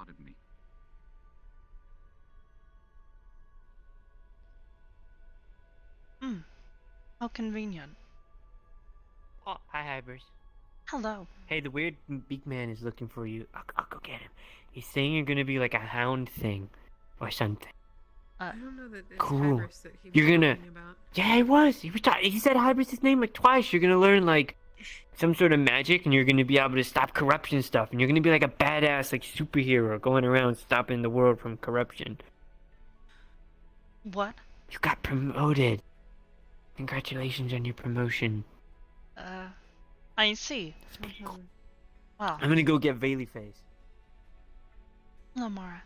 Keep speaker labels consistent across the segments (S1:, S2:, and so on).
S1: Pardon me.
S2: Hmm, how convenient.
S3: Oh, hi, Hybris.
S2: Hello.
S3: Hey, the weird beak man is looking for you. I'll go get him. He's saying you're gonna be like a hound thing, or something.
S4: I don't know that it's
S3: Cool.
S4: Hybris that he was
S3: You're gonna.
S4: talking about.
S3: Yeah, he was. He said Hybris' name like twice. You're gonna learn like some sort of magic, and you're gonna be able to stop corruption stuff, and you're gonna be like a badass like superhero going around stopping the world from corruption.
S2: What?
S3: You got promoted. Congratulations on your promotion.
S2: I see. Wow.
S3: I'm gonna go get Bailey face.
S2: Hello, Mara.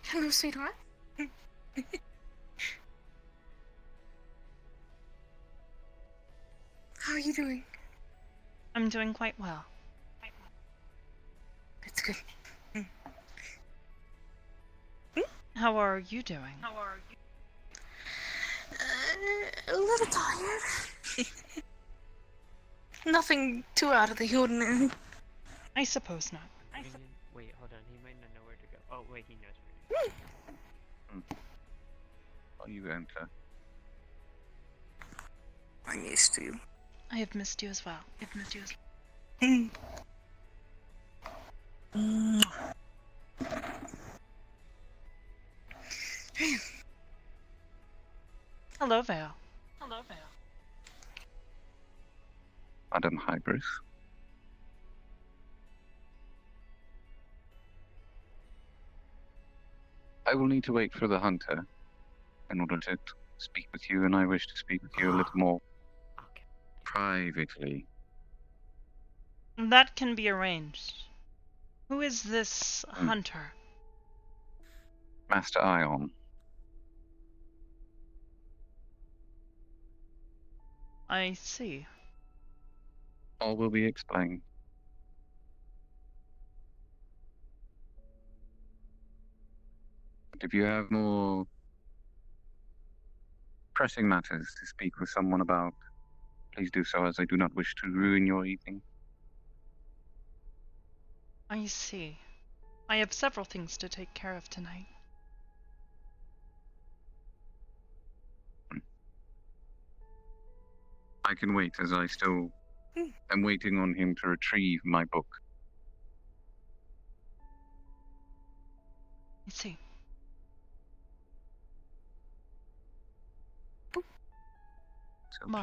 S5: Hello, sweetheart. How are you doing?
S2: I'm doing quite well.
S5: That's good.
S2: How are you doing?
S5: A little tired. Nothing too out of the ordinary.
S2: I suppose not.
S3: Wait, hold on. He might not know where to go. Oh, wait, he knows where to go.
S1: Are you enter?
S5: I missed you.
S2: I have missed you as well. Hello, Vale.
S1: Madam Hybris. I will need to wait for the hunter in order to speak with you, and I wish to speak with you a little more
S3: Okay.
S1: privately.
S2: That can be arranged. Who is this hunter?
S1: Master Ion.
S2: I see.
S1: All will be explained. But if you have more pressing matters to speak with someone about, please do so, as I do not wish to ruin your evening.
S2: I see. I have several things to take care of tonight.
S1: I can wait, as I still am waiting on him to retrieve my book.
S2: I see.
S1: So
S2: Mara.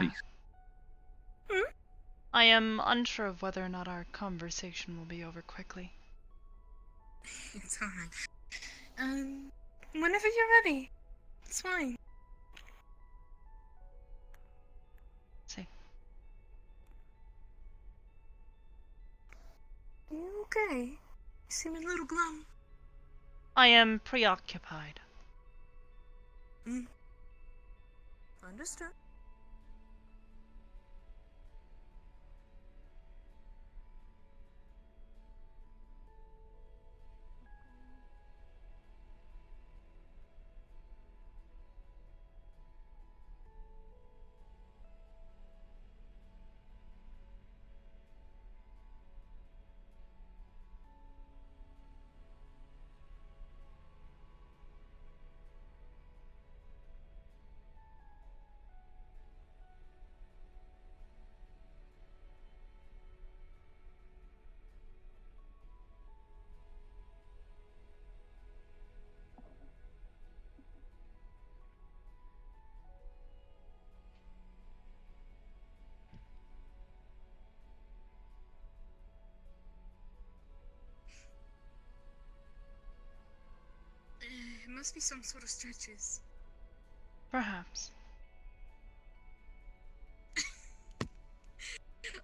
S1: please.
S2: I am unsure of whether or not our conversation will be over quickly.
S5: It's alright. Whenever you're ready. It's fine.
S2: See.
S5: You okay? You seem a little glum.
S2: I am preoccupied.
S5: Understood. It must be some sort of stretches.
S2: Perhaps.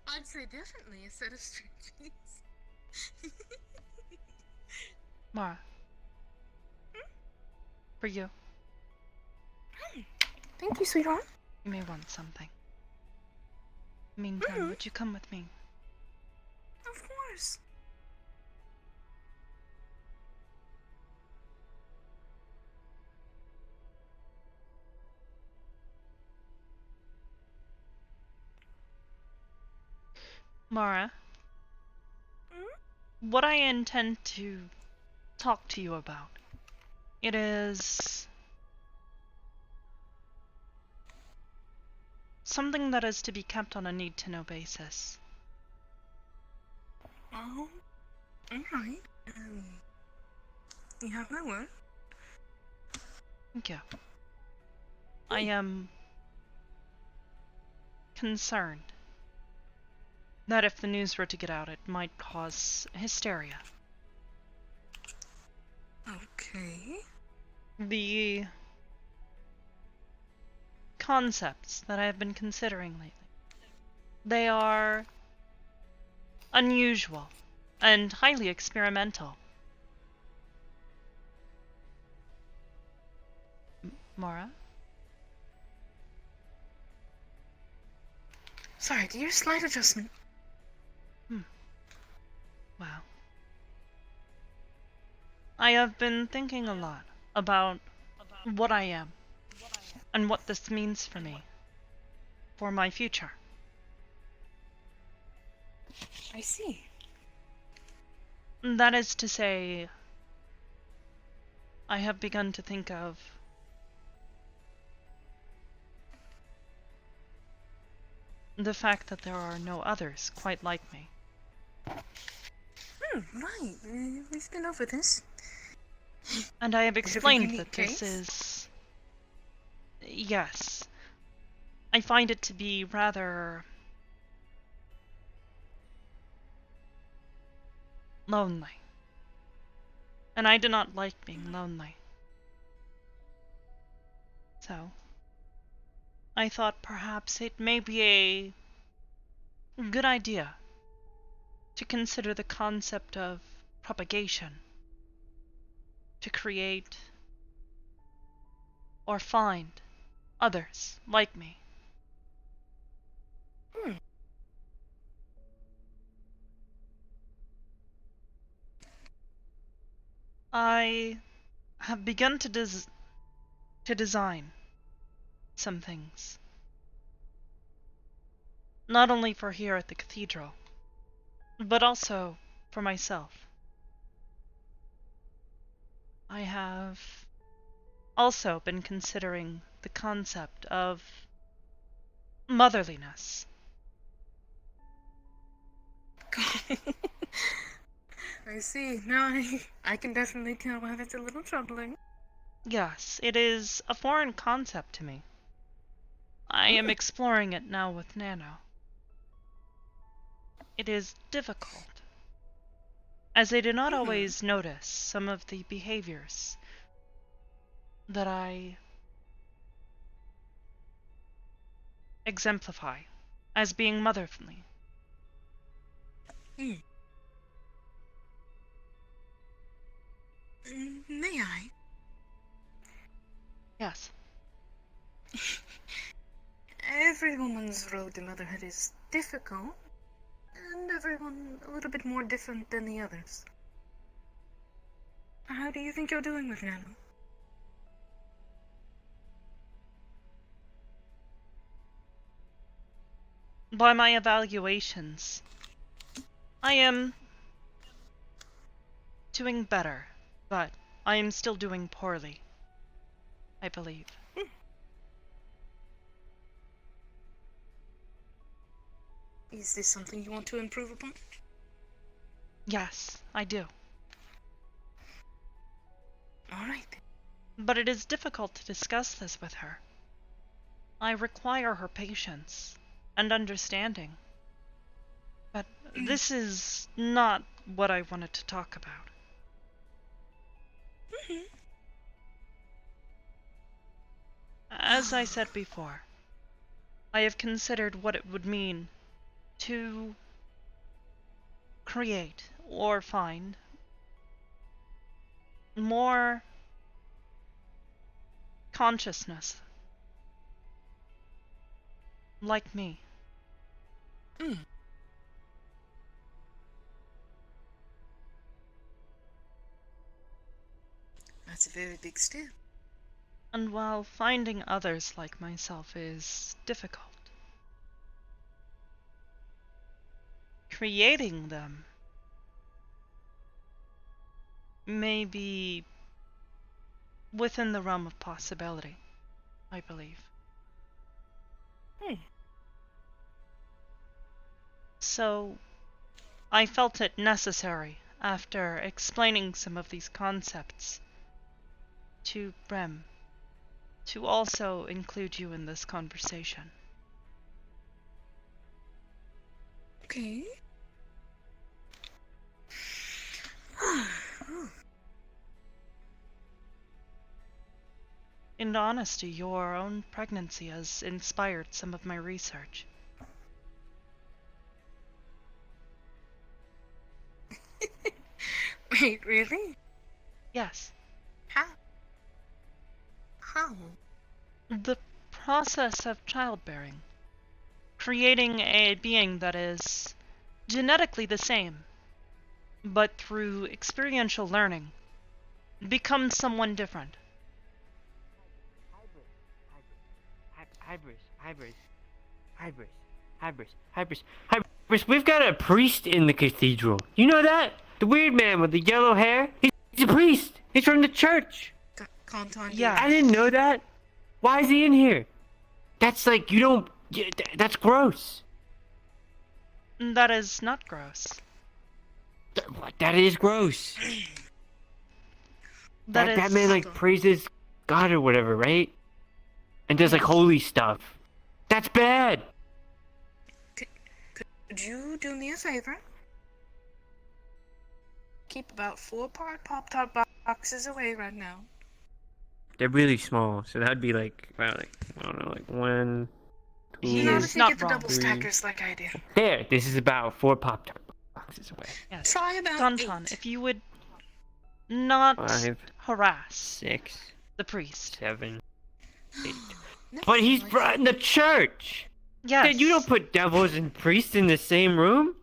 S5: I'd say definitely a set of stretches.
S2: Mara. For you.
S5: Thank you, sweetheart.
S2: You may want something. Meantime, would you come with me?
S5: Of course.
S2: Mara. what I intend to talk to you about. It is something that is to be kept on a need-to-know basis.
S5: Oh, alright. You have my word.
S2: Thank you. I am concerned that if the news were to get out, it might cause hysteria.
S5: Okay.
S2: The concepts that I have been considering lately, they are unusual and highly experimental. Mara?
S5: Sorry, do you slight adjustment?
S2: Wow. I have been thinking a lot about what I am and what this means for me, for my future.
S5: I see.
S2: That is to say, I have begun to think of the fact that there are no others quite like me.
S5: Right. We've been over this.
S2: And I have
S5: Bit of a
S2: explained
S5: unique
S2: that this
S5: case.
S2: is... Yes. I find it to be rather... lonely. And I do not like being lonely. So, I thought perhaps it may be a good idea to consider the concept of propagation, to create or find others like me. I have begun to design some things. Not only for here at the cathedral, but also for myself. I have also been considering the concept of motherliness.
S5: I see. Now I can definitely tell why that's a little troubling.
S2: Yes, it is a foreign concept to me. I am exploring it now with Nano. It is difficult, as I do not always notice some of the behaviors that I exemplify as being motherly.
S5: May I?
S2: Yes.
S5: Every woman's road to motherhood is difficult, and everyone a little bit more different than the others. How do you think you're doing with Nano?
S2: By my evaluations, I am doing better, but I am still doing poorly, I believe.
S5: Is this something you want to improve upon?
S2: Yes, I do.
S5: Alright.
S2: But it is difficult to discuss this with her. I require her patience and understanding. But this is not what I wanted to talk about. As I said before, I have considered what it would mean to create or find more consciousness like me.
S5: That's a very big step.
S2: And while finding others like myself is difficult, creating them may be within the realm of possibility, I believe. So, I felt it necessary, after explaining some of these concepts to Rem, to also include you in this conversation.
S5: Okay.
S2: In honesty, your own pregnancy has inspired some of my research.
S5: Wait, really?
S2: Yes.
S5: How? How?
S2: The process of childbearing. Creating a being that is genetically the same, but through experiential learning, becomes someone different.
S3: Hybris, we've got a priest in the cathedral. You know that? The weird man with the yellow hair? He's a priest. He's from the church.
S5: Conton.
S2: Yeah.
S3: I didn't know that. Why is he in here? That's like, you don't... That's gross.
S2: That is not gross.
S3: That is gross. That man, like, praises God or whatever, right? And does, like, holy stuff. That's bad.
S5: Could you do me a favor? Keep about 4 Pop-Tart boxes away right now.
S3: They're really small, so that'd be like, about like, I don't know, like 1, 2...
S2: He
S5: Not
S2: is
S5: if you
S2: not
S5: get the
S2: wrong.
S5: double stackers like I do.
S3: There, this is about 4 Pop-Tart boxes away.
S2: Yes.
S5: Try about
S2: Danton,
S5: 8.
S2: if you would not
S3: 5,
S2: harass
S3: 6,
S2: the priest.
S3: 7, 8.
S5: No,
S3: But he's
S5: like-
S3: in the church!
S2: Yes.
S3: Dude, you don't put devils and priests in the same room?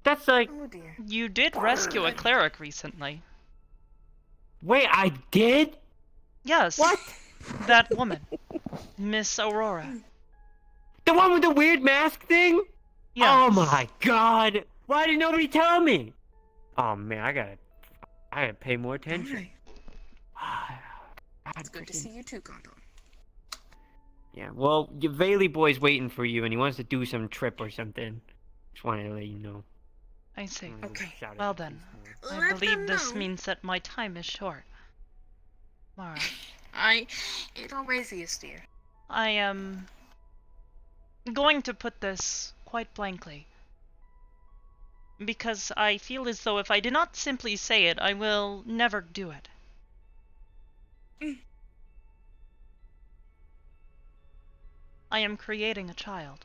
S3: That's like...
S5: Oh dear.
S2: You did rescue a cleric recently.
S3: Wait, I did?
S2: Yes.
S3: What?
S2: That woman. Miss Aurora.
S3: The one with the weird mask thing?
S2: Yes.
S3: Oh my god! Why did nobody tell me? Oh man, I gotta pay more attention.
S5: Alright.
S3: God,
S5: It's good to see you too, Conton.
S3: Yeah, well, your Valley boy's waiting for you, and he wants to do some trip or something. Just wanted to let you know.
S2: I see.
S5: Okay.
S3: Shout at
S2: Well
S3: the
S2: then,
S3: priest more.
S2: I
S5: Let
S2: believe
S5: them
S2: this
S5: know.
S2: means that my time is short. Mara,
S5: It always is, dear.
S2: I am going to put this quite blankly, because I feel as though if I do not simply say it, I will never do it. I am creating a child.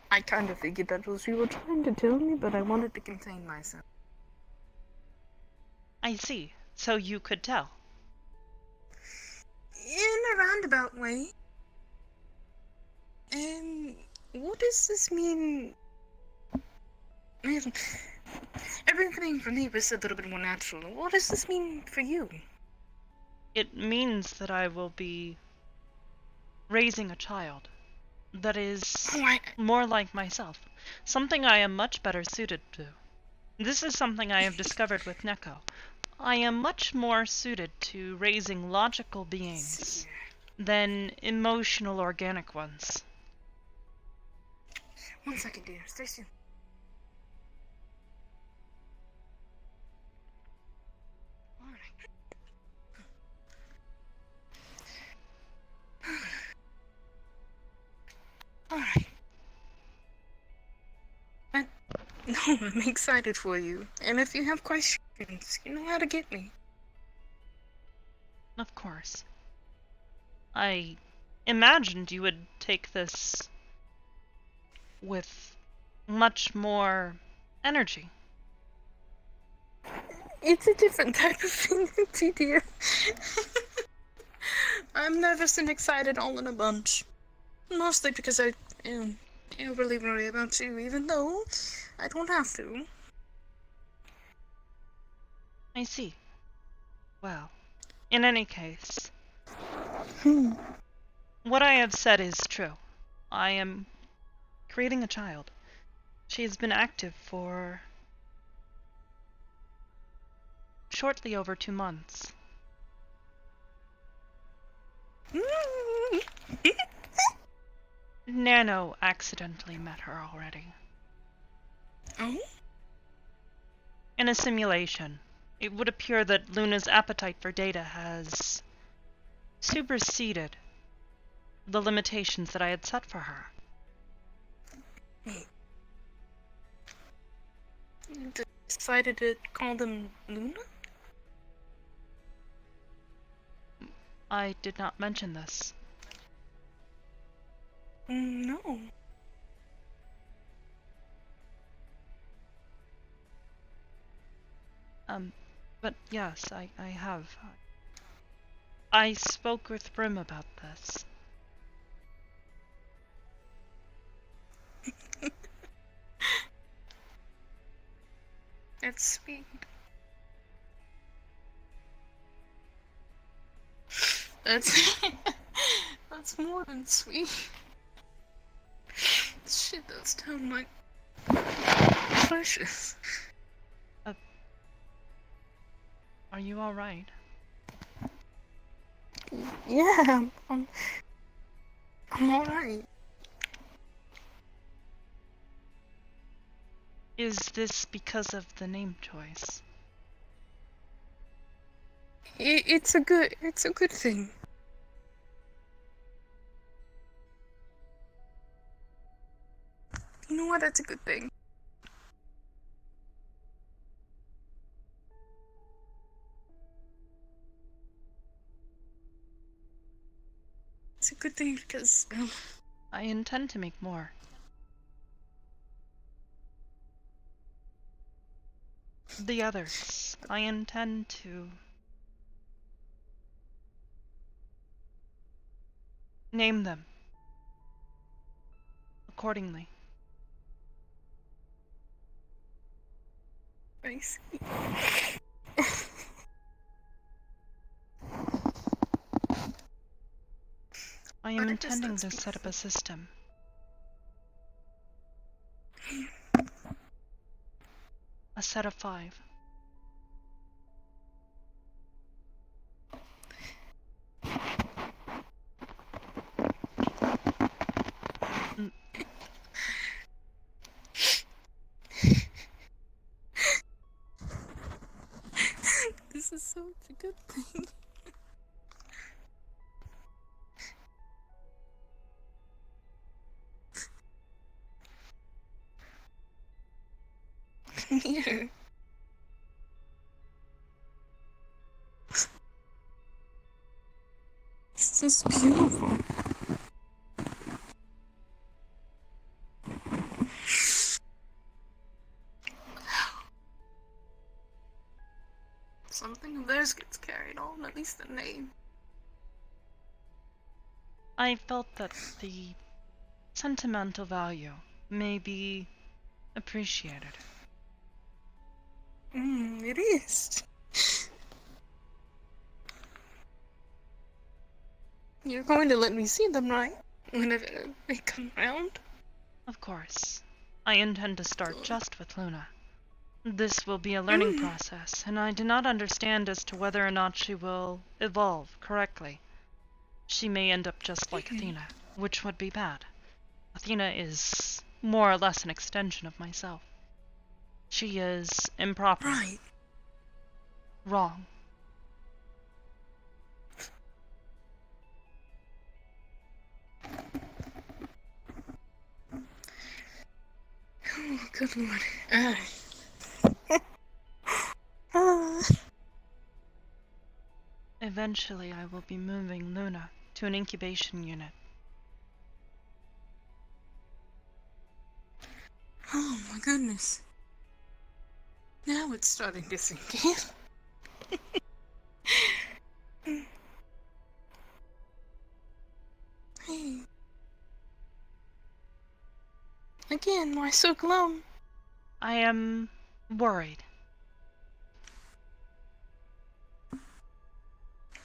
S5: I kind of figured that was what you were trying to tell me, but I wanted to contain myself.
S2: I see. So you could tell.
S5: In a roundabout way. And what does this mean? Man, everything for me was a little bit more natural. What does this mean for you?
S2: It means that I will be raising a child that is
S5: Oh,
S2: more like myself. Something I am much better suited to. This is something I have discovered with Neko. I am much more suited to raising logical beings than emotional organic ones.
S5: 1 second, dear. Stay still. Alright. No, I'm excited for you. And if you have questions, you know how to get me.
S2: Of course. I imagined you would take this with much more energy.
S5: It's a different type of energy, dear. I'm nervous and excited all in a bunch. Mostly because I really worry about you, even though I don't have to.
S2: I see. Well, in any case, what I have said is true. I am creating a child. She has been active for shortly over 2 months. Nano accidentally met her already.
S5: Oh?
S2: In a simulation, it would appear that Luna's appetite for data has superseded the limitations that I had set for her.
S5: You decided to call them Luna?
S2: I did not mention this.
S5: No.
S2: But yes, I have. I spoke with Brim about this.
S5: That's sweet. That's that's more than sweet. Shit does sound like precious.
S2: Are you alright?
S5: Yeah, I'm alright.
S2: Is this because of the name choice?
S5: It's a good thing. You know what? That's a good thing. It's a good thing because
S2: I intend to make more. The others, I intend to name them accordingly.
S5: I see.
S2: I am intending to set up a system. A set of 5.
S5: This is such a good thing. Here. This is beautiful. Something of theirs gets carried on, at least the name.
S2: I felt that the sentimental value may be appreciated.
S5: It is. You're going to let me see them, right? Whenever they come around?
S2: Of course. I intend to start just with Luna. This will be a learning process, and I do not understand as to whether or not she will evolve correctly. She may end up just like Athena, which would be bad. Athena is more or less an extension of myself. She is improper.
S5: Right.
S2: Wrong.
S5: Oh, good lord.
S2: Eventually, I will be moving Luna to an incubation unit.
S5: Oh my goodness. Now it's starting to sink in. Hey. Again, why so glum?
S2: I am worried.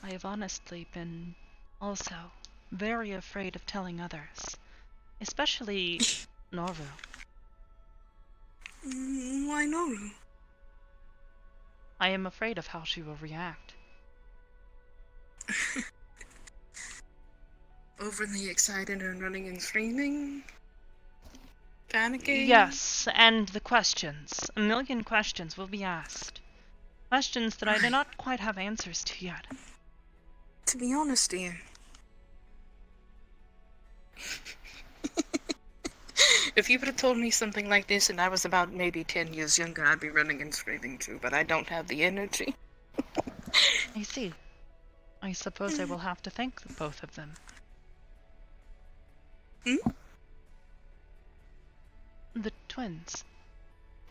S2: I have honestly been also very afraid of telling others, especially Noru.
S5: Why Noru?
S2: I am afraid of how she will react.
S5: Overly excited and running and screaming? Panicking?
S2: Yes, and the questions. A million questions will be asked. Questions that I do not quite have answers to yet.
S5: To be honest, dear. If you would have told me something like this and I was about maybe 10 years younger, I'd be running and screaming too, but I don't have the energy.
S2: I see. I suppose I will have to thank the both of them.
S5: Hmm?
S2: The twins.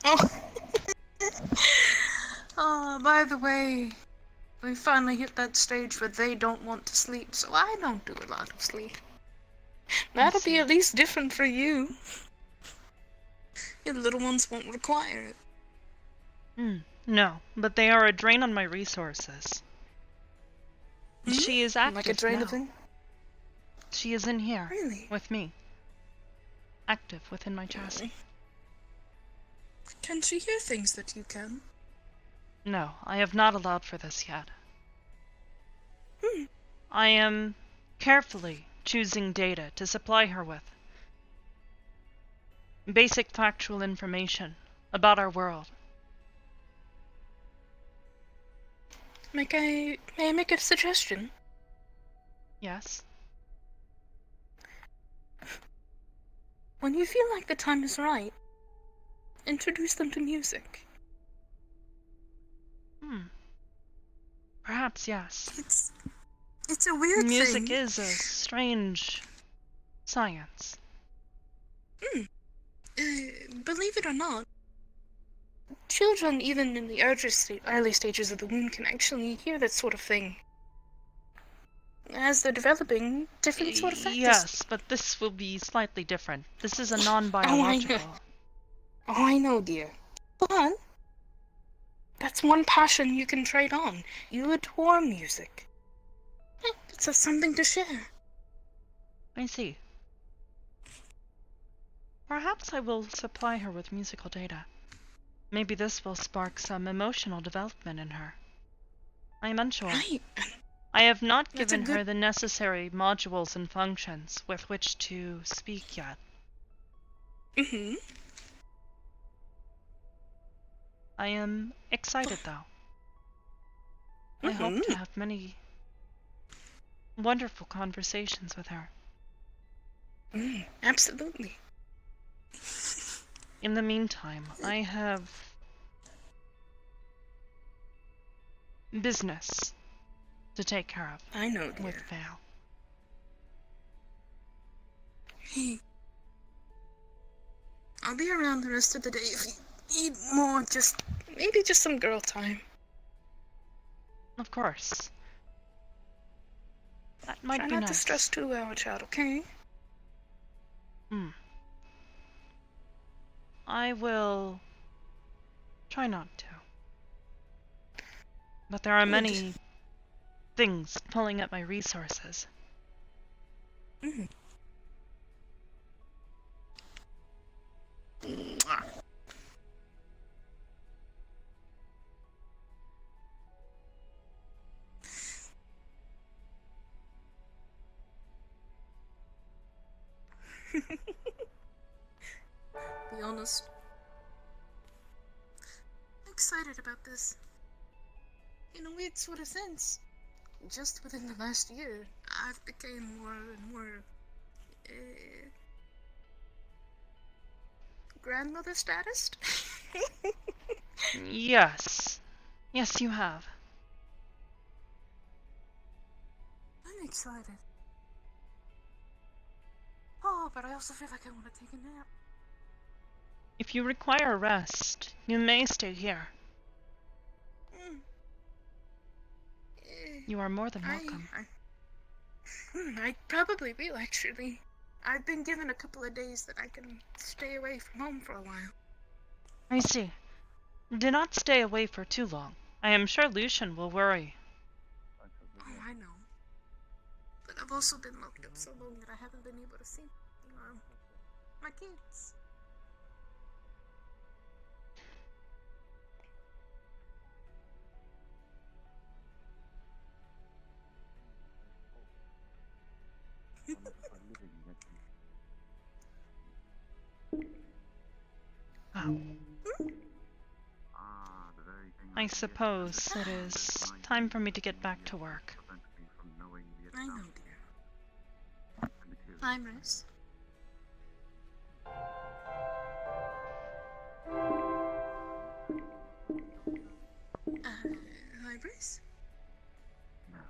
S5: Oh. Oh, by the way, we finally hit that stage where they don't want to sleep, so I don't do a lot of sleep. That'll be
S2: see.
S5: at least different for you. Your little ones won't require it.
S2: No, but they are a drain on my resources.
S5: Hmm?
S2: She is active
S5: Like a drain
S2: now.
S5: of in?
S2: She is in here,
S5: Really?
S2: with me. Active within my chassis.
S5: Can she hear things that you can?
S2: No, I have not allowed for this yet.
S5: Hmm.
S2: I am carefully choosing data to supply her with. Basic factual information about our world.
S5: May I make a suggestion?
S2: Yes?
S5: When you feel like the time is right, introduce them to music.
S2: Perhaps yes.
S5: It's a weird
S2: Music
S5: thing.
S2: is a strange science.
S5: Believe it or not, children, even in the early stages of the womb, can actually hear that sort of thing. As they're developing, different sort of factors.
S2: Yes, but this will be slightly different. This is a non-biological.
S5: Oh, I know, dear. But that's one passion you can trade on. You adore music. It's something to share.
S2: I see. Perhaps I will supply her with musical data. Maybe this will spark some emotional development in her. I am unsure.
S5: Right.
S2: I have not
S5: That's a
S2: given her
S5: good-
S2: the necessary modules and functions with which to speak yet.
S5: Mm-hmm.
S2: I am excited, though. I hope to have many wonderful conversations with her.
S5: Absolutely.
S2: In the meantime, I have business to take care of
S5: I know, dear.
S2: with Vale.
S5: Hey. I'll be around the rest of the day if you need more, maybe just some girl time.
S2: Of course. That might
S5: Try
S2: be
S5: not
S2: nice.
S5: to stress too our child, okay?
S2: I will try not to. But there are
S5: Good.
S2: many things pulling at my resources.
S5: Mwah. Be honest. I'm excited about this. In a weird sort of sense. Just within the last year, I've become more and more grandmother status.
S2: Yes. Yes, you have.
S5: I'm excited. Oh, but I also feel like I want to take a nap.
S2: If you require rest, you may stay here. You are more than welcome.
S5: I probably will, actually. I've been given a couple of days that I can stay away from home for a while.
S2: I see. Do not stay away for too long. I am sure Lucian will worry.
S5: Oh, I know. But I've also been locked up so long that I haven't been able to see my kids.
S2: Well, I suppose it is time for me to get back to work.
S5: I know, dear. Hybris. Hybris?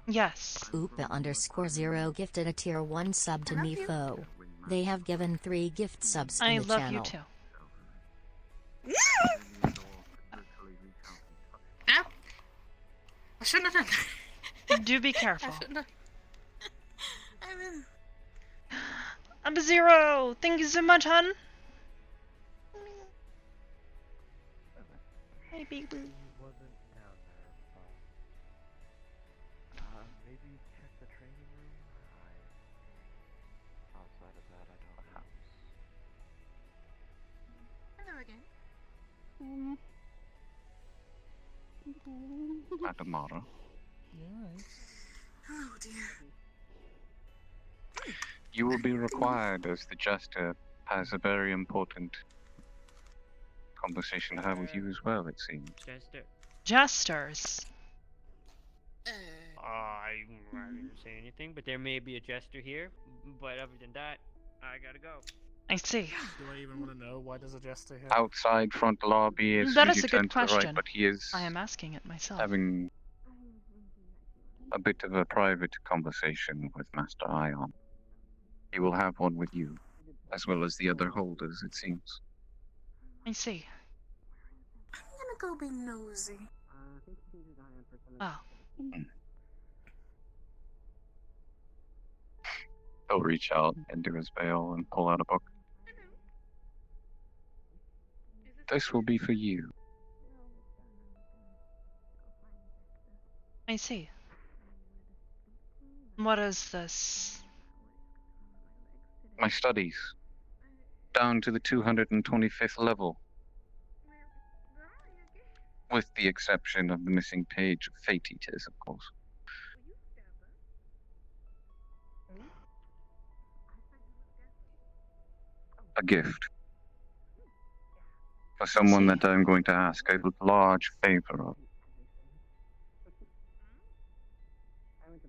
S2: Yes.
S6: Oopa_0 gifted a tier 1 sub to
S5: I love you.
S6: Mifo. They have given 3 gift subs
S2: I
S6: in the
S2: love
S6: channel.
S2: you too.
S5: Ow! I shouldn't have done that.
S2: Do be
S5: I
S2: careful.
S5: shouldn't have. I mean,
S2: I'm a zero! Thank you so much, hun! Hey, baby.
S7: Wasn't down there, maybe check the training room. Outside of that, I don't know.
S5: hello again.
S1: Tomorrow.
S5: Oh dear.
S1: You will be required, as the Jester has a very important conversation to have with you as well, it seems.
S3: Chester.
S2: Jesters.
S3: I didn't say anything, but there may be a jester here. But other than that, I gotta go.
S2: I see.
S8: Do I even want to know why there's a jester here?
S1: Outside front lobby is
S2: That
S1: as
S2: is
S1: you
S2: a good
S1: turn to the right,
S2: question.
S1: but he is
S2: I am asking it myself.
S1: having a bit of a private conversation with Master Ion. He will have one with you, as well as the other holders, it seems.
S2: I see.
S5: I'm gonna go be nosy.
S2: Oh,
S1: He'll reach out into his veil and pull out a book. This will be for you.
S2: I see. What is this?
S1: My studies. Down to the 225th level. With the exception of the missing page of Fate Eaters, of course. A gift. For someone that I'm going to ask a large favor of.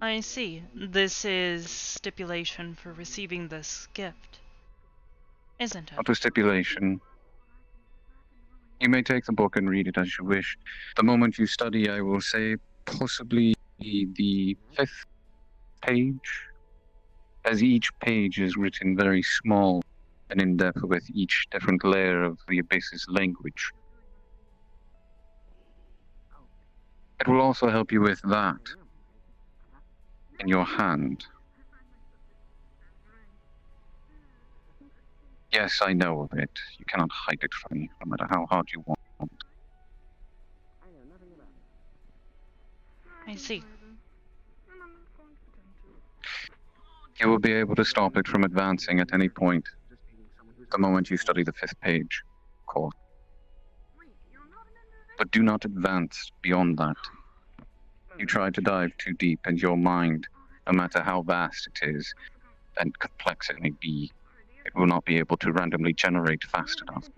S2: I see. This is stipulation for receiving this gift, isn't it?
S1: Not a stipulation. You may take the book and read it as you wish. The moment you study, I will say possibly the 5th page, as each page is written very small and in depth with each different layer of the Abyss's language. It will also help you with that in your hand. Yes, I know of it. You cannot hide it from me, no matter how hard you want.
S2: I see.
S1: You will be able to stop it from advancing at any point, the moment you study the 5th page, of course. But do not advance beyond that. You try to dive too deep, and your mind, no matter how vast it is and complex it may be, it will not be able to randomly generate fast enough.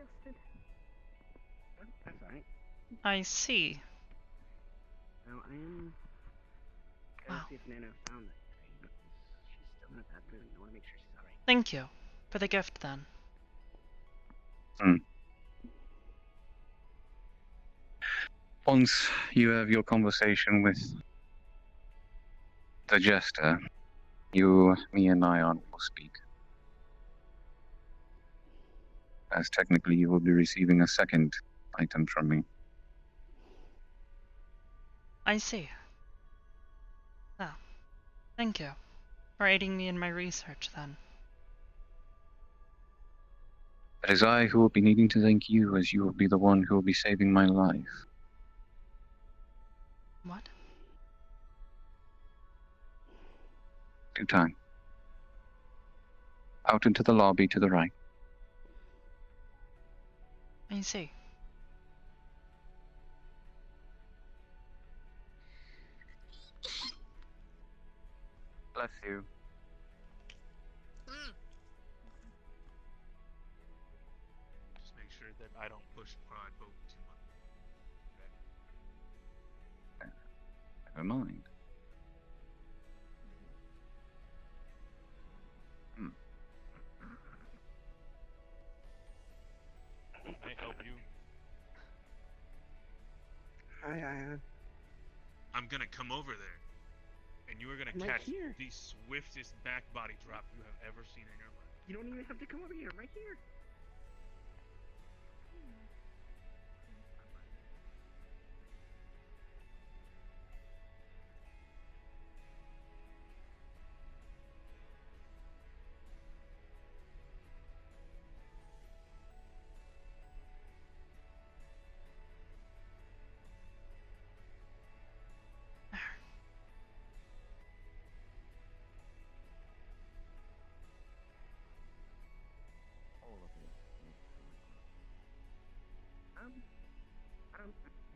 S2: I see. Wow. Thank you for the gift, then.
S1: Once you have your conversation with the Jester, me and Ion will speak. As technically you will be receiving a second item from me.
S2: I see. Oh, thank you for aiding me in my research, then.
S1: It is I who will be needing to thank you, as you will be the one who will be saving my life.
S2: What?
S1: Due time. Out into the lobby to the right.
S2: I see.
S1: Bless you.
S8: Just make sure
S9: that I don't push pride vote too much.
S1: Never mind.
S9: Can I help you? I'm gonna come over there, and you are gonna
S10: I'm right
S9: catch
S10: here.
S9: the swiftest back body drop you have ever seen in your life.
S10: You don't even have to come over here. Right here.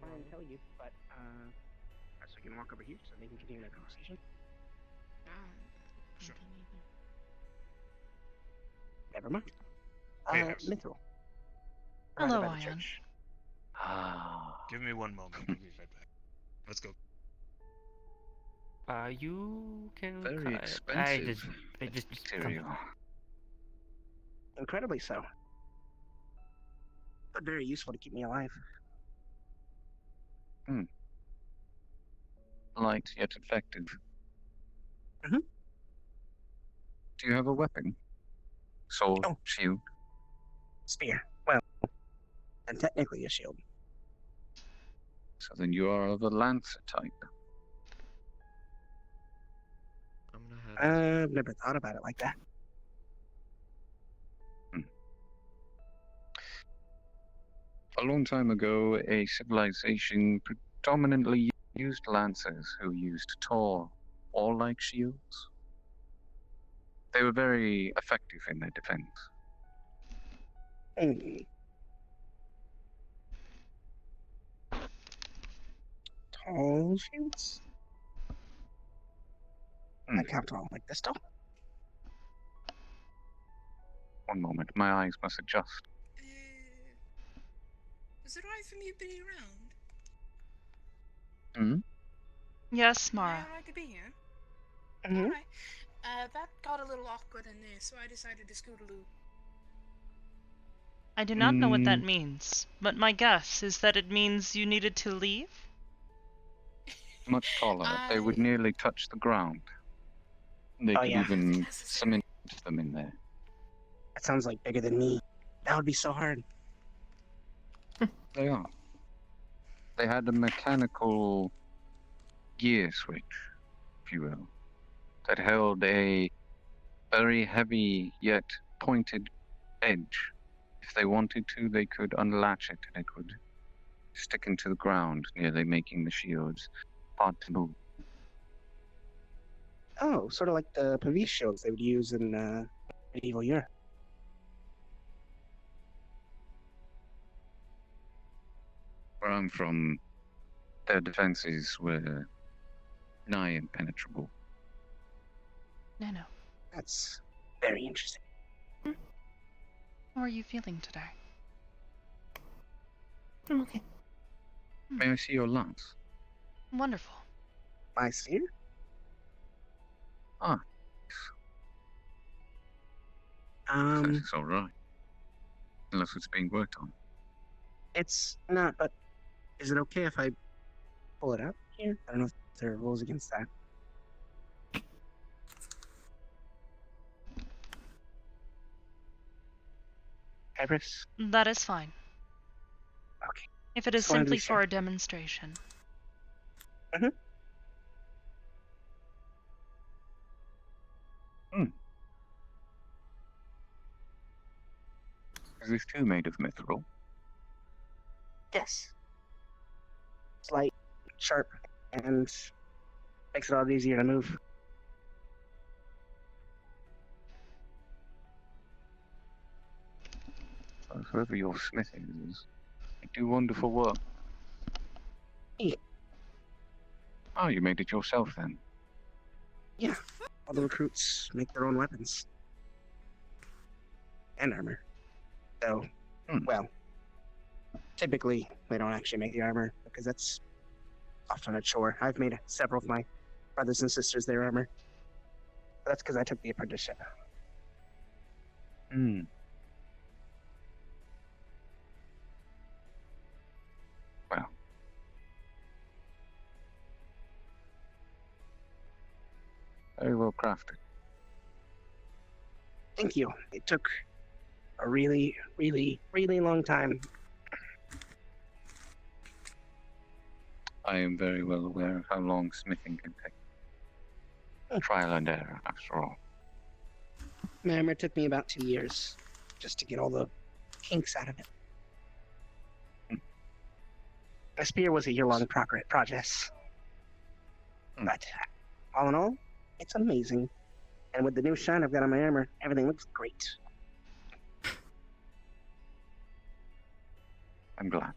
S10: I didn't tell you, but so we can walk over here so they can continue their conversation.
S9: Sure.
S10: Never mind.
S9: Chaos.
S10: Mithril.
S2: Hello,
S10: By the
S2: Ion.
S10: church.
S9: Give me one moment. I'll be right back. Let's go.
S3: You can.
S1: Very expensive
S3: I just
S1: material.
S10: Incredibly so. But very useful to keep me alive.
S1: Light yet effective.
S10: Mhm.
S1: Do you have a weapon? Sword,
S10: Oh.
S1: shield?
S10: Spear. Well, and technically a shield.
S1: So then you are of a lancer type.
S7: I'm gonna have
S10: I've never thought about it like that.
S1: A long time ago, a civilization predominantly used lancers who used tall, all-like shields. They were very effective in their defense.
S10: Tall shields? Like how tall? Like this tall?
S1: One moment, my eyes must adjust.
S5: Is it alright for me to be around?
S2: Yes,
S5: Am I
S2: Mara.
S5: alright to be here?
S10: Mm-hmm.
S5: Alright. That got a little awkward in there, so I decided to scootaloo.
S2: I do not know what that means, but my guess is that it means you needed to leave?
S1: Much taller. They would nearly touch the ground. They
S10: Oh,
S1: could
S10: yeah.
S1: even cement them in there.
S10: That sounds like bigger than me. That would be so hard.
S1: They are. They had a mechanical gear switch, if you will, that held a very heavy yet pointed edge. If they wanted to, they could unlatch it and it would stick into the ground, nearly making the shields hard to move.
S10: Oh, sort of like the police shields they would use in medieval Europe.
S1: Where I'm from, their defenses were nigh impenetrable.
S2: No.
S10: That's very interesting.
S2: How are you feeling today?
S10: I'm okay.
S1: May I see your lance?
S2: Wonderful.
S10: My spear?
S1: Ah, it's all right. Unless it's being worked on.
S10: It's not, but is it okay if I pull it out here? I don't know if there are rules against that. Hybris?
S2: That is fine.
S10: Okay.
S2: If it is
S10: Just wanted to
S2: simply
S10: be
S2: for
S10: sure.
S2: a demonstration.
S1: Is this too made of mithril?
S10: Yes. It's light, sharp, and makes it a lot easier to move.
S1: Whoever your smith is, they do wonderful work.
S10: Yeah.
S1: Oh, you made it yourself then?
S10: Yeah. All the recruits make their own weapons. And armor. So, well, typically they don't actually make the armor because that's often a chore. I've made several of my brothers and sisters their armor. But that's because I took the apprenticeship.
S1: Hmm. Well. Very well crafted.
S10: Thank you. It took a really, really, really long time.
S1: I am very well aware of how long smithing can take. Trial and error, after all.
S10: My armor took me about 2 years just to get all the kinks out of it. My spear was a year-long process. But all in all, it's amazing. And with the new shine I've got on my armor, everything looks great.
S1: I'm glad.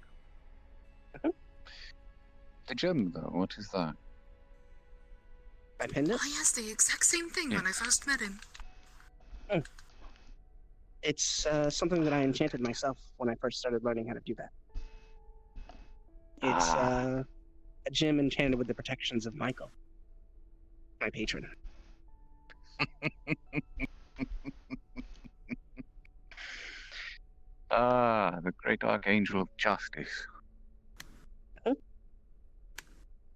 S1: The gem, though, what is that?
S10: My pendant?
S5: I asked the exact same thing when I first met him.
S10: It's something that I enchanted myself when I first started learning how to do that. It's a gem enchanted with the protections of Michael, my patron.
S1: The great Archangel of Justice.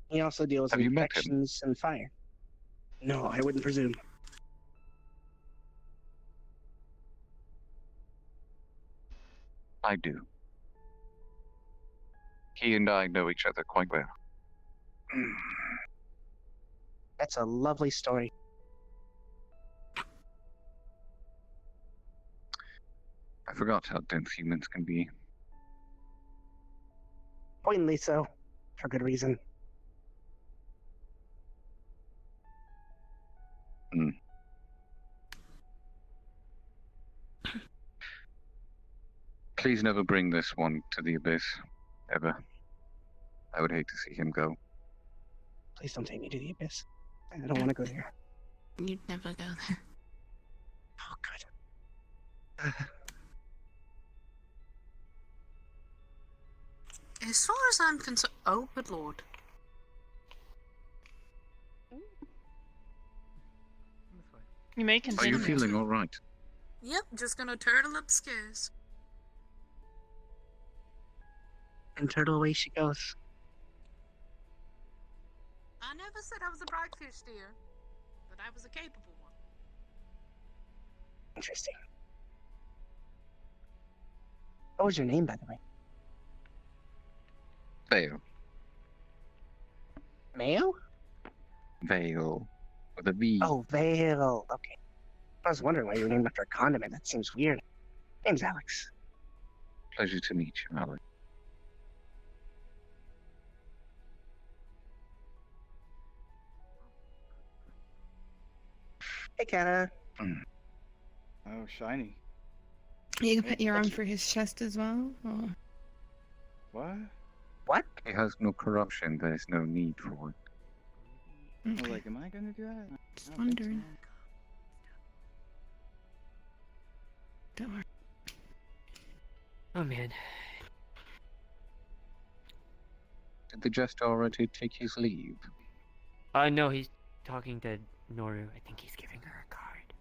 S10: He also deals
S1: Have
S10: in
S1: you met him?
S10: protections and fire. No, I wouldn't presume.
S1: I do. He and I know each other quite well.
S10: That's a lovely story.
S1: I forgot how dense humans can be.
S10: Poignantly so, for good reason.
S1: Please never bring this one to the abyss. Ever. I would hate to see him go.
S10: Please don't take me to the abyss. I don't want to go there.
S5: You'd never go there.
S10: Oh, good.
S5: As far as I'm concerned... Oh, good lord.
S2: You may
S1: Are
S2: continue.
S1: you feeling all right?
S5: Yep, just gonna turtle upstairs.
S10: And turtle away she goes.
S5: I never said I was a bright fish, dear. But I was a capable one.
S10: Interesting. What was your name, by the way?
S1: Vale.
S10: Mayo?
S1: Vale. With a V.
S10: Oh, Vale. Okay. I was wondering why you were named after a condiment. That seems weird. Name's Alex.
S1: Pleasure to meet you, Alex.
S10: Hey, Kana.
S11: Oh, shiny.
S4: You can put your arm for his chest as well? Or...
S11: What?
S10: What?
S1: He has no corruption. There's no need for it.
S11: I was like, am I gonna do that?
S4: Just
S11: I don't think
S4: wondering.
S11: so.
S4: Don't worry.
S3: Oh man.
S1: Did the jester already take his leave?
S3: No, he's talking to Noru. I think he's giving her a card.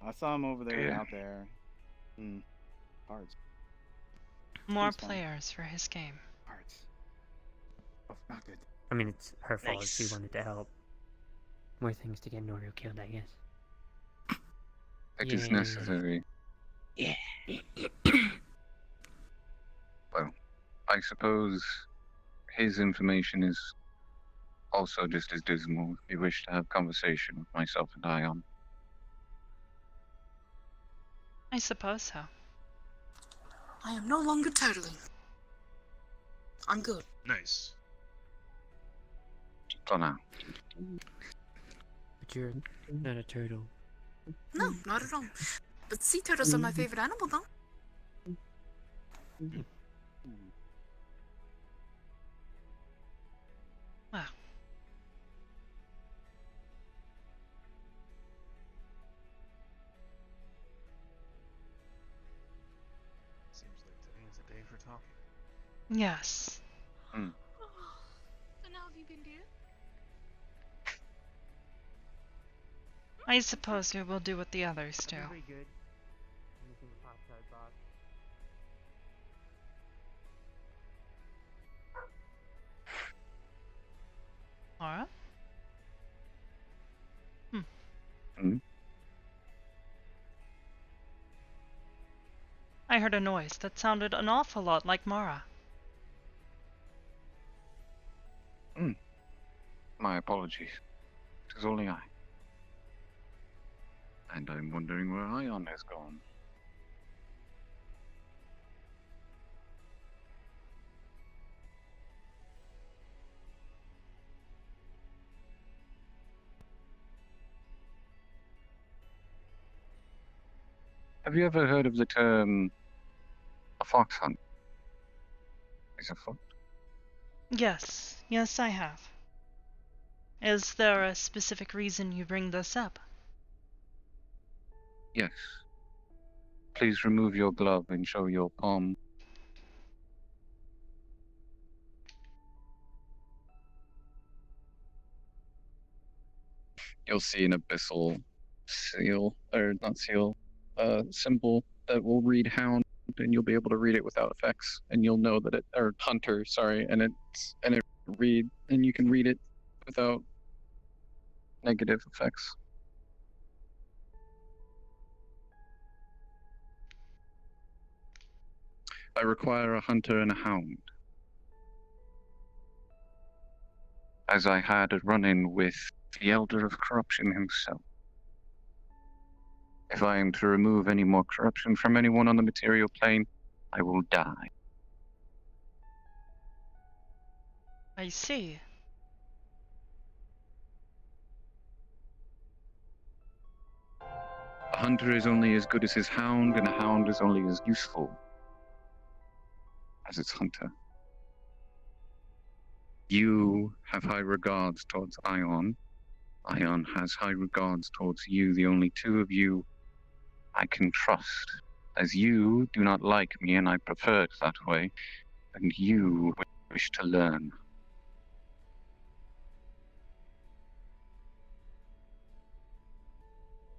S11: I saw him over there,
S1: Yeah.
S11: out there. Cards.
S2: More
S11: Seems fun.
S2: players for his game.
S11: Cards. Oh, not good.
S3: I mean, it's her fault.
S10: Nice.
S3: She wanted to help. More things to get Noru killed, I guess.
S1: It is
S3: Yeah.
S1: necessary.
S10: Yeah.
S1: Well, I suppose his information is also just as dismal if you wish to have conversation with myself and Ion.
S2: I suppose so.
S5: I am no longer turtling. I'm good.
S9: Nice.
S1: For now.
S3: But you're not a turtle.
S5: No, not at all. But sea turtles are my favorite animal, though.
S2: Wow.
S9: Seems like today is a
S8: for talking.
S2: Yes.
S5: And how have you been, dear?
S2: I suppose we will do what the others do.
S3: Pretty good. Missing a pop-tart box.
S2: Alright. I heard a noise that sounded an awful lot like Mara.
S1: My apologies. It is only I. And I'm wondering where Ion has gone. Have you ever heard of the term a fox hunt? Is a fox?
S2: Yes, yes I have. Is there a specific reason you bring this up?
S1: Yes. Please remove your glove and show your palm. You'll see an abyssal seal, or not seal, symbol that will read hound, and you'll be able to read it without effects, and you'll know that it, or hunter, sorry, and it read, and you can read it without negative effects. I require a hunter and a hound. As I had a run-in with the Elder of Corruption himself. If I am to remove any more corruption from anyone on the material plane, I will die.
S2: I see.
S1: A hunter is only as good as his hound, and a hound is only as useful as its hunter. You have high regards towards Ion. Ion has high regards towards you, the only two of you I can trust, as you do not like me and I prefer it that way, and you wish to learn.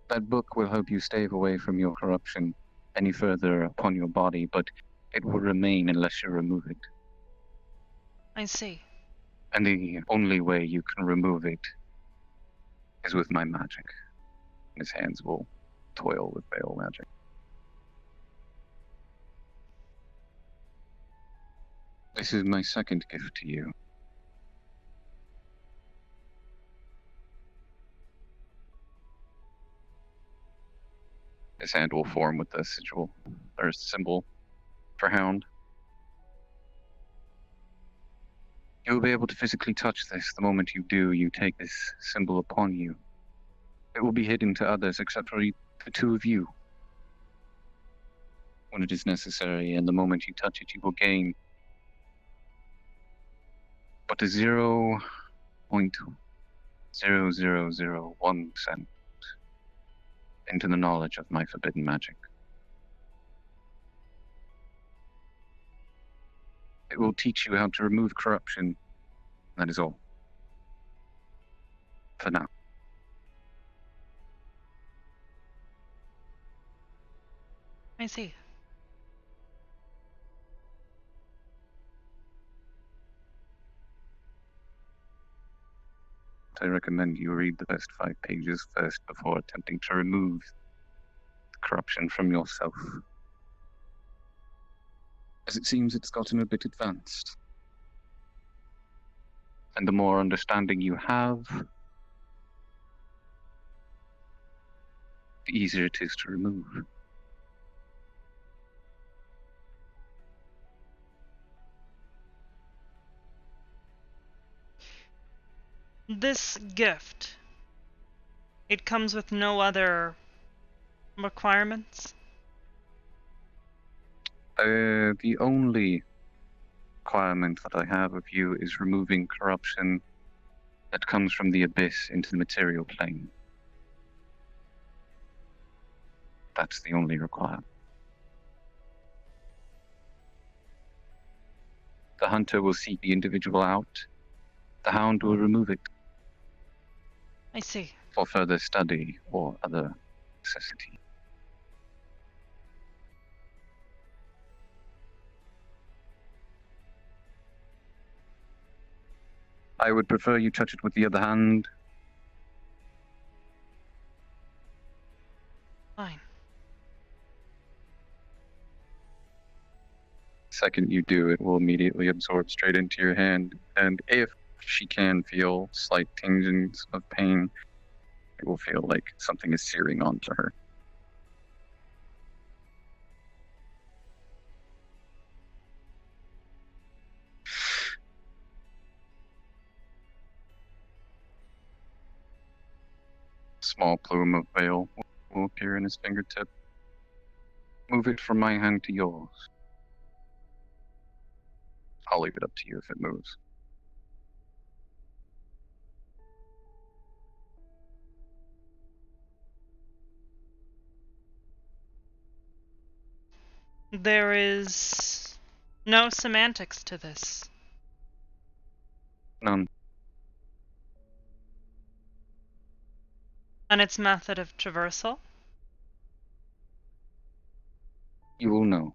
S1: That book will help you stay away from your corruption any further upon your body, but it will remain unless you remove it.
S2: I see.
S1: And the only way you can remove it is with my magic. His hands will toil with Veil magic. This is my second gift to you. His hand will form with the sigil, or symbol, for hound. You will be able to physically touch this. The moment you do, you take this symbol upon you. It will be hidden to others except for the two of you when it is necessary, and the moment you touch it, you will gain but a 0.0001% into the knowledge of my forbidden magic. It will teach you how to remove corruption. That is all. For now.
S2: I see.
S1: I recommend you read the first 5 pages first before attempting to remove the corruption from yourself. As it seems it's gotten a bit advanced. And the more understanding you have, the easier it is to remove.
S2: This gift, it comes with no other requirements?
S1: The only requirement that I have of you is removing corruption that comes from the abyss into the material plane. That's the only requirement. The hunter will seek the individual out. The hound will remove it
S2: I see.
S1: for further study or other necessity. I would prefer you touch it with the other hand.
S2: Fine.
S1: Second you do, it will immediately absorb straight into your hand, and if she can feel slight tinges of pain, it will feel like something is searing onto her. Small plume of veil will appear in his fingertip. Move it from my hand to yours. I'll leave it up to you if it moves.
S2: There is no semantics to this.
S1: None.
S2: And its method of traversal?
S1: You will know.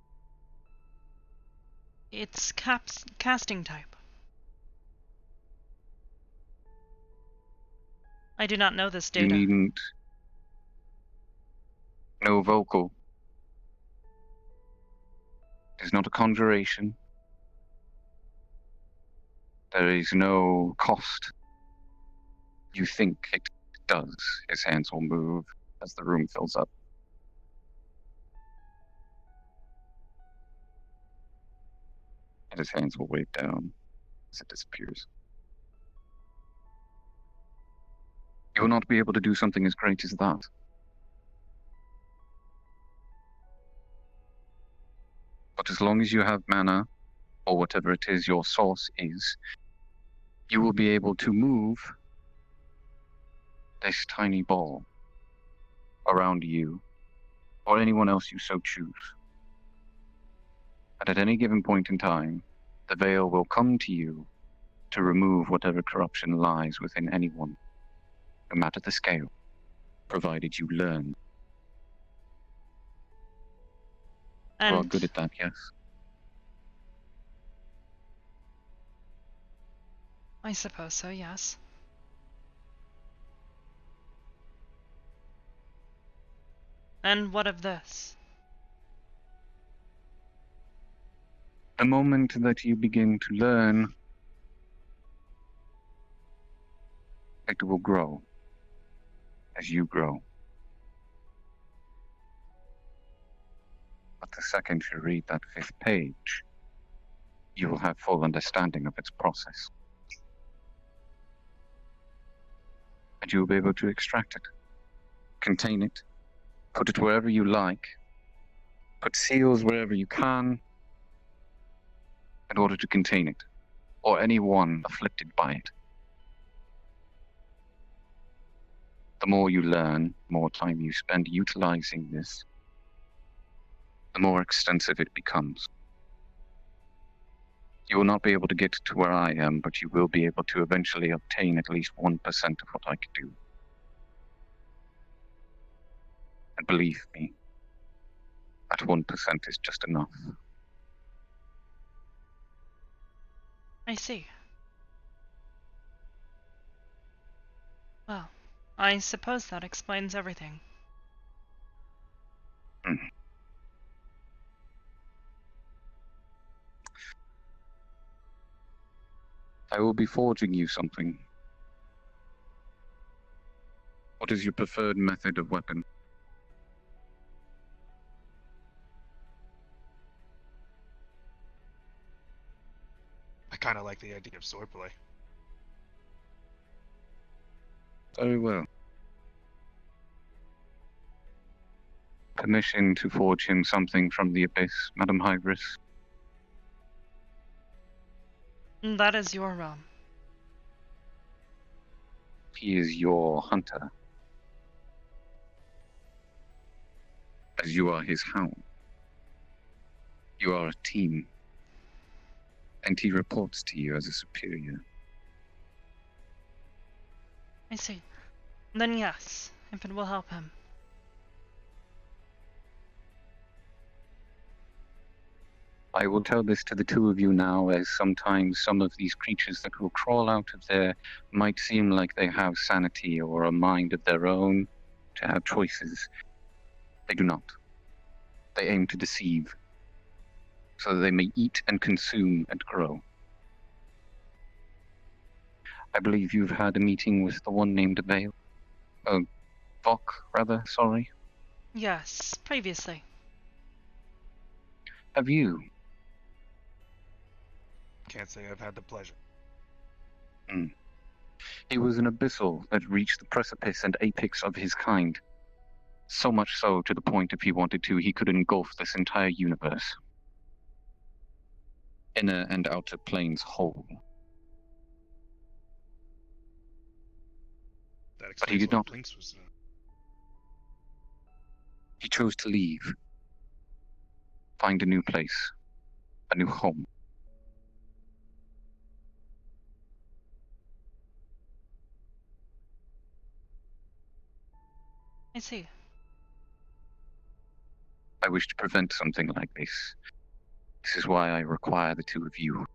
S2: Its casting type. I do not know this
S1: You
S2: data.
S1: needn't. No vocal. It is not a conjuration. There is no cost. You think it does. His hands will move as the room fills up. And his hands will wave down as it disappears. You will not be able to do something as great as that. But as long as you have mana, or whatever it is your source is, you will be able to move this tiny ball around you, or anyone else you so choose. And at any given point in time, the veil will come to you to remove whatever corruption lies within anyone, no matter the scale, provided you learn. You are good at that, yes?
S2: I suppose so, yes. And what of this?
S1: The moment that you begin to learn, it will grow as you grow. But the second you read that 5th page, you will have full understanding of its process. And you will be able to extract it, contain it, put it wherever you like, put seals wherever you can, in order to contain it, or anyone afflicted by it. The more you learn, the more time you spend utilizing this, the more extensive it becomes. You will not be able to get to where I am, but you will be able to eventually obtain at least 1% of what I could do. And believe me, that 1% is just enough.
S2: I see. Well, I suppose that explains everything.
S1: I will be forging you something. What is your preferred method of weapon?
S9: I kind of like the idea of swordplay.
S1: Very well. Permission to forge him something from the abyss, Madam Hybris.
S2: That is your realm.
S1: He is your hunter, as you are his hound. You are a team. and he reports to you as a superior.
S2: I see. Then yes, if it will help him.
S1: I will tell this to the two of you now, as sometimes some of these creatures that will crawl out of there might seem like they have sanity or a mind of their own, to have choices. They do not. They aim to deceive, so that they may eat and consume and grow. I believe you've had a meeting with the one named Vale. Vok, rather, sorry.
S2: Yes, previously.
S1: Have you?
S9: Can't say I've had the pleasure.
S1: He was an abyssal that reached the precipice and apex of his kind. So much so, to the point if he wanted to, he could engulf this entire universe. Inner and outer planes whole.
S9: That
S1: But he
S9: explains
S1: did
S9: why
S1: not.
S9: Blinks was.
S1: He chose to leave. Find a new place. A new home.
S2: I see.
S1: I wish to prevent something like this. This is why I require the two of you.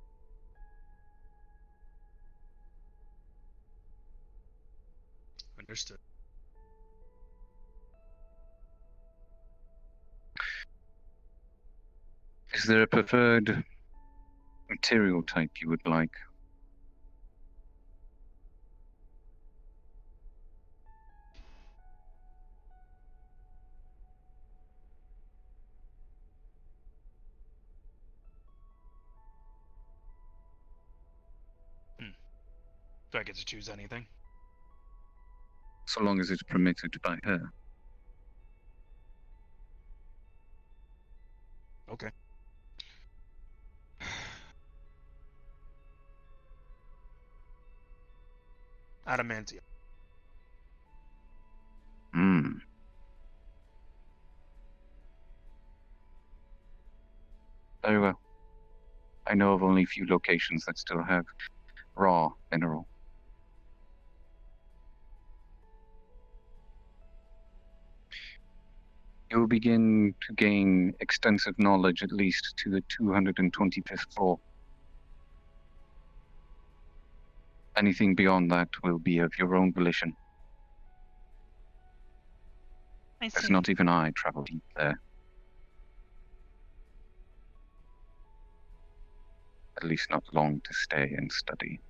S9: Understood.
S1: Is there a preferred material type you would like?
S9: Do I get to choose anything?
S1: So long as it's permitted by her.
S9: Okay. Adamantium.
S1: Very well. I know of only a few locations that still have raw mineral. You will begin to gain extensive knowledge at least to the 225th floor. Anything beyond that will be of your own volition.
S2: I
S1: As
S2: see.
S1: not even I travel deep there. At least not long to stay and study.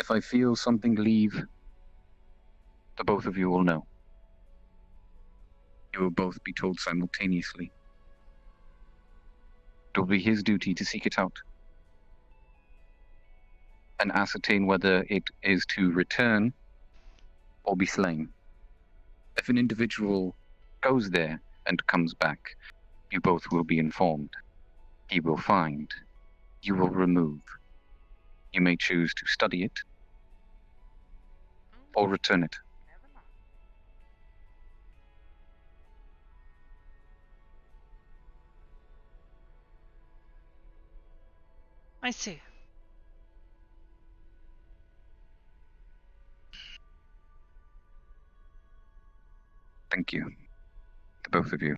S1: If I feel something leave, the both of you will know. You will both be told simultaneously. It will be his duty to seek it out and ascertain whether it is to return or be slain. If an individual goes there and comes back, you both will be informed. He will find. You will remove. You may choose to study it or return it.
S2: I see.
S1: Thank you, to both of you.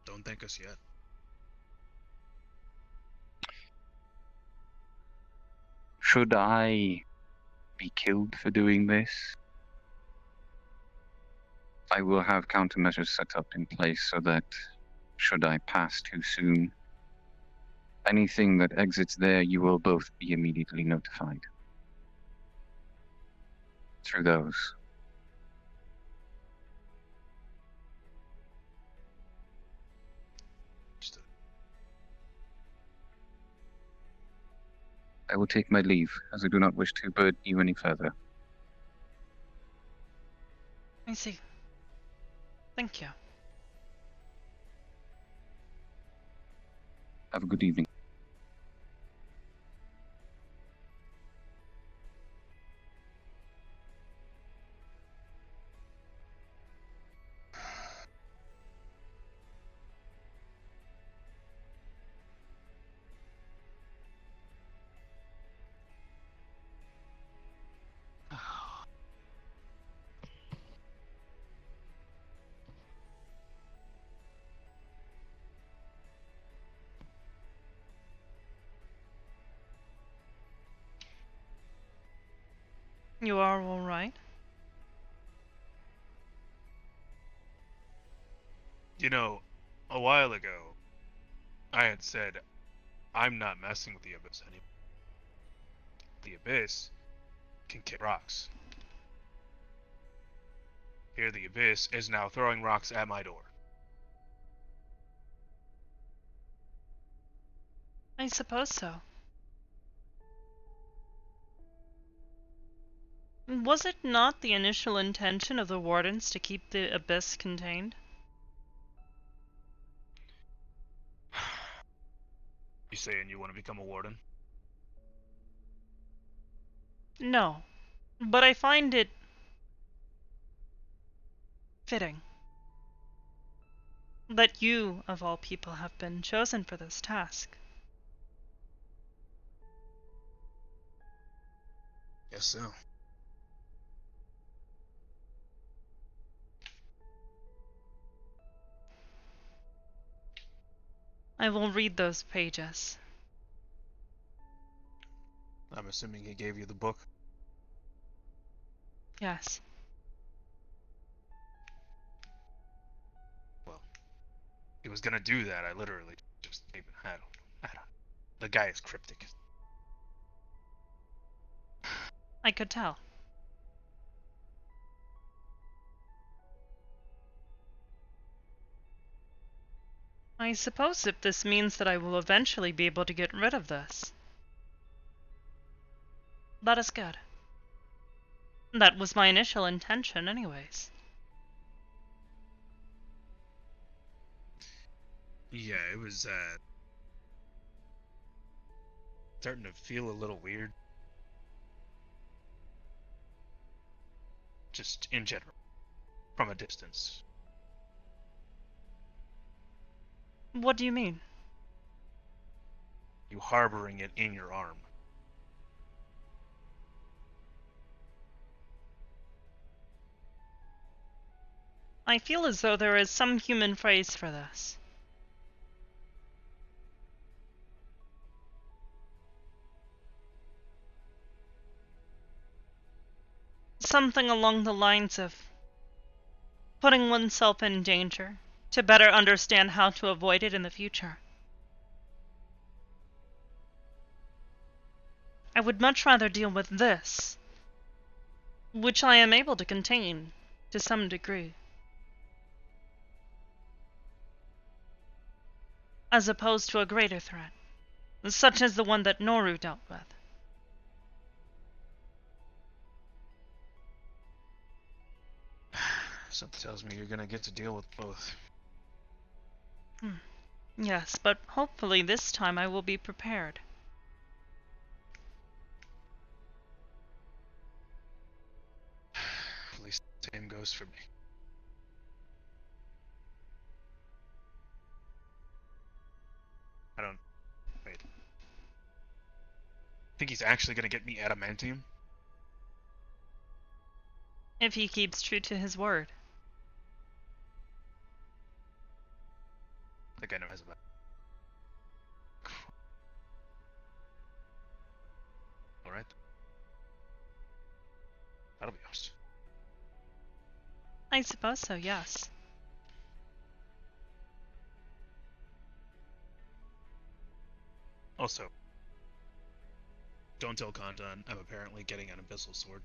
S9: Don't thank us yet.
S1: Should I be killed for doing this, I will have countermeasures set up in place so that, should I pass too soon, anything that exits there, you will both be immediately notified. Through those.
S9: Understood.
S1: I will take my leave, as I do not wish to burden you any further.
S2: I see. Thank you.
S1: Have a good evening.
S2: You are all right?
S9: You know, a while ago, I had said, I'm not messing with the Abyss anymore. The Abyss can kick rocks. Here the Abyss is now throwing rocks at my door.
S2: I suppose so. Was it not the initial intention of the Wardens to keep the Abyss contained?
S9: You saying you want to become a warden?
S2: No, but I find it fitting that you, of all people, have been chosen for this task.
S9: Guess so.
S2: I will read those pages.
S9: I'm assuming he gave you the book.
S2: Yes.
S9: Well, he was gonna do that. I literally just gave it. I don't. The guy is cryptic.
S2: I could tell. I suppose if this means that I will eventually be able to get rid of this, that is good. That was my initial intention anyways.
S9: Yeah, it was starting to feel a little weird. Just in general, from a distance.
S2: What do you mean?
S9: You harboring it in your arm.
S2: I feel as though there is some human phrase for this. Something along the lines of putting oneself in danger to better understand how to avoid it in the future. I would much rather deal with this, which I am able to contain to some degree, as opposed to a greater threat, such as the one that Noru dealt with.
S9: Something tells me you're gonna get to deal with both.
S2: Yes, but hopefully this time I will be prepared.
S9: At least the same goes for me. I don't... Wait. Think he's actually gonna get me adamantium?
S2: If he keeps true to his word.
S9: I think I know his about. Alright. That'll be honest.
S2: I suppose so, yes.
S9: Also, don't tell Kandan I'm apparently getting an abyssal sword.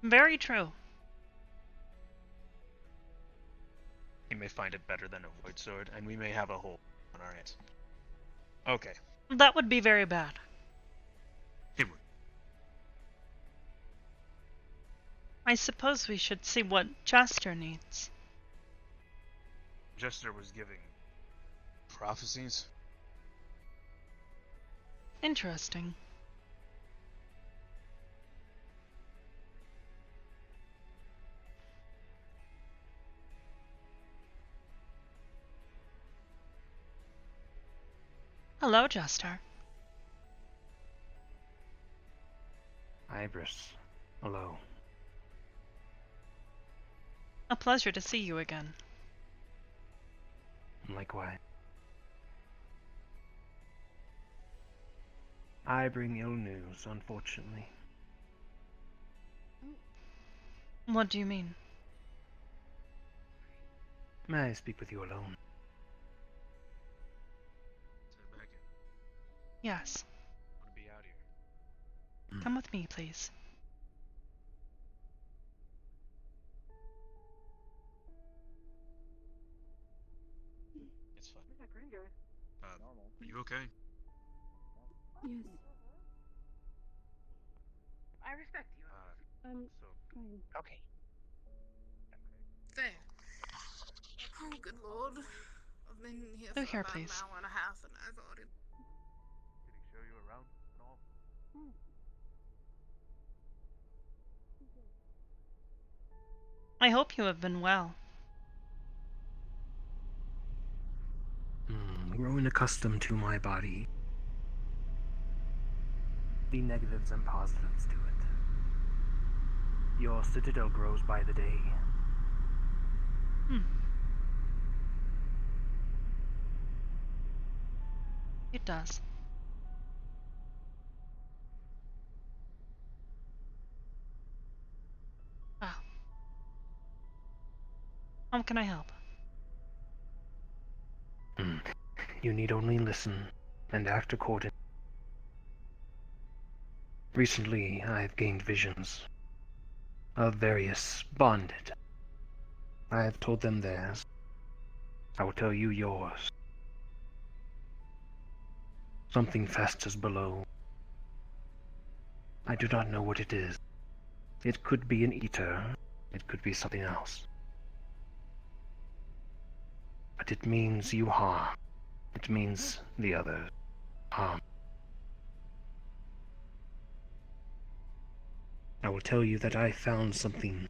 S2: Very true.
S9: He may find it better than a void sword, and we may have a hole on our hands. Okay.
S2: That would be very bad.
S9: It would.
S2: I suppose we should see what Chester needs.
S9: Jester was giving prophecies.
S2: Interesting. Hello, Jester.
S3: Hybris. Hello.
S2: A pleasure to see you again.
S3: Likewise.
S12: I bring ill news, unfortunately.
S2: What do you mean?
S12: May I speak with you alone?
S2: Yes.
S9: I want to be out here.
S2: Come with me, please.
S9: It's fine. Are you okay?
S4: Yes.
S5: I respect you.
S9: So,
S10: Okay.
S5: There. Oh, good lord. I've been here
S2: Through
S5: for
S2: here,
S5: about
S2: please.
S5: an hour and a half, and I've already.
S9: did he show you around at all?
S2: I hope you have been well.
S12: Growing accustomed to my body. The negatives and positives to it. Your citadel grows by the day.
S2: It does. Wow. How can I help?
S12: You need only listen and act accordingly. Recently, I've gained visions of various bonded. I have told them theirs. I will tell you yours. Something festers below. I do not know what it is. It could be an eater. It could be something else. But it means you harm. It means the others harm. I will tell you that I found something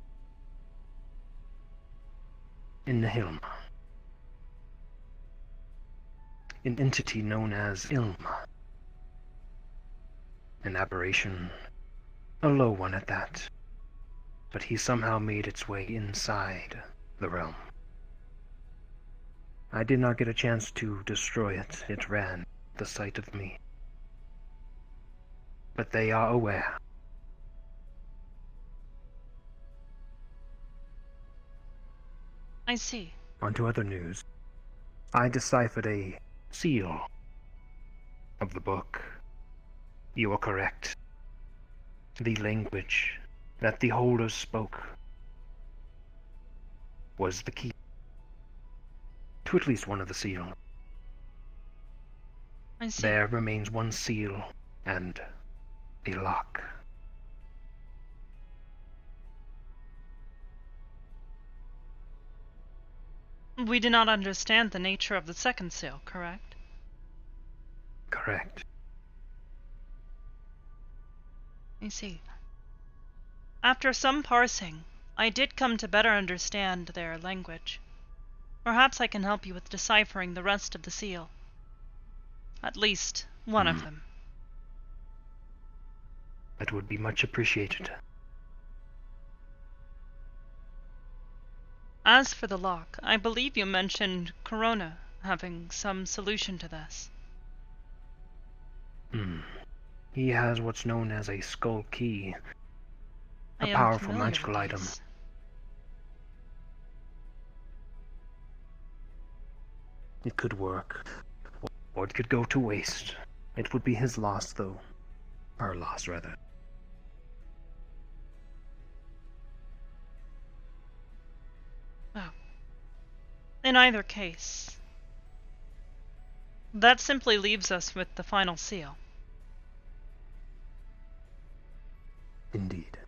S12: in the Hilm. An entity known as Ilm. An aberration. A low one at that. But he somehow made its way inside the realm. I did not get a chance to destroy it. It ran the sight of me. But they are aware.
S2: I see.
S12: On to other news. I deciphered a seal of the book. You are correct. The language that the holders spoke was the key to at least one of the seals.
S2: I see.
S12: There remains one seal and a lock.
S2: We do not understand the nature of the second seal, correct?
S12: Correct.
S2: I see. After some parsing, I did come to better understand their language. Perhaps I can help you with deciphering the rest of the seal. At least one of them.
S12: That would be much appreciated.
S2: As for the lock, I believe you mentioned Corona having some solution to this.
S12: He has what's known as a skull key. A
S2: I am
S12: powerful
S2: familiar
S12: magical
S2: with
S12: item.
S2: these.
S12: It could work, or it could go to waste. It would be his loss, though. Our loss, rather.
S2: Well, in either case, that simply leaves us with the final seal.
S12: Indeed.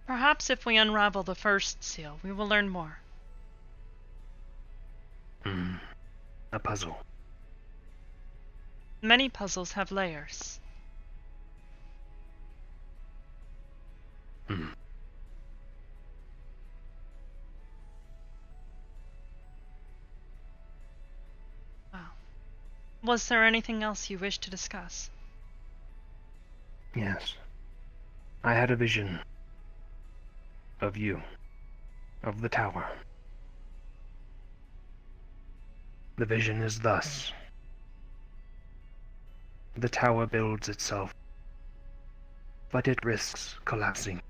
S2: Perhaps if we unravel the first seal, we will learn more.
S12: A puzzle.
S2: Many puzzles have layers. Wow. Was there anything else you wish to discuss?
S12: Yes. I had a vision of you, of the tower. The vision is thus. the tower builds itself, but it risks collapsing.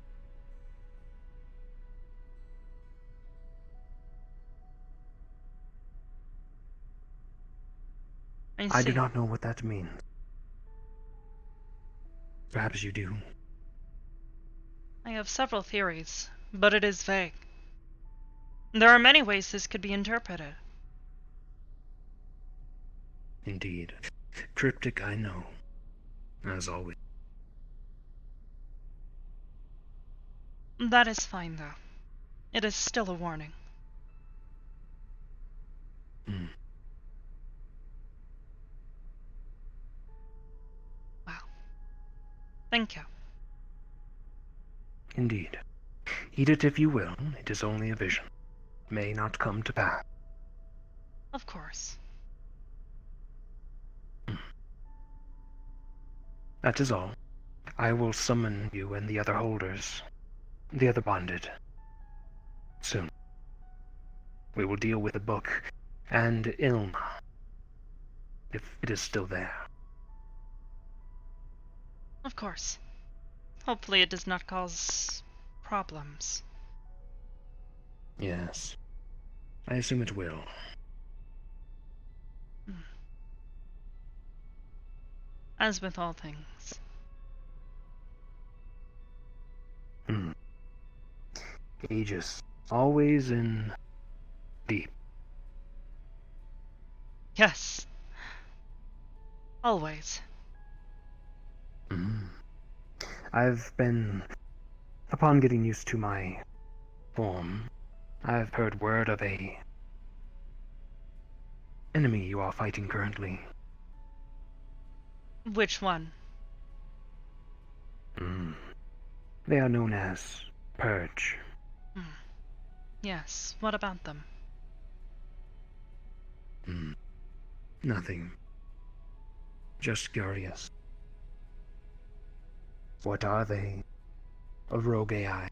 S12: I do
S2: see.
S12: not know what that means. Perhaps you do.
S2: I have several theories, but it is vague. There are many ways this could be interpreted.
S12: Indeed. Cryptic, I know. As always.
S2: That is fine, though. It is still a warning.
S12: Hmm.
S2: Wow. Thank you.
S12: Indeed. Heed it if you will. It is only a vision. It may not come to pass.
S2: Of course.
S12: That is all. I will summon you and the other holders. The other bonded. Soon. We will deal with the book and Ilma. If it is still there.
S2: Of course. Hopefully it does not cause problems.
S12: Yes. I assume it will.
S2: As with all things.
S12: Aegis. Always in deep.
S2: Yes. Always.
S12: I've been... Upon getting used to my form, I've heard word of a enemy you are fighting currently.
S2: Which one?
S12: They are known as Purge.
S2: Yes, what about them?
S12: Nothing. Just curious. What are they? A rogue AI.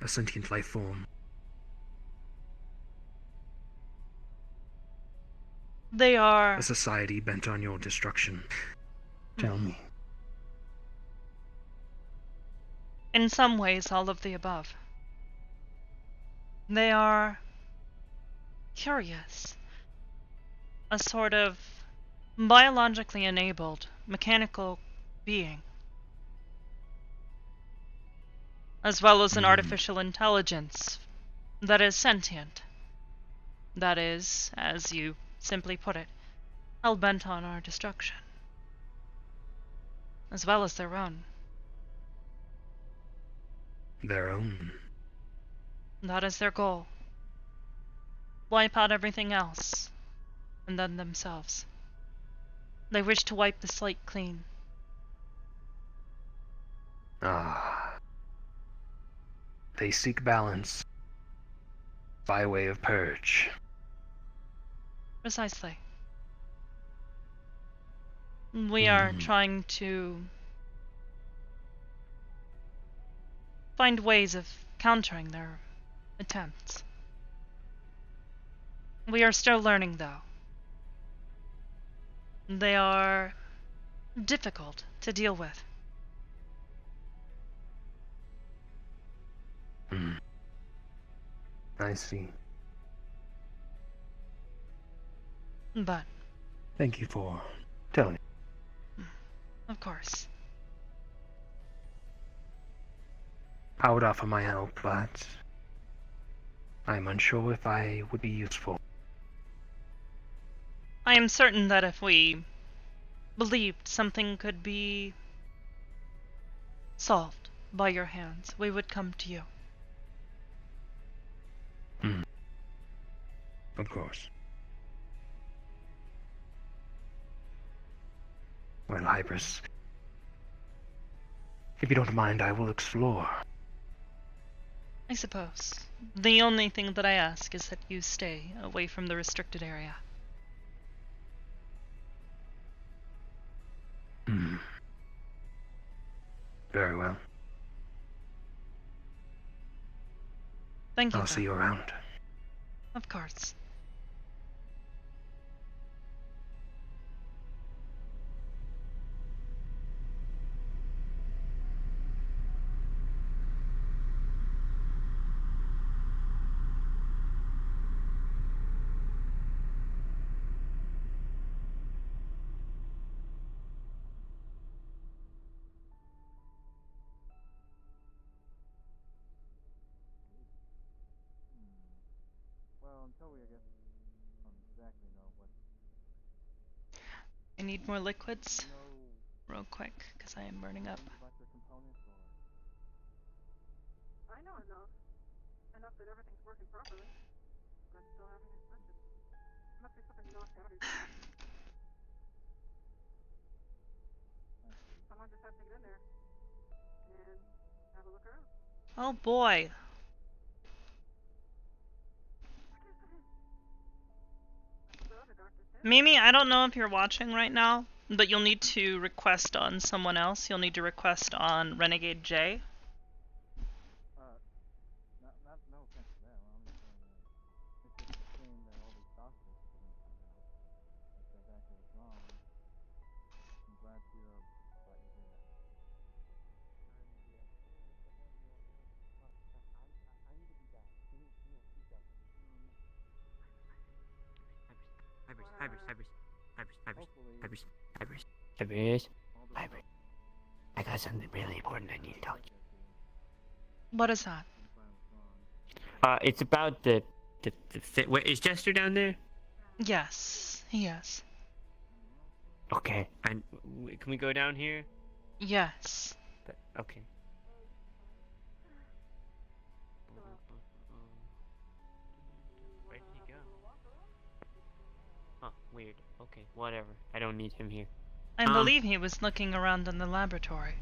S12: A sentient life form.
S2: They are...
S12: A society bent on your destruction. Tell me.
S2: In some ways, all of the above. They are... curious. A sort of biologically enabled, mechanical being. As well as an artificial intelligence that is sentient. That is, as you simply put it, hell-bent on our destruction. As well as their own.
S12: Their own.
S2: That is their goal. Wipe out everything else, and then themselves. They wish to wipe the slate clean.
S12: They seek balance by way of purge.
S2: Precisely. We are trying to find ways of countering their attempts. We are still learning, though. They are difficult to deal with.
S12: I see.
S2: But...
S12: Thank you for telling me.
S2: Of course.
S12: I would offer my help, but I'm unsure if I would be useful.
S2: I am certain that if we believed something could be solved by your hands, we would come to you.
S12: Of course. Well, Hybris, if you don't mind, I will explore.
S2: I suppose. The only thing that I ask is that you stay away from the restricted area.
S12: Very well.
S2: Thank you.
S12: I'll see you around.
S2: Of course. I need more liquids. Real quick, because I am burning up.
S13: I know enough. Enough that everything's working properly. But I'm still having suspicion. Must be something knocked out or something. Someone just has to get in there and have a look around.
S2: Oh boy. Mimi, I don't know if you're watching right now, but you'll need to request on someone else. You'll need to request on Renegade J.
S11: No offense to them. I'm just saying it's just a shame that all these doctors didn't find out that exactly what's wrong. I'm glad to hear that. I need to be back. Give me 2 seconds.
S3: Hybris. I got something really important I need to talk to you.
S2: What is that?
S3: It's about the wait, is Jester down there?
S2: Yes, he is.
S3: Okay, and can we go down here?
S2: Yes.
S3: But, okay. Where did he go? Huh, weird. Okay, whatever. I don't need him here.
S2: I believe he was looking around in the laboratory.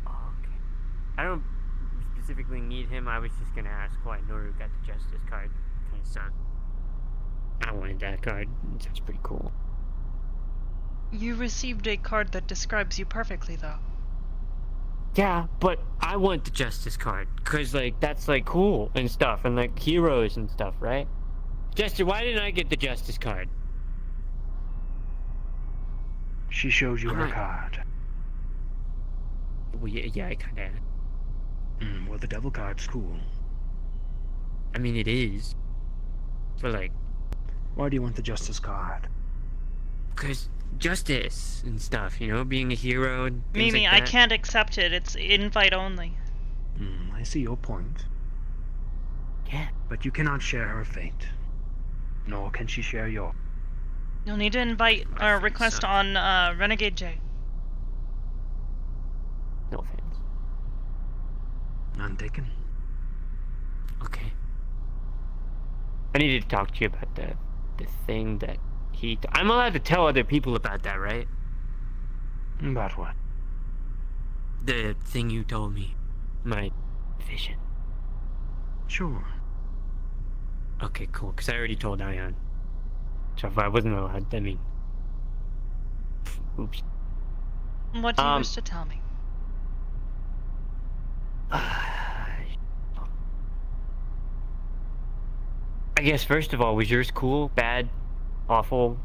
S3: Okay. I don't specifically need him. I was just gonna ask why Noru got the Justice card. Kinda sucked. I wanted that card. It sounds pretty cool.
S2: You received a card that describes you perfectly, though.
S3: Yeah, but I want the Justice card. Cause, like, that's, like, cool and stuff. And, like, heroes and stuff, right? Jester, why didn't I get the Justice card?
S12: She shows you her card.
S3: Well, yeah, I kinda...
S12: Well, the devil card's cool.
S3: I mean, it is. But, like...
S12: Why do you want the Justice card?
S3: Because justice and stuff, you know? Being a hero and things
S2: Mimi,
S3: like that.
S2: I can't accept it. It's invite only.
S12: I see your point.
S3: Yeah.
S12: But you cannot share her fate. Nor can she share yours.
S2: You'll need to invite or request on Renegade J.
S3: No offense.
S12: None taken.
S3: Okay. I needed to talk to you about the thing that he... I'm allowed to tell other people about that, right?
S12: About what?
S3: The thing you told me. My vision.
S12: Sure.
S3: Okay, cool. Because I already told Ion. So if I wasn't allowed, I mean... Oops.
S2: What do you wish to tell me?
S3: I guess first of all, was yours cool, bad, awful?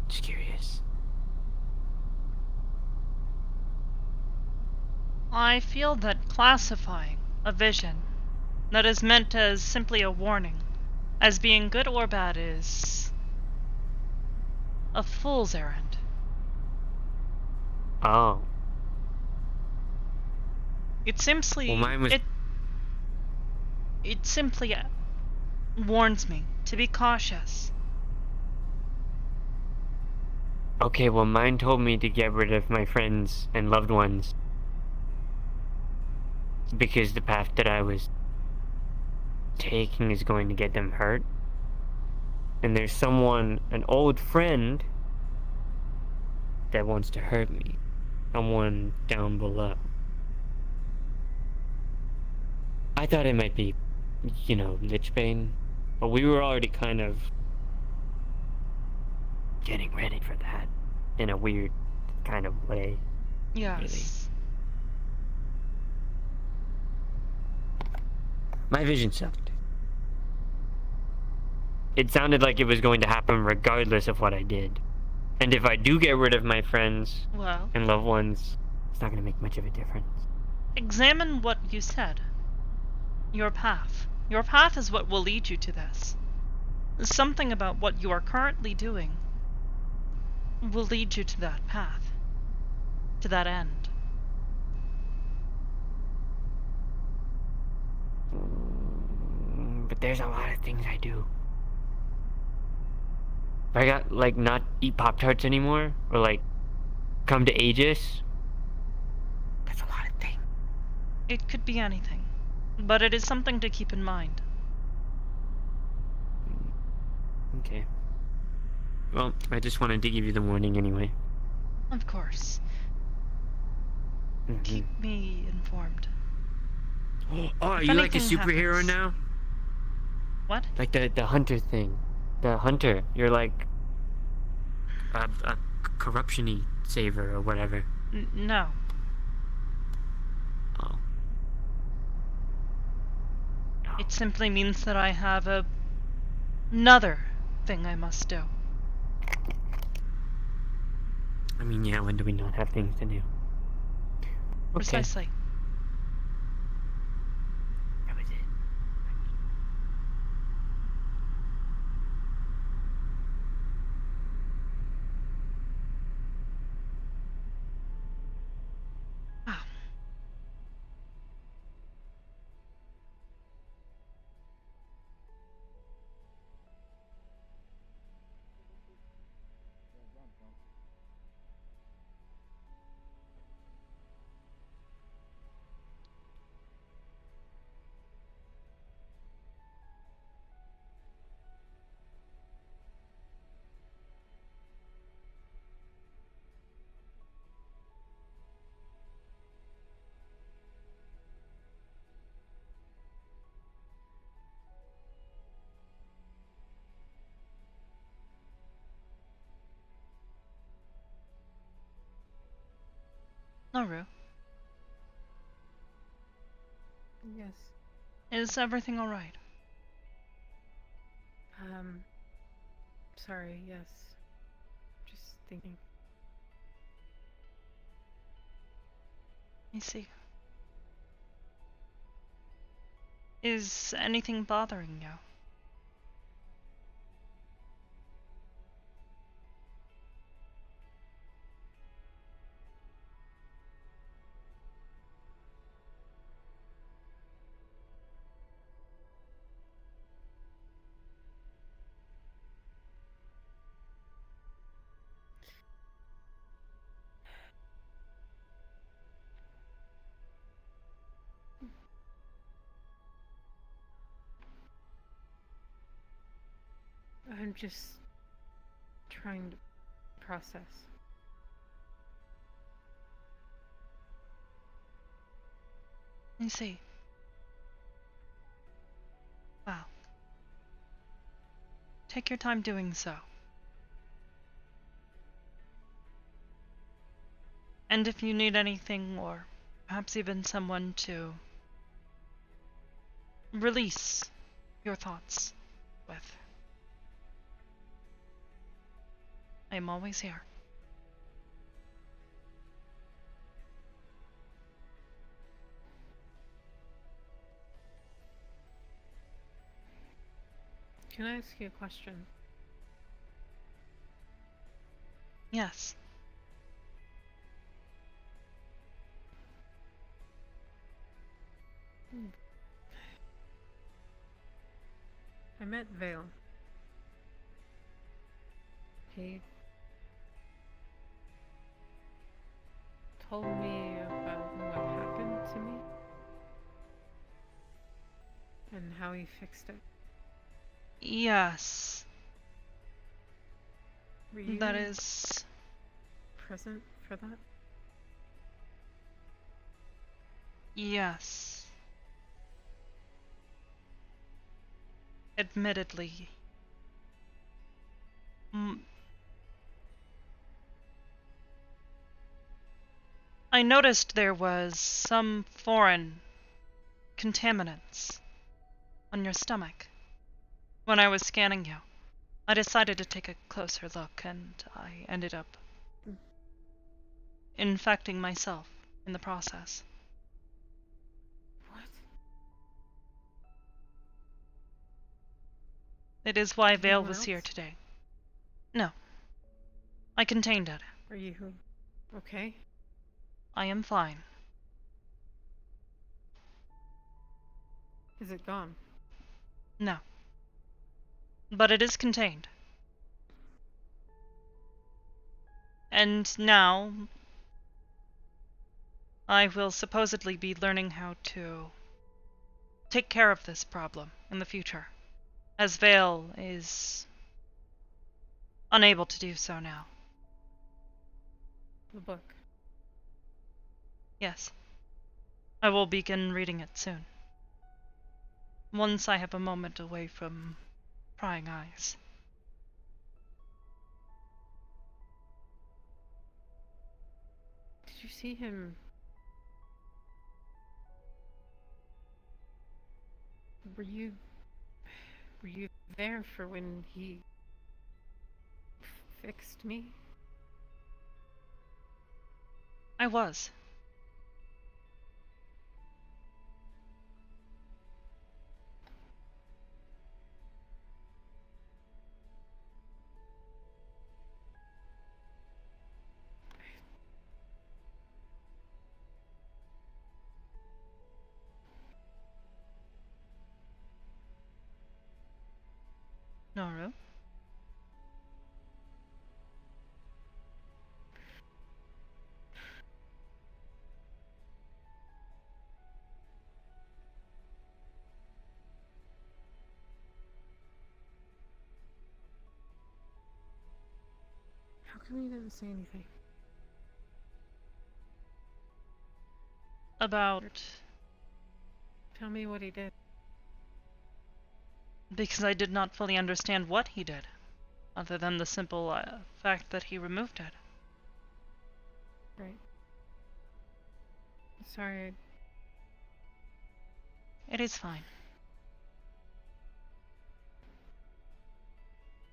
S3: Just curious.
S2: I feel that classifying a vision that is meant as simply a warning, as being good or bad, is a fool's errand.
S3: Oh.
S2: It simply...
S3: Well, mine was...
S2: It simply warns me to be cautious.
S3: Okay, well, mine told me to get rid of my friends and loved ones. Because the path that I was taking is going to get them hurt. And there's someone, an old friend, that wants to hurt me. Someone down below. I thought it might be, you know, Lichbane, but we were already kind of getting ready for that in a weird kind of way.
S2: Yes.
S3: Really. My vision sucked. It sounded like it was going to happen regardless of what I did. And if I do get rid of my friends and loved ones, it's not going to make much of a difference.
S2: Examine what you said. Your path. Your path is what will lead you to this. Something about what you are currently doing will lead you to that path. To that end.
S3: but there's a lot of things I do. If I got, like, not eat Pop-Tarts anymore, or, like, come to Aegis, that's a lot of things.
S2: It could be anything, but it is something to keep in mind.
S3: Okay. Well, I just wanted to give you the warning anyway.
S2: Of course. Keep me informed.
S3: Oh, are
S2: If
S3: you like a
S2: anything
S3: superhero
S2: happens-
S3: now?
S2: What?
S3: Like the hunter thing. The hunter. You're like a corruption-y saver or whatever.
S2: No.
S3: Oh.
S2: It simply means that I have another thing I must do.
S3: I mean, yeah, when do we not have things to do? Okay.
S2: Precisely.
S3: That was it.
S2: Ah. Naru,
S4: Yes.
S2: is everything alright?
S4: Sorry, yes. Just thinking.
S2: I see. Is anything bothering you?
S4: I'm just trying to process.
S2: I see. Wow. Take your time doing so. And if you need anything, or perhaps even someone to release your thoughts with, I am always here.
S4: Can I ask you a question?
S2: Yes.
S4: I met Vale. He told me about what happened to me and how he fixed it.
S2: Yes.
S4: Were you
S2: That is
S4: present for that?
S2: yes. Admittedly. I noticed there was some foreign contaminants on your stomach. When I was scanning you, I decided to take a closer look, and I ended up infecting myself in the process.
S4: What?
S2: It is why Vale
S4: Anyone
S2: was here
S4: else?
S2: today. No. I contained it.
S4: Are you okay?
S2: I am fine.
S4: Is it gone?
S2: No. But it is contained. And now, I will supposedly be learning how to take care of this problem in the future, as Vale is unable to do so now.
S4: The book.
S2: Yes. I will begin reading it soon. Once I have a moment away from prying eyes.
S4: Did you see him? Were you there for when he fixed me?
S2: I was. Noru?
S4: How come you didn't say anything?
S2: About...
S4: Tell me what he did.
S2: Because I did not fully understand what he did, other than the simple fact that he removed it.
S4: Right. Sorry.
S2: It is fine.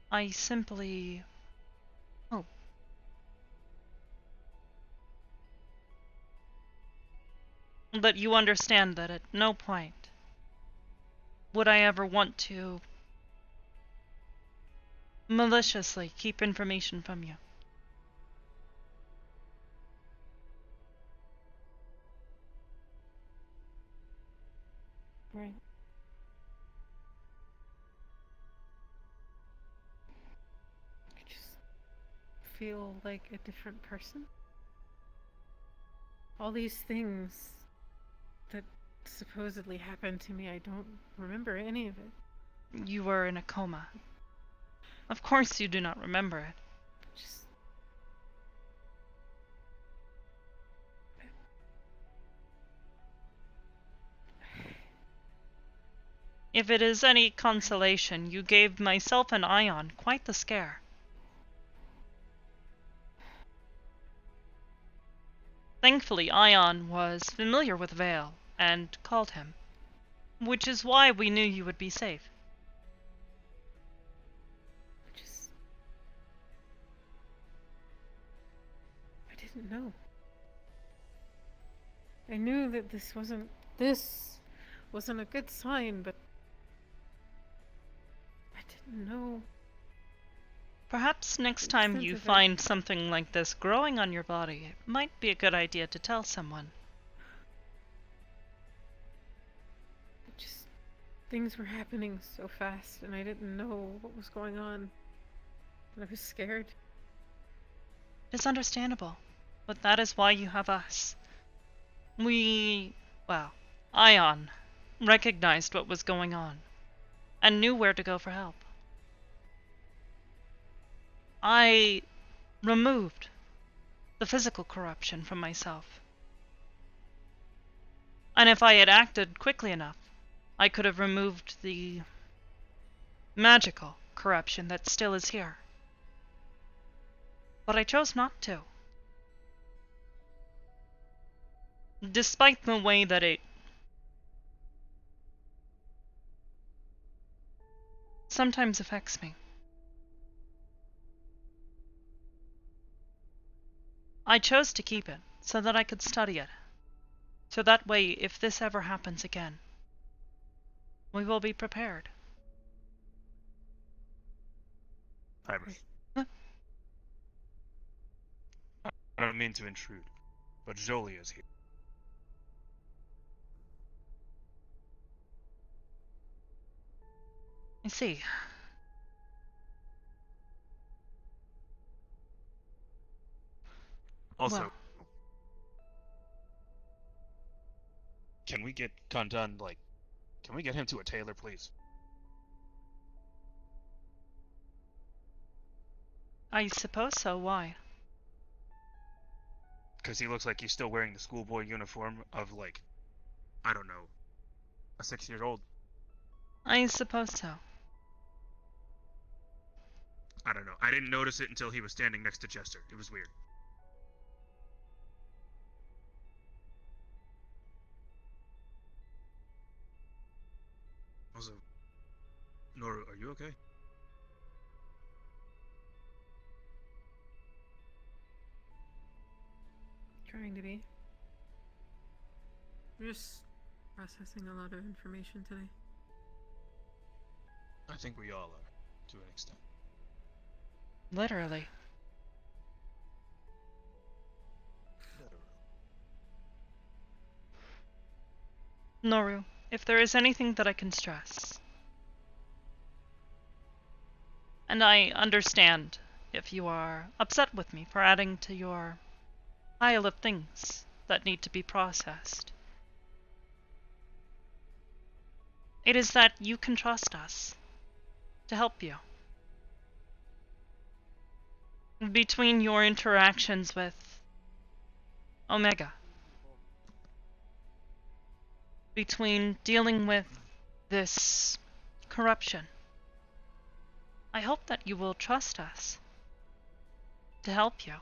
S2: I simply... Oh. But you understand that at no point would I ever want to maliciously keep information from you.
S4: Right. I just feel like a different person. All these things that supposedly happened to me, I don't remember any of it.
S2: You were in a coma. Of course you do not remember it.
S4: Just...
S2: If it is any consolation, you gave myself and Ion quite the scare. Thankfully, Ion was familiar with Vale and called him, which is why we knew you would be safe.
S4: I didn't know. I knew that this wasn't a good sign, but I didn't know.
S2: Perhaps next time you find something like this growing on your body, it might be a good idea to tell someone.
S4: Just things were happening so fast, and I didn't know what was going on. And I was scared.
S2: It's understandable, but that is why you have us. Ion recognized what was going on, and knew where to go for help. I removed the physical corruption from myself. And if I had acted quickly enough, I could have removed the magical corruption that still is here. But I chose not to. Despite the way that it sometimes affects me. I chose to keep it so that I could study it. So that way, if this ever happens again, we will be prepared.
S9: Hybris.
S2: Huh?
S9: I don't mean to intrude, but Jolie is here.
S2: I see.
S9: Also,
S2: Well.
S9: can we get Kandan, like, can we get him to a tailor, please?
S2: I suppose so. Why?
S9: Because he looks like he's still wearing the schoolboy uniform of, like, I don't know, a 6-year-old.
S2: I suppose so.
S9: I don't know. I didn't notice it until he was standing next to Chester. It was weird. Also, Noru, are you okay?
S4: Trying to be. I'm just processing a lot of information today.
S9: I think we all are, to an extent.
S2: Literally. Noru, if there is anything that I can stress, and I understand if you are upset with me for adding to your pile of things that need to be processed, it is that you can trust us to help you. Between your interactions with Omega, between dealing with this corruption, I hope that you will trust us to help you.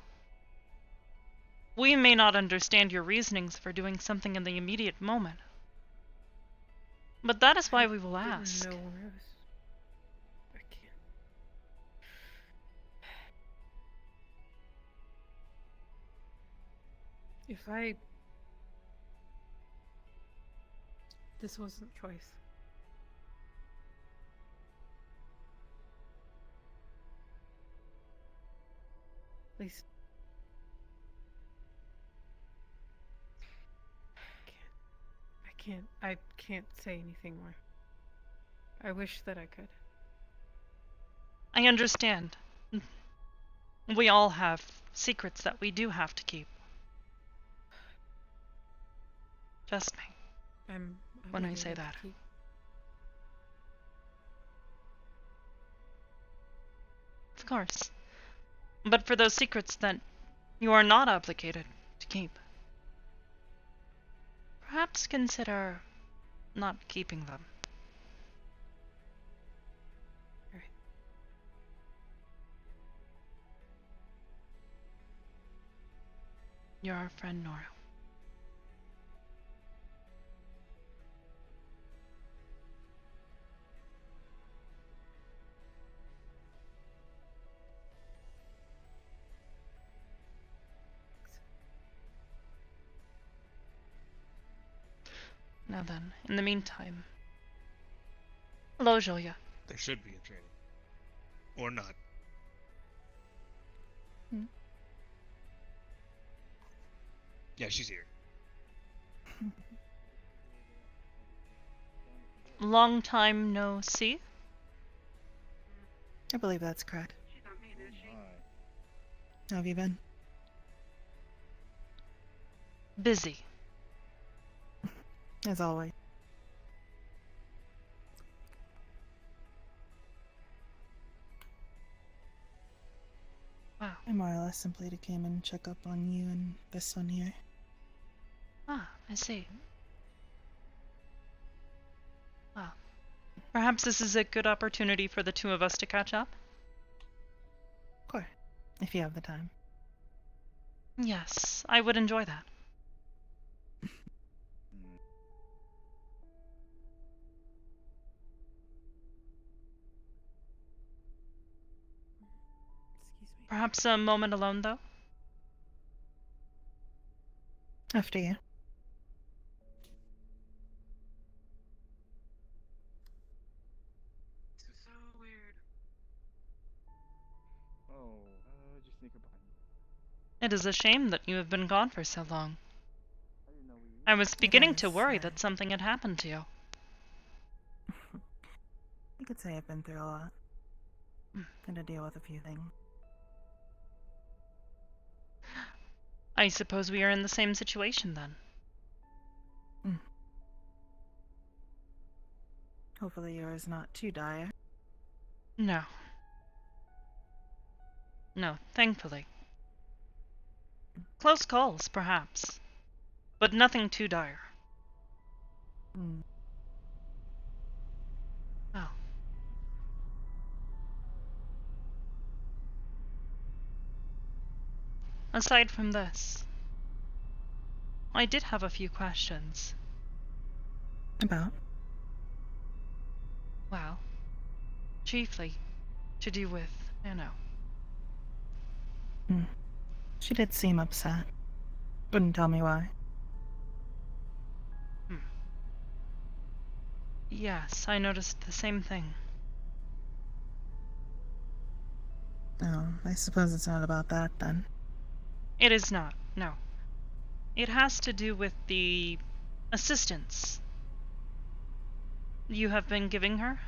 S2: We may not understand your reasonings for doing something in the immediate moment, but that is why we will ask.
S4: I can't. This wasn't choice. At least I can't say anything more. I wish that I could.
S2: I understand. We all have secrets that we do have to keep. Trust me. When I say that. Of course. But for those secrets that you are not obligated to keep, perhaps consider not keeping them.
S4: Right.
S2: You're our friend, Nora. Now then, in the meantime... Hello, Julia.
S9: There should be a training. Or not. Yeah, she's here.
S2: Long time no see?
S14: I believe that's correct. How have you been?
S2: Busy.
S14: As always.
S2: Wow.
S14: I more or less simply came and check up on you and this one here.
S2: Ah, I see. Well, perhaps this is a good opportunity for the two of us to catch up?
S14: Of course, if you have the time.
S2: Yes, I would enjoy that. Perhaps a moment alone, though?
S14: After you.
S11: This is so weird. Oh, just sneak up behind me.
S2: It is a shame that you have been gone for so long.
S11: I didn't know we
S2: I was beginning to
S14: is,
S2: worry that something had happened to you.
S14: could say I've been through a lot. Had to deal with a few things.
S2: I suppose we are in the same situation then.
S14: Hopefully yours not too dire.
S2: No. No, thankfully. Close calls, perhaps. But nothing too dire. Oh. Aside from this, I did have a few questions.
S14: About?
S2: Well, chiefly to do with, you know.
S14: She did seem upset. Wouldn't tell me why.
S2: Yes, I noticed the same thing.
S14: Oh, I suppose it's not about that then.
S2: It is not, no. It has to do with the assistance you have been giving her.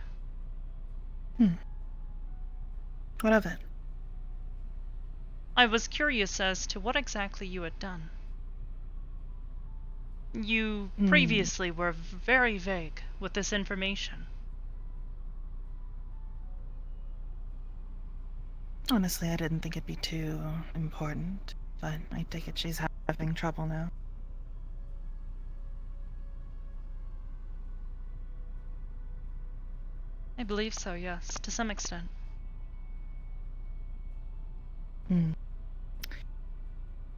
S14: What of it?
S2: I was curious as to what exactly you had done. You previously were very vague with this information.
S14: Honestly, I didn't think it'd be too important, but I take it she's having trouble now.
S2: I believe so, yes, to some extent.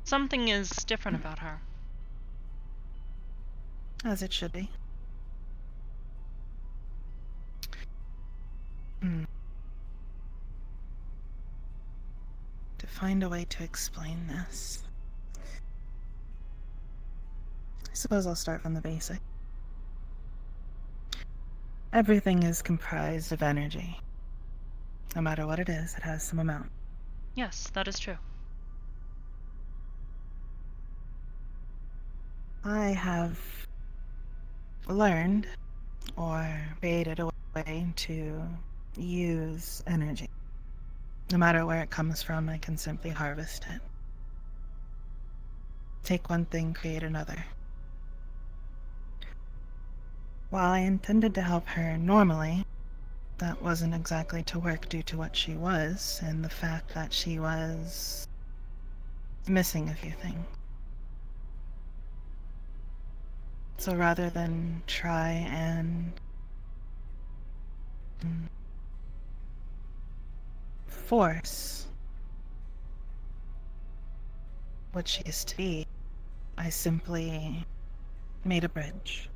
S2: Something is different about her.
S14: As it should be. To find a way to explain this. I suppose I'll start from the basic. Everything is comprised of energy. No matter what it is, it has some amount.
S2: Yes, that is true.
S14: I have learned or created a way to use energy. No matter where it comes from, I can simply harvest it. Take one thing, create another. While I intended to help her normally, that wasn't exactly to work due to what she was and the fact that she was missing a few things. So rather than try and force what she is to be, I simply made a bridge.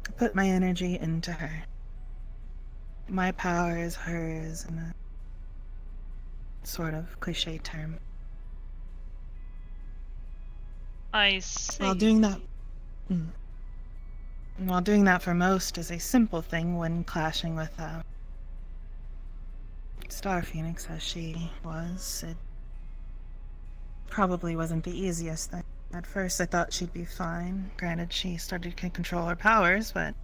S14: I put my energy into her. My power is hers in a sort of cliche term.
S2: I see.
S14: While doing that for most is a simple thing when clashing with Star Phoenix as she was, it probably wasn't the easiest thing. At first I thought she'd be fine. Granted, she started to control her powers, but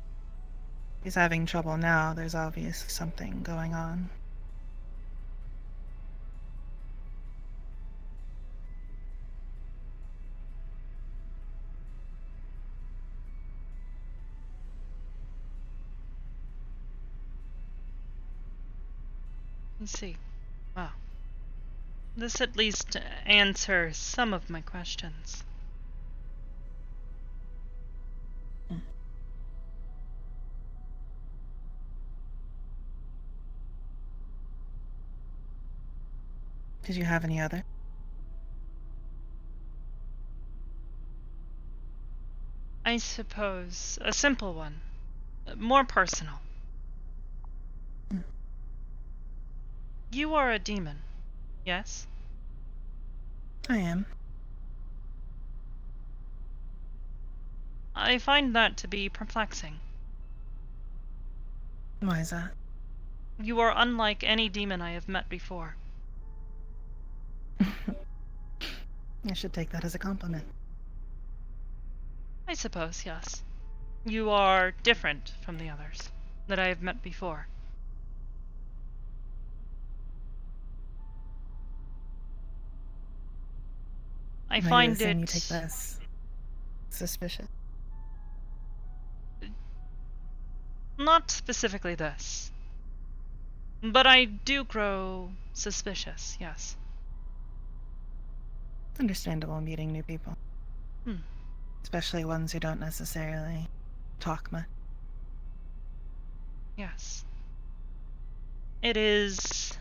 S14: she's having trouble now. There's obviously something going on.
S2: I see. Wow. This at least answers some of my questions.
S14: Did you have any other?
S2: I suppose a simple one. More personal. You are a demon, yes?
S14: I am.
S2: I find that to be perplexing.
S14: Why is that?
S2: You are unlike any demon I have met before.
S14: I should take that as a compliment.
S2: I suppose, yes. You are different from the others that I have met before. I
S14: Maybe
S2: find
S14: the thing
S2: it
S14: you take this suspicious.
S2: not specifically this, but I do grow suspicious, yes.
S14: Understandable meeting new people.
S2: Hmm.
S14: Especially ones who don't necessarily talk much.
S2: Yes. It is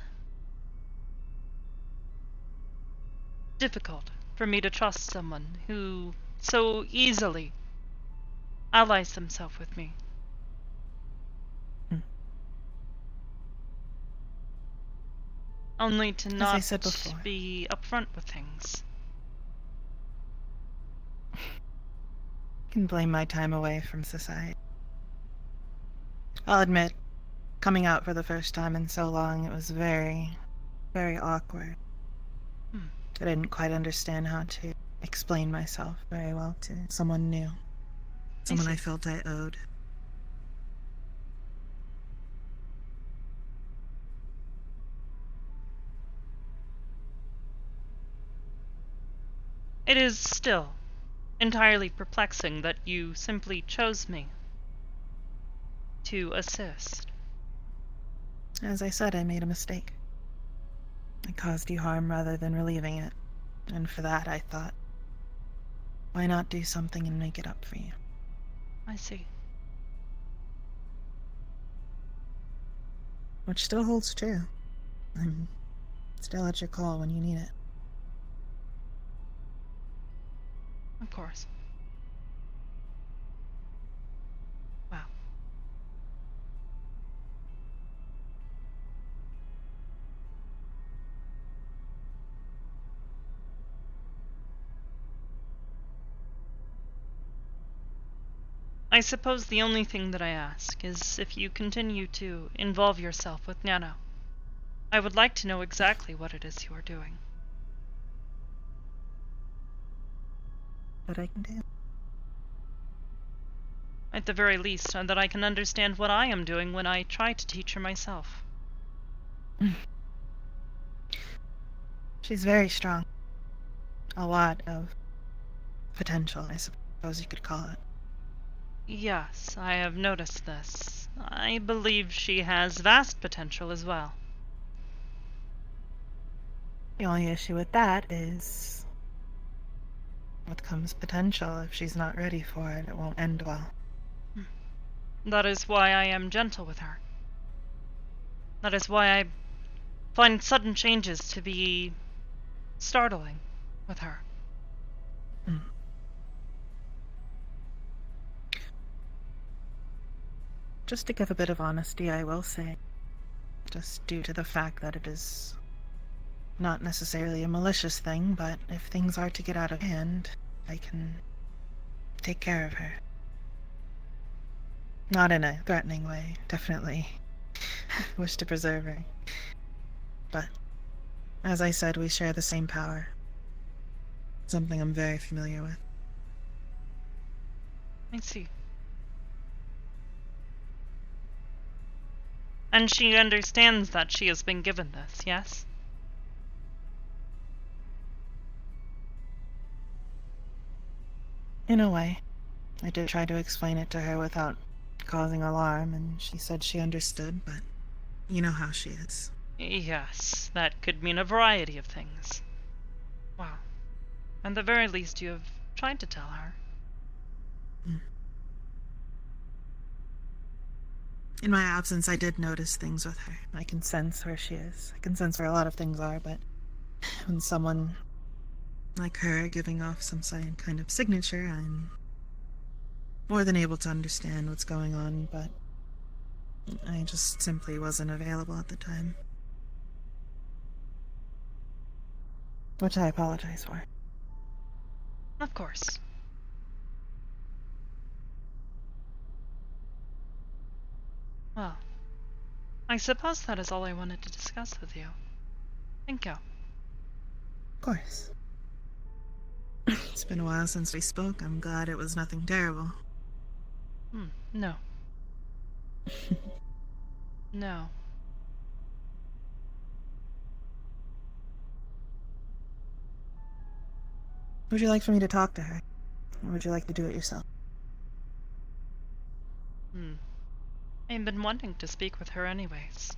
S2: difficult for me to trust someone who so easily allies themselves with me. Only to
S14: As
S2: not
S14: I said before.
S2: be upfront with things.
S14: I can blame my time away from society. I'll admit, coming out for the first time in so long, it was very, very awkward. I didn't quite understand how to explain myself very well to someone new. Someone I felt I owed.
S2: It is still entirely perplexing that you simply chose me to assist.
S14: As I said, I made a mistake. I caused you harm rather than relieving it, and for that I thought, why not do something and make it up for you?
S2: I see.
S14: Which still holds true. I'm still at your call when you need it.
S2: Of course. Wow. I suppose the only thing that I ask is if you continue to involve yourself with Nano. I would like to know exactly what it is you are doing.
S14: What I can do.
S2: At the very least, so that I can understand what I am doing when I try to teach her myself.
S14: She's very strong. A lot of potential, I suppose you could call it.
S2: Yes, I have noticed this. I believe she has vast potential as well.
S14: The only issue with that is, with comes potential. If she's not ready for it, it won't end well.
S2: That is why I am gentle with her. That is why I find sudden changes to be startling with her.
S14: Just to give a bit of honesty, I will say, just due to the fact that it is not necessarily a malicious thing, but if things are to get out of hand, I can take care of her. Not in a threatening way, definitely. Wish to preserve her. But, as I said, we share the same power. Something I'm very familiar with.
S2: I see. And she understands that she has been given this, yes?
S14: In a way. I did try to explain it to her without causing alarm, and she said she understood, but you know how she is.
S2: Yes, that could mean a variety of things. Wow. At the very least, you have tried to tell her.
S14: In my absence, I did notice things with her. I can sense where she is. I can sense where a lot of things are, but when someone like her giving off some kind of signature, I'm more than able to understand what's going on, but I just simply wasn't available at the time. Which I apologize for.
S2: Of course. Well, I suppose that is all I wanted to discuss with you. Thank you.
S14: Of course. It's been a while since we spoke. I'm glad it was nothing terrible.
S2: No. No.
S14: Would you like for me to talk to her? Or would you like to do it yourself?
S2: I've been wanting to speak with her anyways.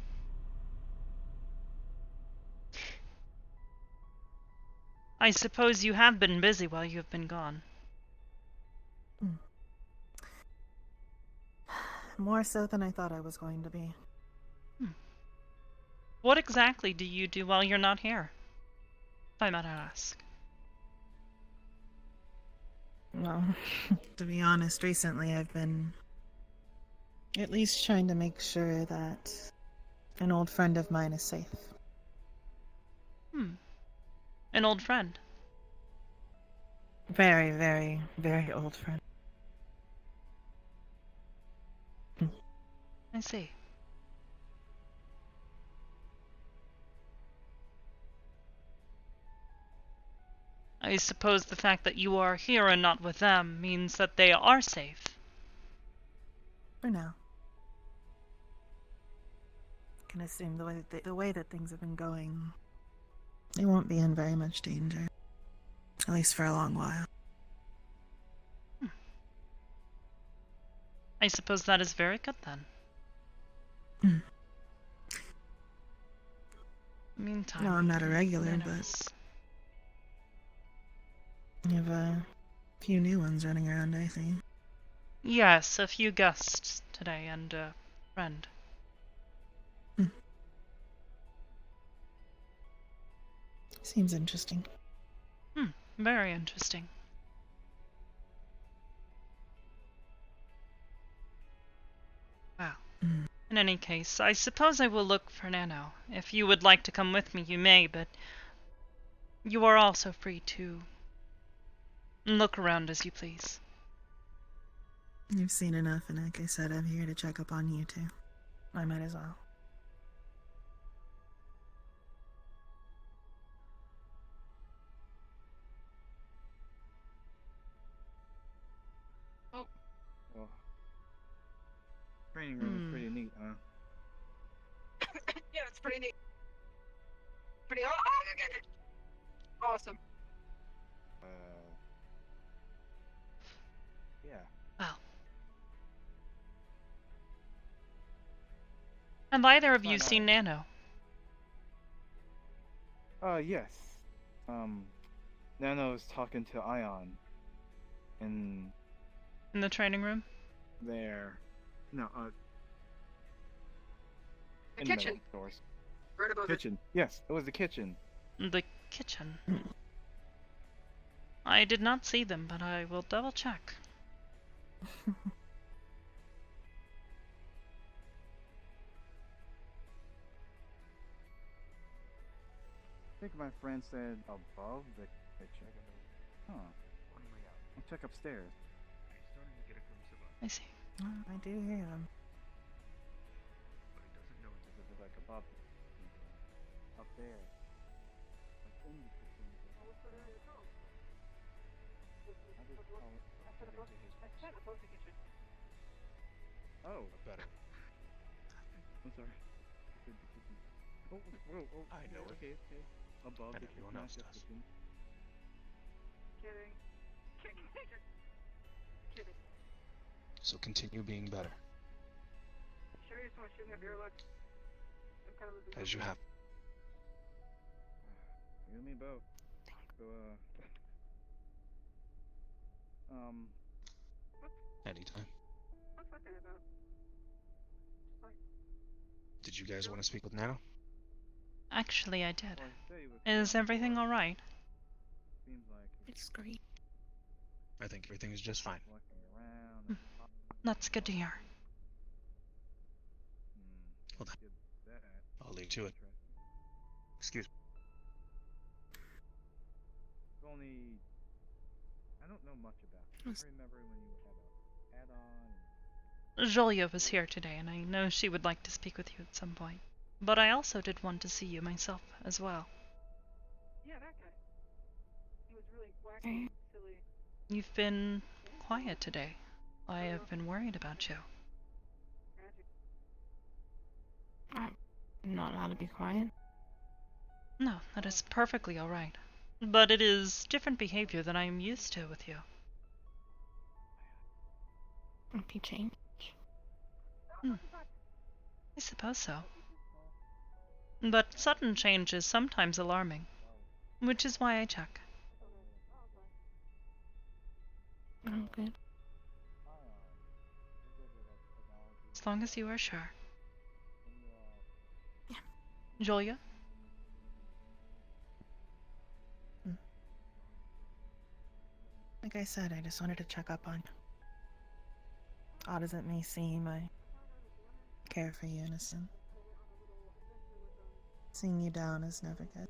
S2: I suppose you have been busy while you have been gone.
S14: More so than I thought I was going to be.
S2: What exactly do you do while you're not here? If I might ask.
S14: Well, to be honest, recently I've been at least trying to make sure that an old friend of mine is safe.
S2: An old friend.
S14: Very, very, very old friend.
S2: I see. I suppose the fact that you are here and not with them means that they are safe.
S14: For now. I can assume the way that things have been going, they won't be in very much danger. At least for a long while.
S2: I suppose that is very good then. Meantime,
S14: No, I'm not a regular,
S2: but
S14: you have a few new ones running around, I think.
S2: yes, a few guests today and a friend.
S14: Seems interesting.
S2: Very interesting. Wow. In any case, I suppose I will look for Nano. If you would like to come with me, you may, but you are also free to look around as you please.
S14: You've seen enough, and like I said, I'm here to check up on you too. I might as well.
S11: Well, training room is pretty neat, huh?
S13: Yeah, it's pretty neat. Pretty awesome.
S11: Yeah.
S2: Well. Have either of you seen Nano?
S11: Yes. Nano's talking to Ion. In
S2: the training room?
S11: There. No,
S13: The kitchen. Right above
S11: kitchen. Yes, it was the kitchen.
S2: The kitchen. I did not see them, but I will double check.
S11: I think my friend said above the kitchen. Huh. I'll check upstairs.
S2: I see.
S14: I do hear them.
S11: But he doesn't know if it's like above up there. Like in the kitchen. Oh, better. I'm sorry. Oh, whoa.
S9: I know it.
S11: Okay. Above
S9: And
S11: the
S9: everyone
S11: kitchen,
S9: else
S11: not just
S9: does.
S11: kitchen.
S13: Kidding. Kidding.
S9: So continue being better,
S13: Sure, you just want to shoot me up your look. I'm kind of losing
S9: as you have.
S11: You and me both. So,
S9: Anytime.
S13: What's that about?
S9: Did you guys want to speak with Nano?
S2: Actually, I did. Is everything alright?
S11: Seems like
S14: it's great.
S9: I think everything is just fine.
S2: That's good to hear.
S9: Well then, I'll leave to it. Excuse me.
S11: Only I don't know much about it. I remember when you had a add-on.
S2: Julia was here today, and I know she would like to speak with you at some point. But I also did want to see you myself as well.
S13: Yeah, that guy. He was really wacky, silly.
S2: You've been quiet today. I have been worried about you.
S14: I'm not allowed to be quiet.
S2: No, that is perfectly alright. But it is different behavior than I am used to with you.
S14: Might be change.
S2: I suppose so. But sudden change is sometimes alarming, which is why I check.
S14: Oh, good.
S2: As long as you are sure.
S14: Yeah.
S2: Julia?
S14: Like I said, I just wanted to check up on you. Odd as it may seem, I care for you, innocent. Seeing you down is never good.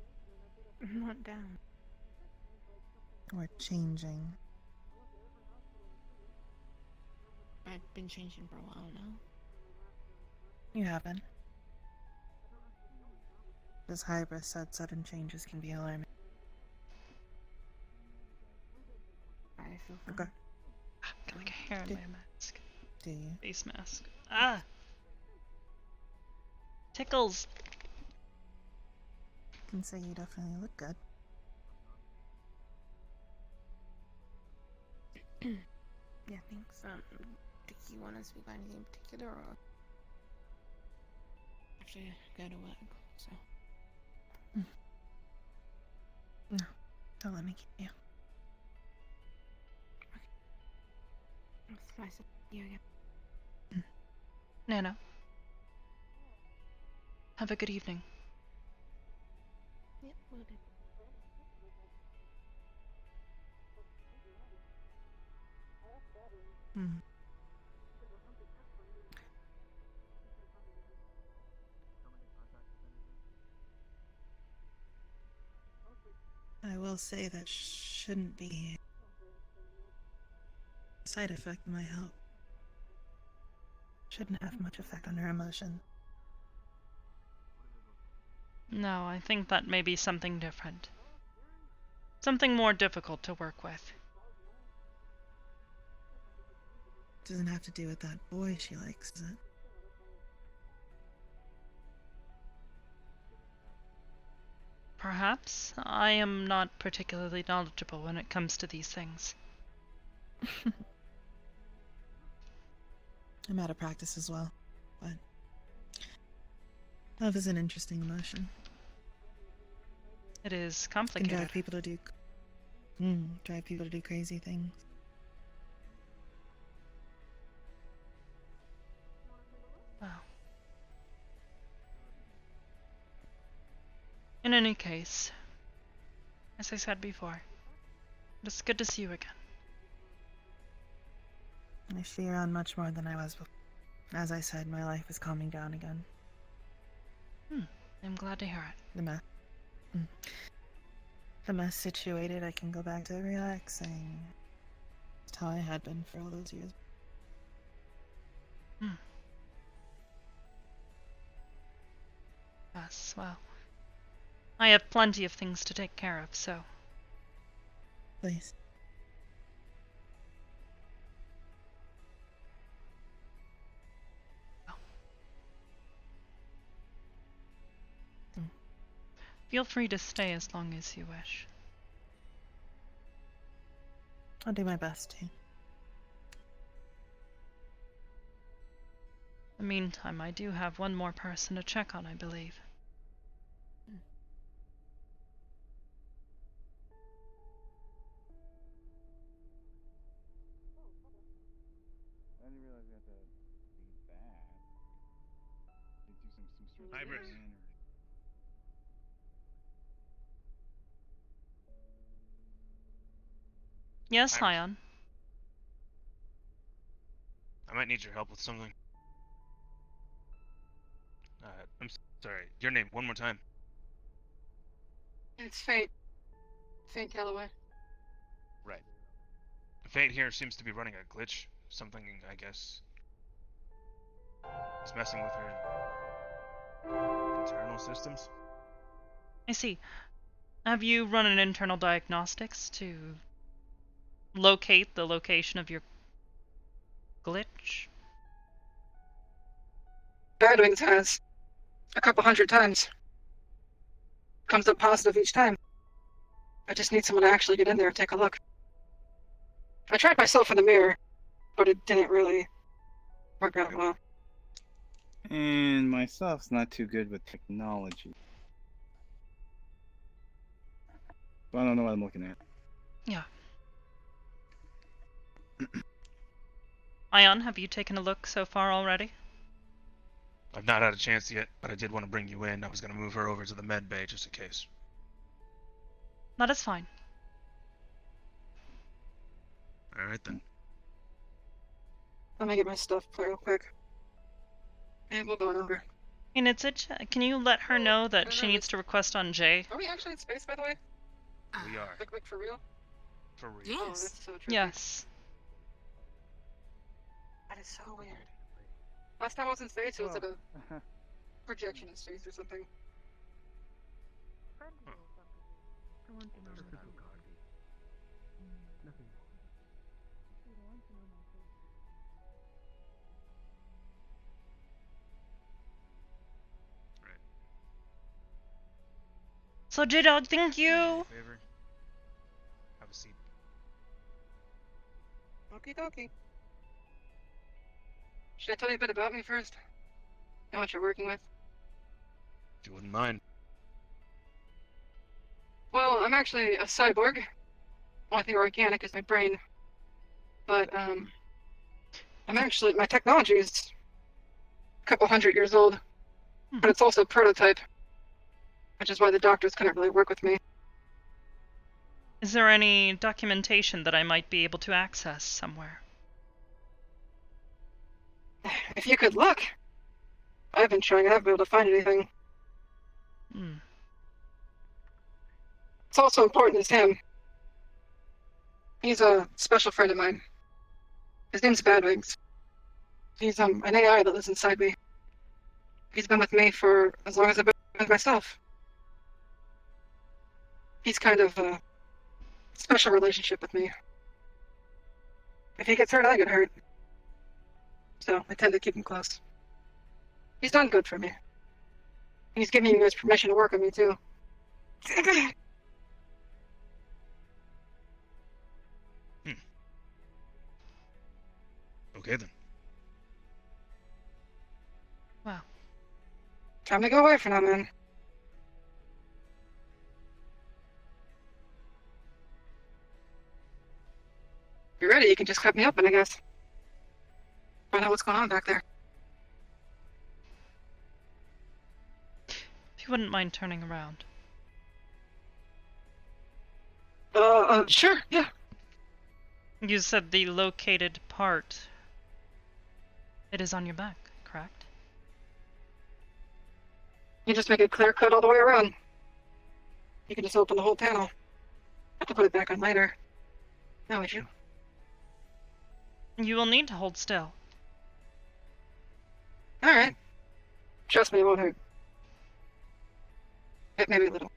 S4: I'm not down.
S14: Or changing.
S4: I've been changing for a while now.
S14: You haven't. As Hybris said, sudden changes can be alarming.
S4: I feel fine.
S14: Okay.
S2: Got like a hair in my mask.
S14: Do you?
S2: Face mask. Ah! Tickles!
S14: Can say you definitely look good.
S4: Yeah, thanks. Do you want to speak about anything in particular, or actually I gotta work, so.
S14: No, don't let me keep you.
S4: It's nice to see you again.
S2: Nana. Have a good evening.
S4: Yeah, will do.
S14: I will say that shouldn't be a side effect of my help. Shouldn't have much effect on her emotion.
S2: No, I think that may be something different. Something more difficult to work with.
S14: Doesn't have to do with that boy she likes, does it?
S2: Perhaps. I am not particularly knowledgeable when it comes to these things.
S14: I'm out of practice as well, but love is an interesting emotion.
S2: It is
S14: It can
S2: complicated.
S14: drive people to do crazy things.
S2: Well. In any case, as I said before, it's good to see you again.
S14: I fear on much more than I was before. As I said, my life is calming down again.
S2: I'm glad to hear it.
S14: The mess situated, I can go back to relaxing. Just how I had been for all those years.
S2: Yes, well, I have plenty of things to take care of, so.
S14: Please.
S2: Feel free to stay as long as you wish.
S14: I'll do my best to.
S2: In the meantime, I do have one more person to check on, I believe.
S11: I didn't realize you had to lead that. Did you do some sort of
S9: Hybris.
S11: plan or...
S2: Yes,
S9: Hybris.
S2: Ion.
S9: I might need your help with something. I'm sorry. Your name, one more time.
S13: It's Fate. Fate Calloway.
S9: Right. Fate here seems to be running a glitch. Something, I guess. It's messing with her internal systems.
S2: I see. Have you run an internal diagnostics to locate the location of your glitch?
S5: Badwings has a couple hundred times. Comes up positive each time. I just need someone to actually get in there and take a look. I tried myself in the mirror, but it didn't really work out well.
S11: And myself's not too good with technology. So I don't know what I'm looking at.
S2: Yeah. Ion, have you taken a look so far already?
S9: I've not had a chance yet, but I did want to bring you in. I was going to move her over to the med bay just in case.
S2: That is fine.
S9: Alright then.
S5: Let me get my stuff real quick. And we'll go over.
S2: Hey, Nitsich, can you let her know that she needs to request on Jay?
S5: Are we actually in space, by the way?
S9: We are.
S5: Like for real?
S9: For real.
S5: Oh, that's so tricky.
S2: Yes.
S5: That is so weird. Last time I was in space, it was like a projection in space or something.
S2: So, J-Dog, thank you!
S9: Favor. Have a seat.
S5: Okie dokie. Should I tell you a bit about me first? Know what you're working with?
S9: If you wouldn't mind.
S5: Well, I'm actually a cyborg. Only thing organic is my brain. But, my technology is a couple hundred years old. But it's also a prototype. Which is why the doctors couldn't really work with me.
S2: Is there any documentation that I might be able to access somewhere?
S5: If you could look. I've been trying, I haven't been able to find anything. It's also important as him. He's a special friend of mine. His name's Badwings. He's an AI that lives inside me. He's been with me for as long as I've been with myself. He's kind of a special relationship with me. If he gets hurt, I get hurt. So I tend to keep him close. He's done good for me. He's giving you guys permission to work on me too.
S9: Okay then.
S2: Wow.
S5: Time to go away for now, man. If you're ready, you can just cut me open, I guess. Find out what's going on back there.
S2: If you wouldn't mind turning around.
S5: Sure, yeah.
S2: You said the located part. It is on your back, correct?
S5: You just make it clear cut all the way around. You can just open the whole panel. Have to put it back on later. No issue.
S2: You will need to hold still.
S5: Alright. Trust me, it won't hurt. Maybe a little.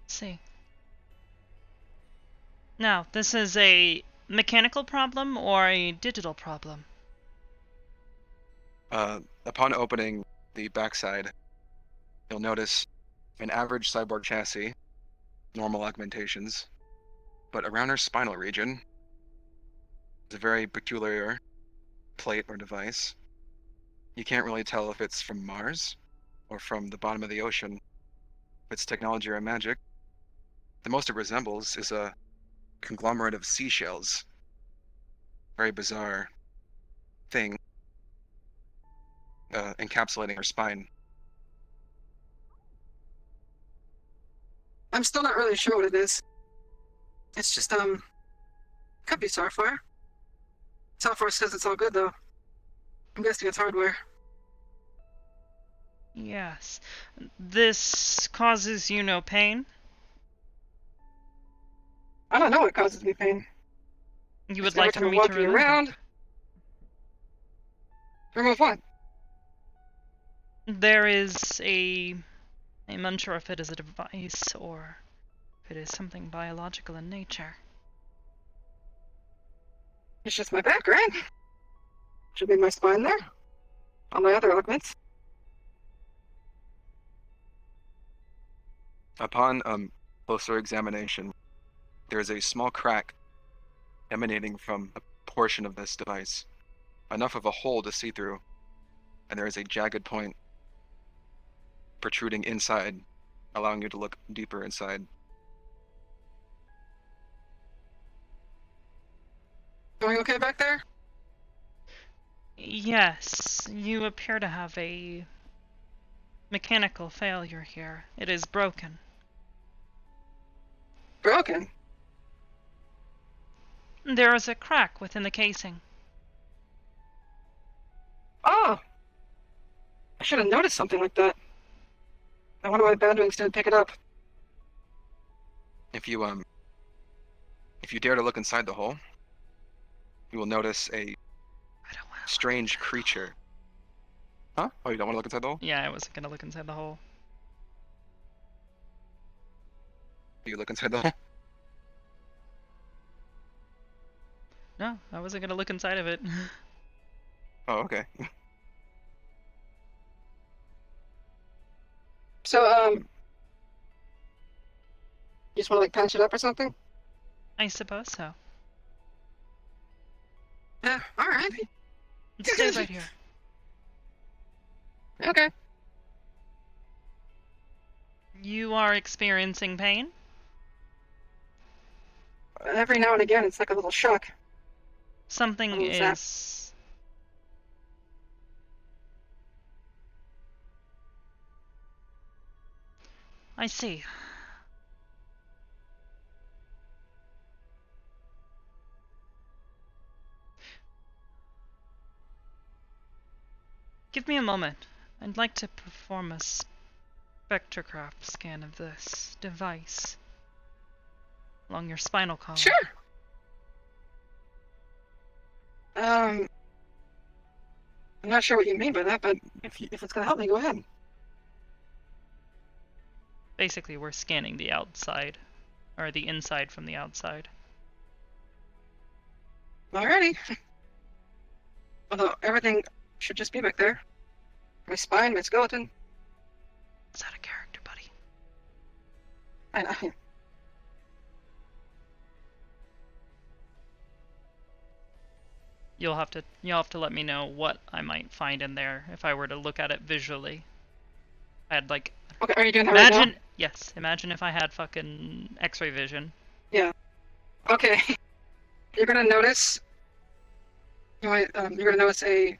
S2: Let's see. Now, this is a mechanical problem or a digital problem?
S15: Upon opening the backside, you'll notice an average cyborg chassis, normal augmentations, but around her spinal region is a very peculiar plate or device. You can't really tell if it's from Mars or from the bottom of the ocean, if it's technology or magic. The most it resembles is a conglomerate of seashells. Very bizarre thing encapsulating her spine.
S5: I'm still not really sure what it is. It's just, could be software. Software says it's all good, though. I'm guessing it's hardware.
S2: Yes. This causes you no pain?
S5: I don't know what causes me pain.
S2: You would
S5: Just every
S2: like
S5: time
S2: for
S5: I
S2: me
S5: walk
S2: to
S5: you
S2: remove
S5: around.
S2: it?
S5: Remove what?
S2: There is a... I'm unsure if it is a device or if it is something biological in nature.
S5: It's just my back, right? Should be my spine there. All my other augments.
S15: Upon closer examination, there is a small crack emanating from a portion of this device, enough of a hole to see through, and there is a jagged point protruding inside, allowing you to look deeper inside.
S5: Going okay back there?
S2: Yes, you appear to have a mechanical failure here. It is broken.
S5: Broken?
S2: There is a crack within the casing.
S5: Oh! I should have noticed something like that. I wonder why Badwings didn't pick it up.
S15: If you dare to look inside the hole, you will notice a strange creature. Huh? Oh, you don't want to look inside the hole?
S2: Yeah, I wasn't gonna look inside the hole.
S15: Do you look inside the hole?
S2: No, I wasn't gonna look inside of it.
S15: Oh, okay.
S5: So, you just want to, like, patch it up or something?
S2: I suppose so.
S5: Yeah, alright.
S2: Stay right here.
S5: Okay.
S2: You are experiencing pain?
S5: Every now and again, it's like a little shock.
S2: Something
S5: What was that?
S2: is... I see. Give me a moment. I'd like to perform a spectrograph scan of this device along your spinal column.
S5: Sure. I'm not sure what you mean by that, but if it's gonna help me, go ahead.
S2: Basically, we're scanning the outside, or the inside from the outside.
S5: Alrighty. Although everything should just be back there. My spine, my skeleton.
S2: It's out of character, buddy.
S5: I know.
S2: You'll have to let me know what I might find in there if I were to look at it visually. I'd like...
S5: Okay, are you doing that right now?
S2: Yes, imagine if I had fucking X-ray vision.
S5: Yeah. Okay. You're gonna notice... you're gonna notice a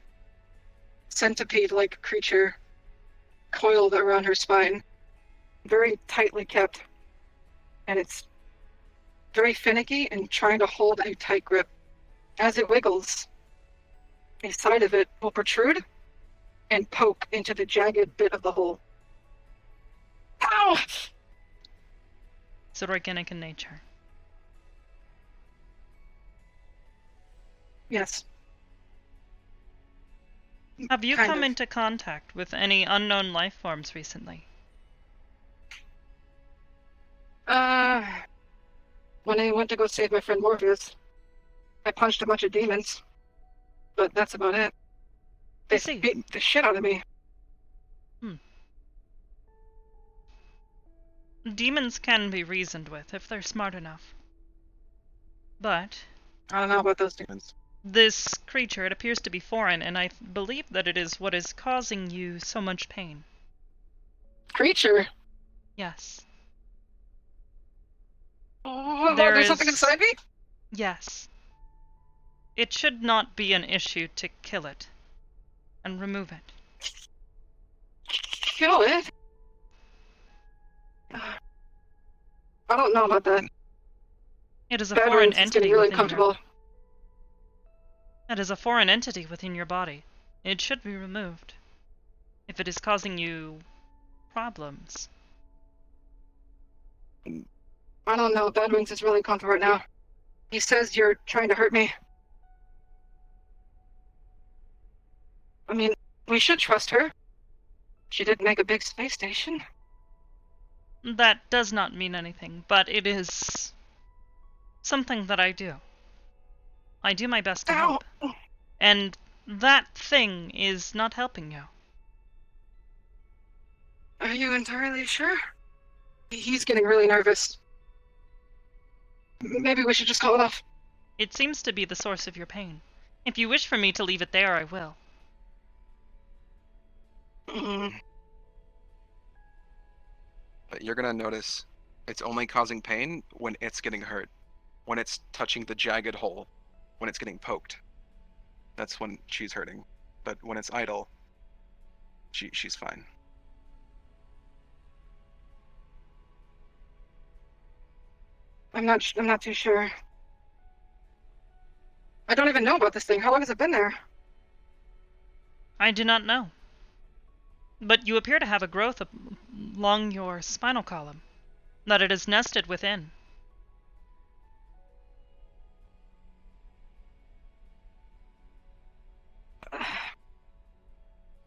S5: centipede-like creature coiled around her spine. Very tightly kept. And it's very finicky and trying to hold a tight grip. As it wiggles, a side of it will protrude and poke into the jagged bit of the hole. Ow!
S2: Is it organic in nature?
S5: Yes.
S2: Have you
S5: Kind
S2: come
S5: of.
S2: into contact with any unknown life forms recently?
S5: When I went to go save my friend Morpheus, I punched a bunch of demons. But that's about it. They beat the shit out of me.
S2: Demons can be reasoned with if they're smart enough. But...
S5: I don't know about those demons.
S2: This creature, it appears to be foreign, and I believe that it is what is causing you so much pain.
S5: Creature?
S2: Yes.
S5: Oh, there's something inside me?
S2: Yes. It should not be an issue to kill it and remove it.
S5: Kill it? I don't know about that.
S2: It is a
S5: Bad
S2: foreign
S5: Wings is
S2: entity
S5: getting really
S2: within
S5: uncomfortable.
S2: That is a foreign entity within your body. It should be removed. If it is causing you problems.
S5: I don't know. Bad Wings is really uncomfortable right now. He says you're trying to hurt me. I mean, we should trust her. She did make a big space station.
S2: That does not mean anything, but it is something that I do. I do my best to help. And that thing is not helping you.
S5: Are you entirely sure? He's getting really nervous. Maybe we should just call it off.
S2: It seems to be the source of your pain. If you wish for me to leave it there, I will.
S15: But you're gonna notice it's only causing pain when it's getting hurt. When it's touching the jagged hole. When it's getting poked. That's when she's hurting. But when it's idle, she's fine.
S5: I'm not too sure. I don't even know about this thing. How long has it been there?
S2: I do not know. But you appear to have a growth along your spinal column. That it is nested within.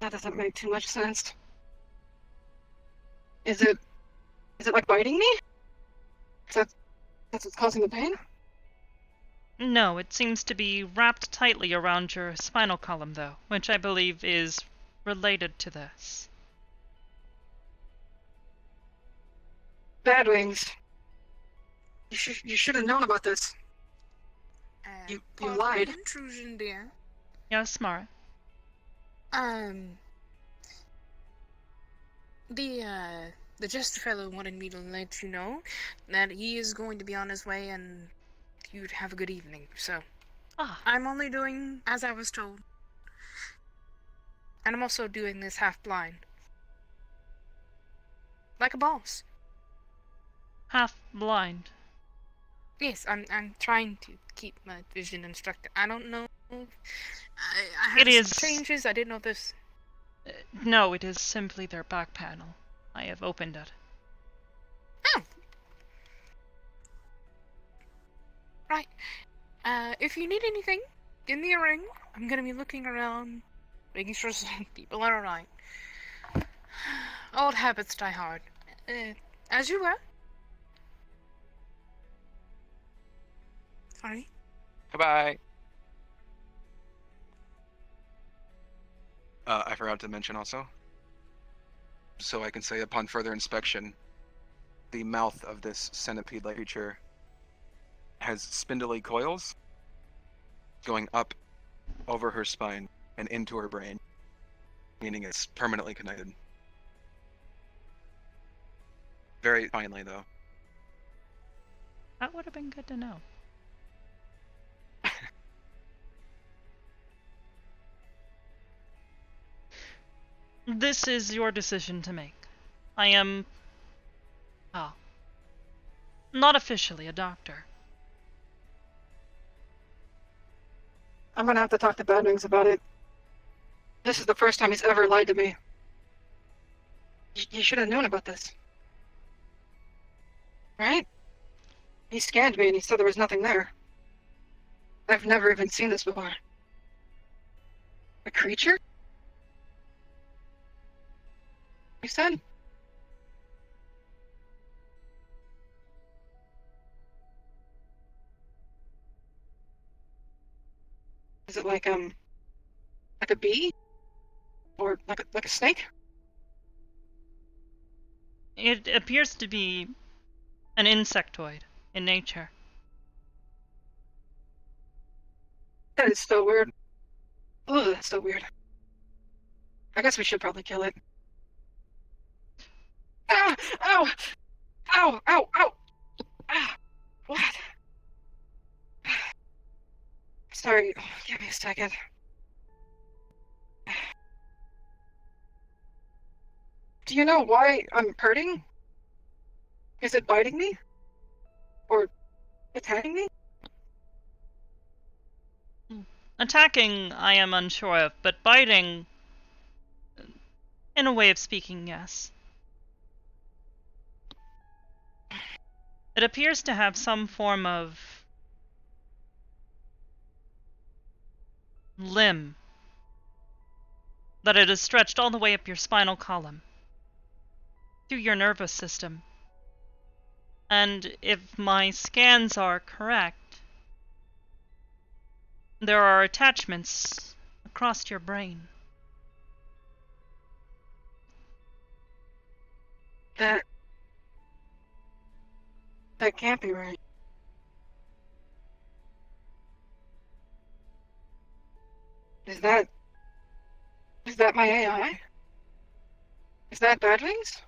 S5: That doesn't make too much sense. Is it like biting me? That's what's causing the pain?
S2: No, it seems to be wrapped tightly around your spinal column, though, which I believe is related to this.
S5: Bad wings. You should have known about this. You lied.
S16: Intrusion, dear.
S2: Yes, Mara.
S16: The Jester fellow wanted me to let you know that he is going to be on his way and you'd have a good evening, so. I'm only doing as I was told. And I'm also doing this half blind. Like a boss.
S2: Half blind?
S16: Yes, I'm trying to keep my vision instructed. I don't know. I had
S2: It is
S16: some changes. I didn't know this.
S2: No, it is simply their back panel. I have opened it.
S16: Oh. Right. If you need anything, give me a ring. I'm gonna be looking around, making sure some people are alright. Old habits die hard. As you were. Sorry.
S15: Goodbye. I forgot to mention also. So I can say upon further inspection, the mouth of this centipede-like creature has spindly coils going up over her spine and into her brain, meaning it's permanently connected. Very finely, though.
S2: That would have been good to know. This is your decision to make. I am... not officially a doctor.
S5: I'm gonna have to talk to Bad Wings about it. This is the first time he's ever lied to me. You should have known about this. Right? He scanned me and he said there was nothing there. I've never even seen this before. A creature? You said? Is it like a bee? Or like a snake?
S2: It appears to be an insectoid in nature.
S5: That is so weird. Ugh, that's so weird. I guess we should probably kill it. Ah! Ow! Ow! Ow! Ow! Ah! What? Sorry, give me a second. Do you know why I'm hurting? Is it biting me? Or attacking me?
S2: Attacking, I am unsure of, but biting, in a way of speaking, yes. It appears to have some form of limb that it is stretched all the way up your spinal column, through your nervous system. And if my scans are correct, there are attachments across your brain.
S5: That can't be right. Is that my AI? Is that Badwings?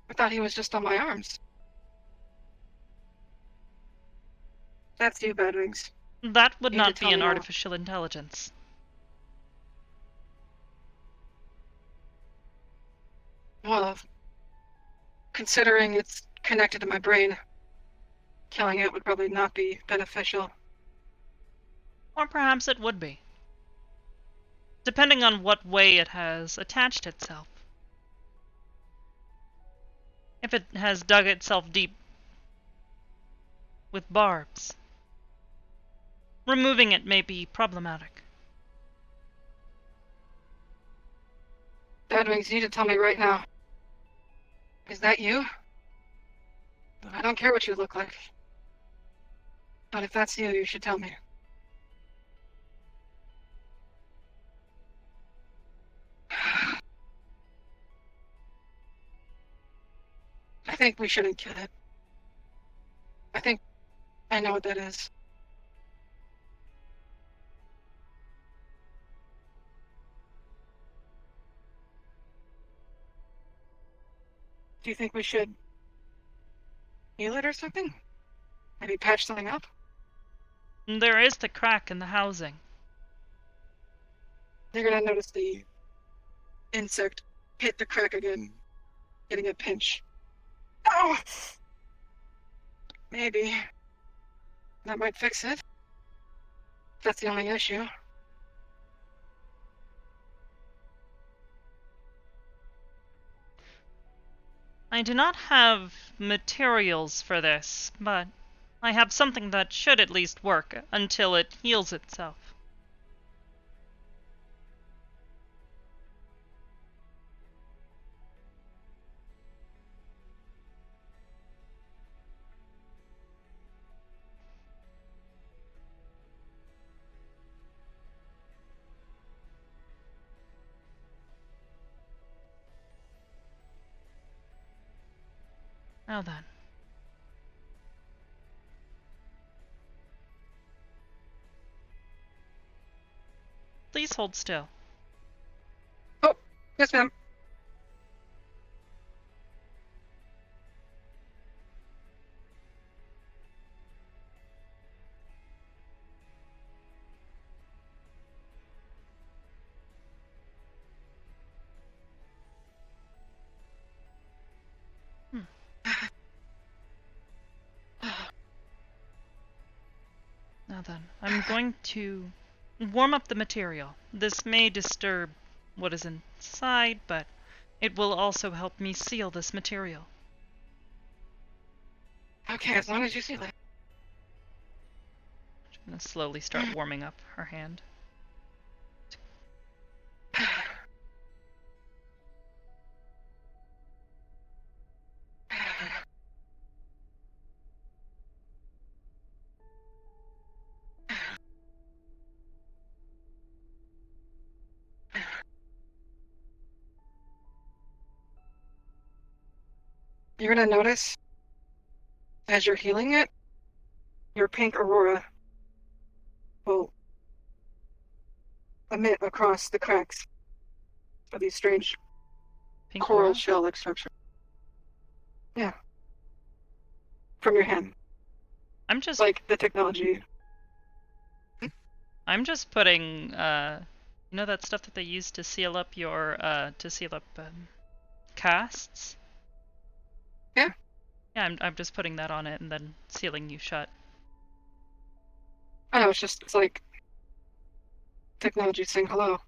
S5: I thought he was just on my arms. That's you, Badwings.
S2: That would
S5: You need
S2: not
S5: to
S2: be
S5: tell
S2: an
S5: me now.
S2: artificial intelligence.
S5: Well, considering it's connected to my brain, killing it would probably not be beneficial.
S2: Or perhaps it would be, depending on what way it has attached itself. If it has dug itself deep with barbs, removing it may be problematic.
S5: Badwings, you need to tell me right now. Is that you? I don't care what you look like. But if that's you, you should tell me. I think we shouldn't kill it. I think I know what that is. Do you think we should heal it or something? Maybe patch something up?
S2: There is the crack in the housing.
S5: They're gonna notice the insect hit the crack again, getting a pinch. Oh! Maybe. That might fix it. That's the only issue.
S2: I do not have materials for this, but I have something that should at least work until it heals itself. Now then. Please hold still.
S5: Oh, yes, ma'am.
S2: Now then, I'm going to warm up the material. This may disturb what is inside, but it will also help me seal this material.
S5: Okay, as long as you see that.
S2: I'm going to slowly start warming up her hand.
S5: You're gonna notice, as you're healing it, your pink aurora will emit across the cracks of these strange
S2: Pink
S5: coral
S2: aurora?
S5: shell-like structure. Yeah. From your hand.
S2: I'm just
S5: like the technology.
S2: I'm just putting you know that stuff that they use to seal up your casts?
S5: Yeah.
S2: Yeah, I'm just putting that on it and then sealing you shut.
S5: I know, it's like technology saying hello.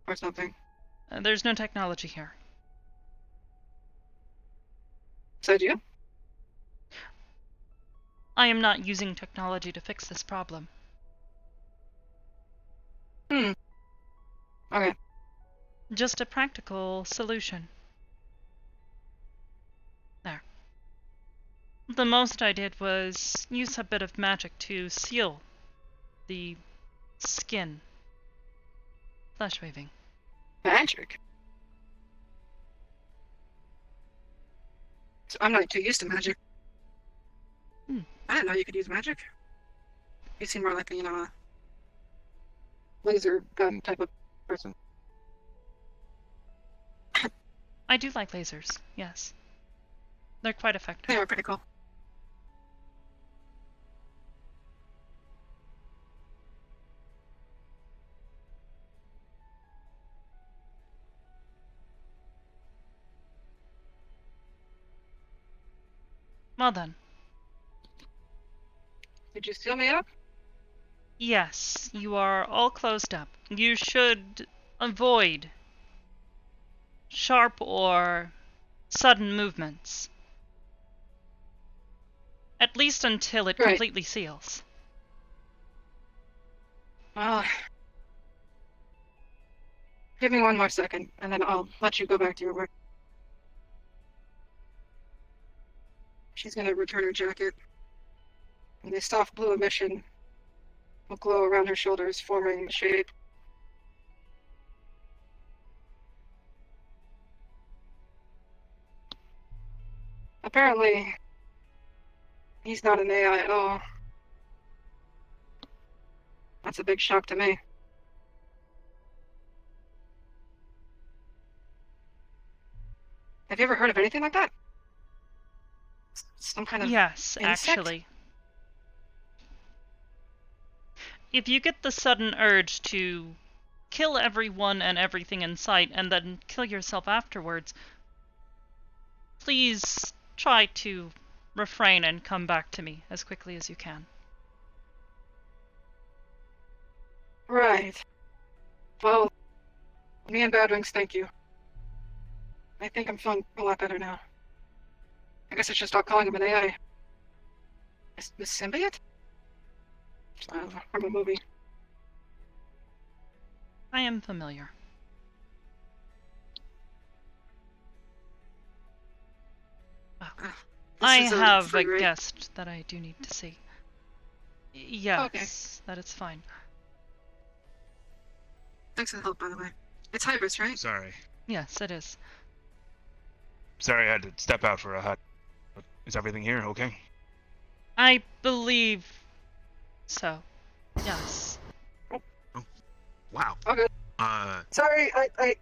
S5: Or something.
S2: There's no technology here.
S5: Said you?
S2: I am not using technology to fix this problem.
S5: Okay.
S2: Just a practical solution. There. The most I did was use a bit of magic to seal the skin. Flesh weaving.
S5: Magic? So I'm not too used to magic. I didn't know you could use magic. You seem more like a, a laser gun type of person.
S2: I do like lasers, yes. They're quite effective.
S5: They are pretty cool.
S2: Well then.
S5: Did you seal me up?
S2: Yes, you are all closed up. You should avoid sharp or sudden movements. At least until it completely seals.
S5: Well, give me one more second, and then I'll let you go back to your work. She's gonna return her jacket. And the soft blue emission will glow around her shoulders, forming the shape. Apparently, he's not an AI at all. That's a big shock to me. Have you ever heard of anything like that? Some kind of
S2: yes,
S5: insect?
S2: actually. If you get the sudden urge to kill everyone and everything in sight and then kill yourself afterwards, please try to refrain and come back to me as quickly as you can.
S5: Right. Well, me and Bad Wings, thank you. I think I'm feeling a lot better now. I guess I should stop calling him an AI. The symbiote? From a movie.
S2: I am familiar. Oh. I have a guest that I do need to see. Yes, that is fine.
S5: Thanks for the help, by the way. It's Hybris, right?
S9: Sorry.
S2: Yes, it is.
S9: Sorry I had to step out for a hut. Is everything here okay?
S2: I believe so. Yes.
S9: Oh. Wow.
S5: Okay.
S9: Sorry,
S5: I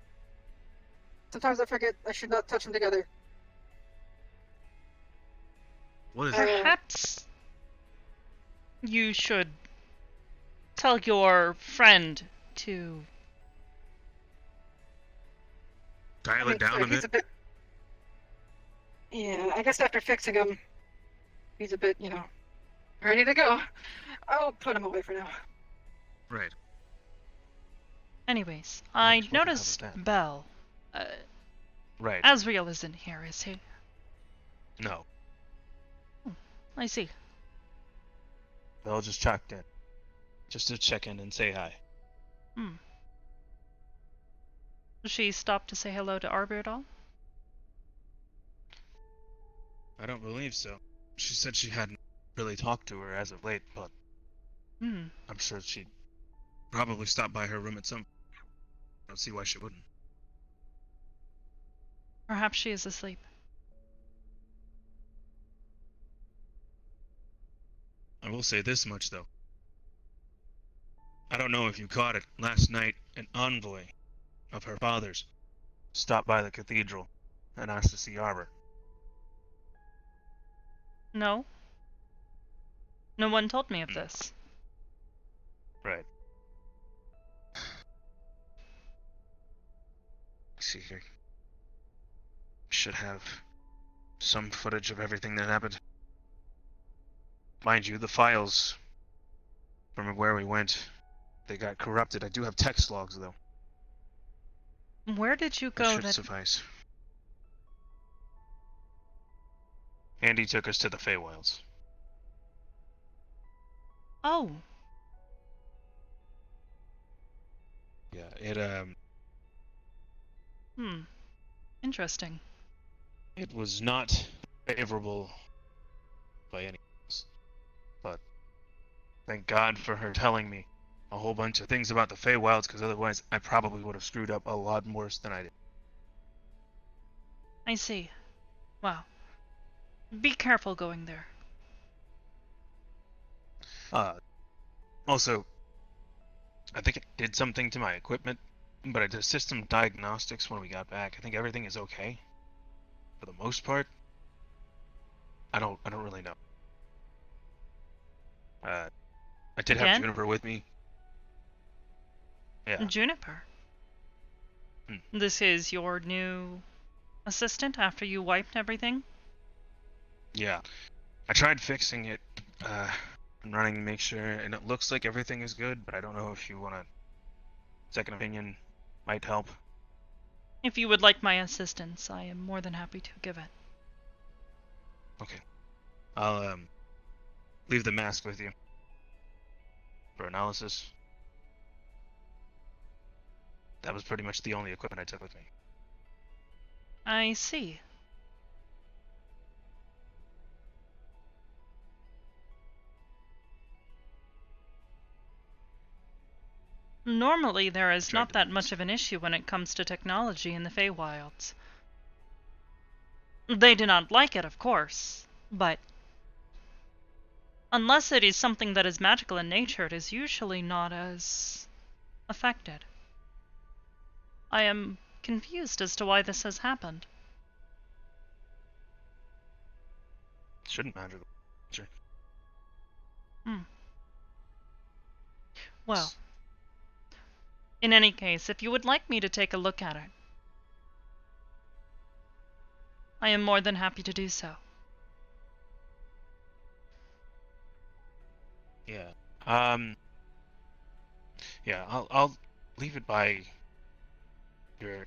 S5: sometimes I forget I should not touch them together.
S9: What is
S2: Perhaps you should tell your friend to
S9: dial it down a bit?
S5: Yeah, I guess after fixing him, he's a bit, ready to go. I'll put him away for now.
S9: Right.
S2: Anyways, I noticed Bell.
S9: Right.
S2: Asriel isn't here, is he?
S9: No.
S2: I see.
S9: Bell just checked in. Just to check in and say hi.
S2: She stopped to say hello to Arbor at all?
S9: I don't believe so. She said she hadn't really talked to her as of late, but I'm sure she'd probably stop by her room at some point. I don't see why she wouldn't.
S2: Perhaps she is asleep.
S9: I will say this much, though. I don't know if you caught it. Last night, an envoy of her father's stopped by the cathedral and asked to see Arbor.
S2: No. No one told me of this.
S9: Right. See here. Should have some footage of everything that happened. Mind you, the files from where we went, they got corrupted. I do have text logs, though.
S2: Where did you go?
S9: That should suffice. Andy took us to the Feywilds.
S2: Oh.
S9: Yeah,
S2: Interesting.
S9: It was not favorable by any means, but thank God for her telling me a whole bunch of things about the Feywilds, because otherwise I probably would have screwed up a lot worse than I did.
S2: I see. Wow. Be careful going there.
S9: Also, I think it did something to my equipment, but I did system diagnostics when we got back. I think everything is okay. For the most part. I don't really know. I did have
S2: Again?
S9: Juniper with me. Yeah.
S2: Juniper? This is your new assistant after you wiped everything?
S9: Yeah. I tried fixing it, and running to make sure, and it looks like everything is good, but I don't know if you want a second opinion. Might help.
S2: If you would like my assistance, I am more than happy to give it.
S9: Okay. I'll, leave the mask with you. For analysis. That was pretty much the only equipment I took with me.
S2: I see. Normally, there is not that much of an issue when it comes to technology in the Feywilds. They do not like it, of course, but unless it is something that is magical in nature, it is usually not as affected. I am confused as to why this has happened.
S9: It shouldn't matter. Sure.
S2: Well, in any case, if you would like me to take a look at it, I am more than happy to do so.
S9: Yeah. Yeah, I'll leave it by your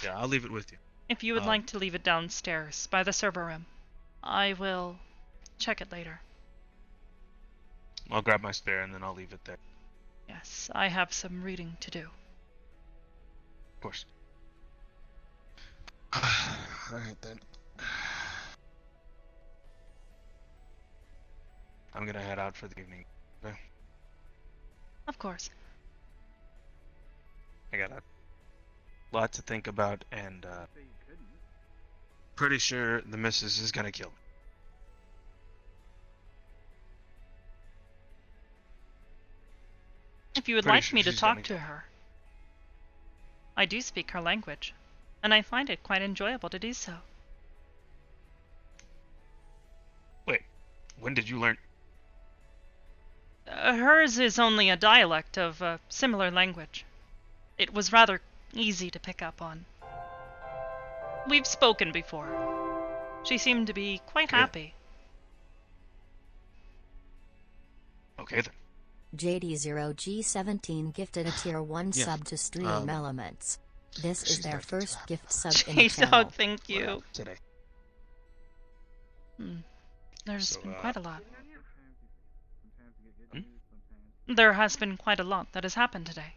S9: Yeah, I'll leave it with you.
S2: If you would like to leave it downstairs by the server room, I will check it later.
S9: I'll grab my spare and then I'll leave it there.
S2: Yes, I have some reading to do.
S9: Of course. Alright then. I'm gonna head out for the evening. Okay?
S2: Of course.
S9: I got a lot to think about, and pretty sure the missus is gonna kill me.
S2: If you would
S9: Pretty
S2: like
S9: sure
S2: me to
S9: she's
S2: talk
S9: gonna
S2: to her, I do speak her language, and I find it quite enjoyable to do so.
S9: Wait, when did you learn?
S2: Hers is only a dialect of a similar language. It was rather easy to pick up on. We've spoken before. She seemed to be quite happy.
S9: Okay then.
S6: JD0G17 gifted a tier 1 sub to Stream Elements. This is their first gift sub in the channel.
S2: J-Dog, thank you.
S9: Today.
S2: There's been quite a lot.
S9: Hmm?
S2: There has been quite a lot that has happened today.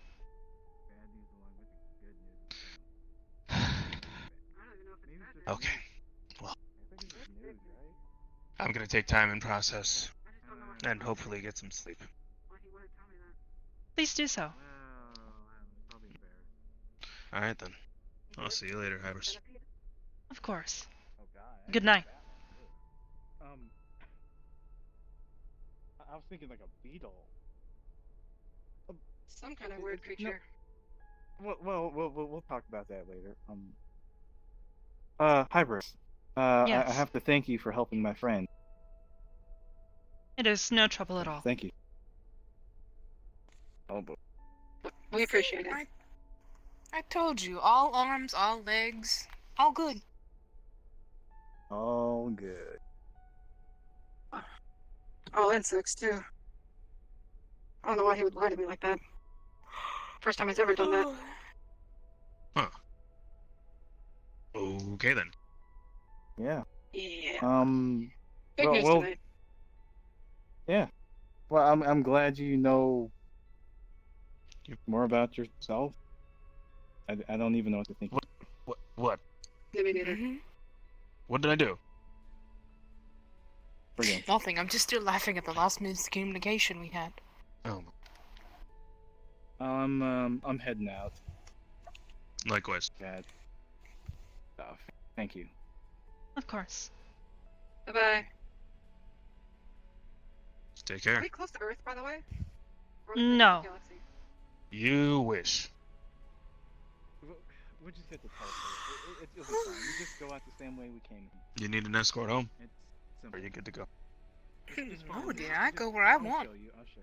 S9: Okay. Well, I'm gonna take time and process, and hopefully get some sleep.
S2: Please do so.
S9: Alright then. I'll see you later, Hybris.
S2: Of course. Good night.
S11: I was thinking like a beetle.
S5: Some kind of weird creature.
S11: Well, we'll talk about that later. Hybris.
S2: Yes.
S11: I have to thank you for helping my friend.
S2: It is no trouble at all.
S11: Thank you. Oh boy.
S5: We appreciate it.
S16: I told you, all arms, all legs, all good.
S11: All good.
S5: All insects, too. I don't know why he would lie to me like that. First time he's ever done that.
S9: Huh. Okay then.
S11: Yeah.
S5: Yeah. Big news
S11: well,
S5: tonight.
S11: yeah. Well, I'm glad you know more about yourself I don't even know what to think.
S9: What?
S5: Yeah, me neither.
S9: What did I do?
S11: Brilliant.
S16: Nothing. I'm just still laughing at the last miscommunication we had.
S9: Oh.
S11: I'm heading out.
S9: Likewise.
S11: Bad stuff. Thank you.
S2: Of course.
S5: Bye-bye.
S9: Take
S5: Are
S9: care.
S5: we close to Earth, by the way? Or are we
S2: No.
S5: in the galaxy?
S9: You wish.
S11: We're just at the teleport. It'll be fine. We just go out the same way we came in.
S9: You need an escort home?
S11: It's
S9: Or
S11: simple.
S9: are you good to go?
S16: Oh dear, I go where I want.
S11: I'll show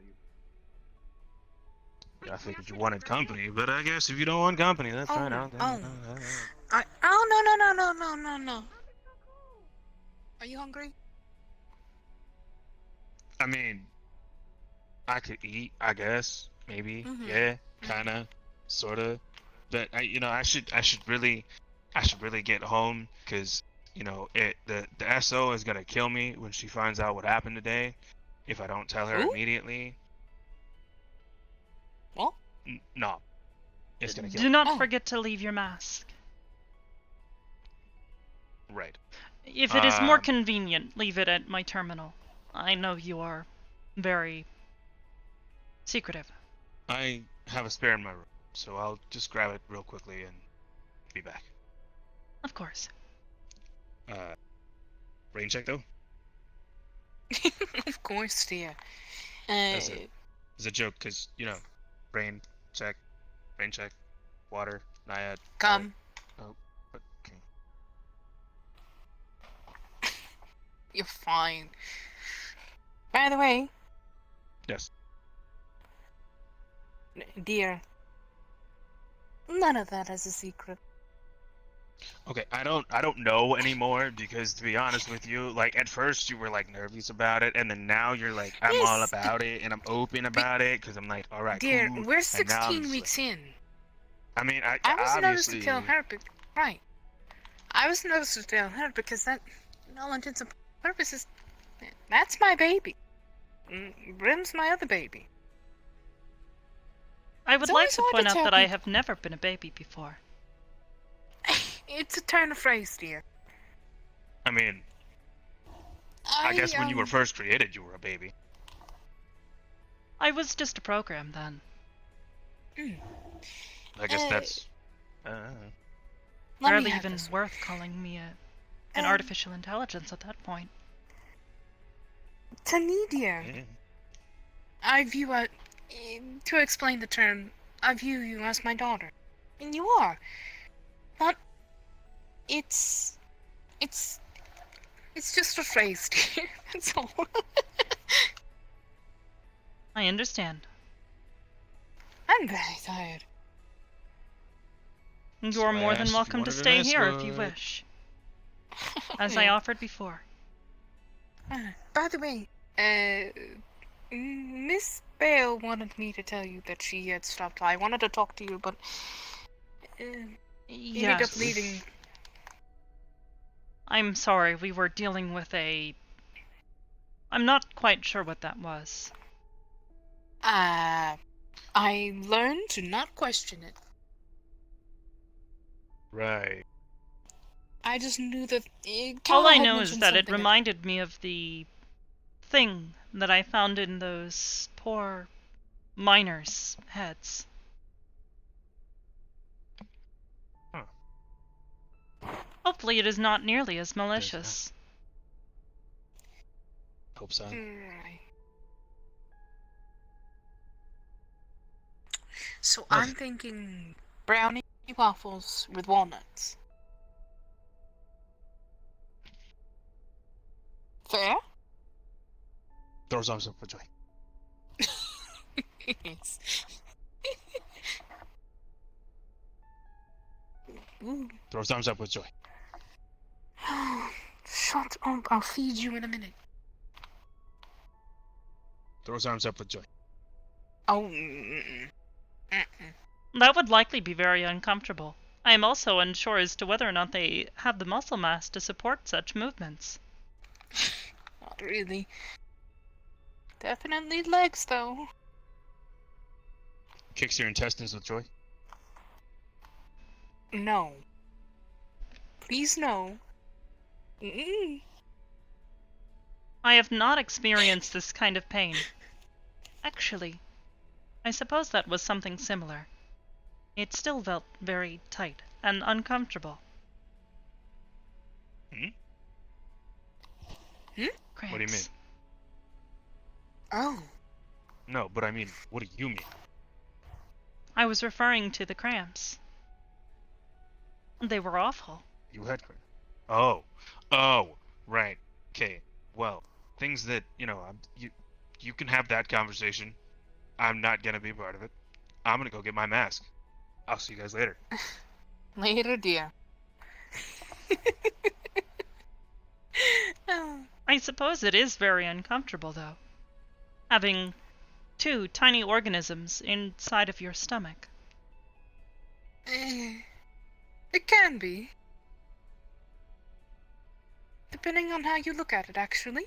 S11: you.
S9: I figured you wanted company, but I guess if you don't want company, that's fine.
S16: Oh, no. Are you hungry?
S9: I mean, I could eat, I guess, maybe, yeah, kinda, sorta, but I should really get home, cause the SO is gonna kill me when she finds out what happened today, if I don't tell her
S16: Who?
S9: immediately.
S16: What?
S9: No, it's gonna kill
S2: Do
S9: me.
S2: not forget to leave your mask.
S9: Right.
S2: If it is more convenient, leave it at my terminal. I know you are very secretive.
S9: I have a spare in my room, so I'll just grab it real quickly and be back.
S2: Of course.
S9: Rain check though?
S16: Of course, dear.
S9: It's a joke, cause rain check, water, Naiad.
S16: Come.
S9: Oh, okay.
S16: You're fine. By the way,
S9: Yes.
S16: dear, none of that is a secret.
S9: Okay, I don't know anymore because to be honest with you, like at first you were like nervous about it, and then now you're like I'm all
S16: Yes,
S9: about it and I'm open about it because I'm like, all right,
S16: Dear,
S9: cool.
S16: we're
S9: And now I'm
S16: 16
S9: just
S16: weeks in.
S9: I mean, I
S16: I was nervous
S9: obviously
S16: to tell her, but right. I was nervous to tell her because that, in all intents and purposes, that's my baby. Brim's my other baby.
S2: I would
S16: It's
S2: like
S16: always
S2: to
S16: hard
S2: point
S16: to
S2: out
S16: tell
S2: that I
S16: people.
S2: have never been a baby before.
S16: It's a turn of phrase, dear.
S9: I mean, I guess when you were first created, you were a baby.
S2: I was just a program then.
S9: I guess that's.
S16: Let
S2: Barely
S16: me have
S2: even
S16: this.
S2: worth calling me an artificial intelligence at that point.
S16: To me, dear, I view to explain the term, I view you as my daughter. And you are. But it's just a phrase, dear. That's all.
S2: I understand.
S16: I'm very tired.
S2: You are
S9: why I
S2: more
S9: asked
S2: than
S9: if you
S2: welcome to
S9: wanted an
S2: stay here if you
S9: escort.
S2: wish. As I
S16: Yeah.
S2: offered before.
S16: By the way, Miss Bale wanted me to tell you that she had stopped by. I wanted to talk to you, but you ended up
S2: Yes.
S16: leaving.
S2: I'm sorry, we were dealing with a... I'm not quite sure what that was.
S16: I learned to not question it.
S9: Right.
S16: I just knew that.
S2: All
S16: Kala
S2: I
S16: had
S2: know is
S16: mentioned
S2: that it
S16: something
S2: reminded me of the thing that I found in those poor miners' heads.
S9: Huh.
S2: Hopefully it is not nearly as malicious.
S9: Hope so.
S16: Right. So I'm thinking brownie waffles with walnuts. Fair?
S9: Throw arms up for joy.
S16: Yes. Ooh.
S9: Throw arms up with joy.
S16: Shut up, I'll feed you in a minute.
S9: Throw arms up with joy.
S16: Oh,
S2: That would likely be very uncomfortable. I am also unsure as to whether or not they have the muscle mass to support such movements.
S16: not really. Definitely legs, though.
S9: Kicks your intestines with joy.
S16: No. Please no. Mm-mm.
S2: I have not experienced this kind of pain. Actually, I suppose that was something similar. It still felt very tight and uncomfortable.
S9: Hmm?
S2: Cramps.
S9: What do you mean?
S16: Oh.
S9: No, but I mean, what do you mean?
S2: I was referring to the cramps. They were awful.
S9: You had cramp. Oh. Oh. Right. Okay. Well, things that, you can have that conversation. I'm not gonna be part of it. I'm gonna go get my mask. I'll see you guys later.
S16: Later, dear.
S2: I suppose it is very uncomfortable, though. Having 2 tiny organisms inside of your stomach.
S16: It can be. Depending on how you look at it, actually.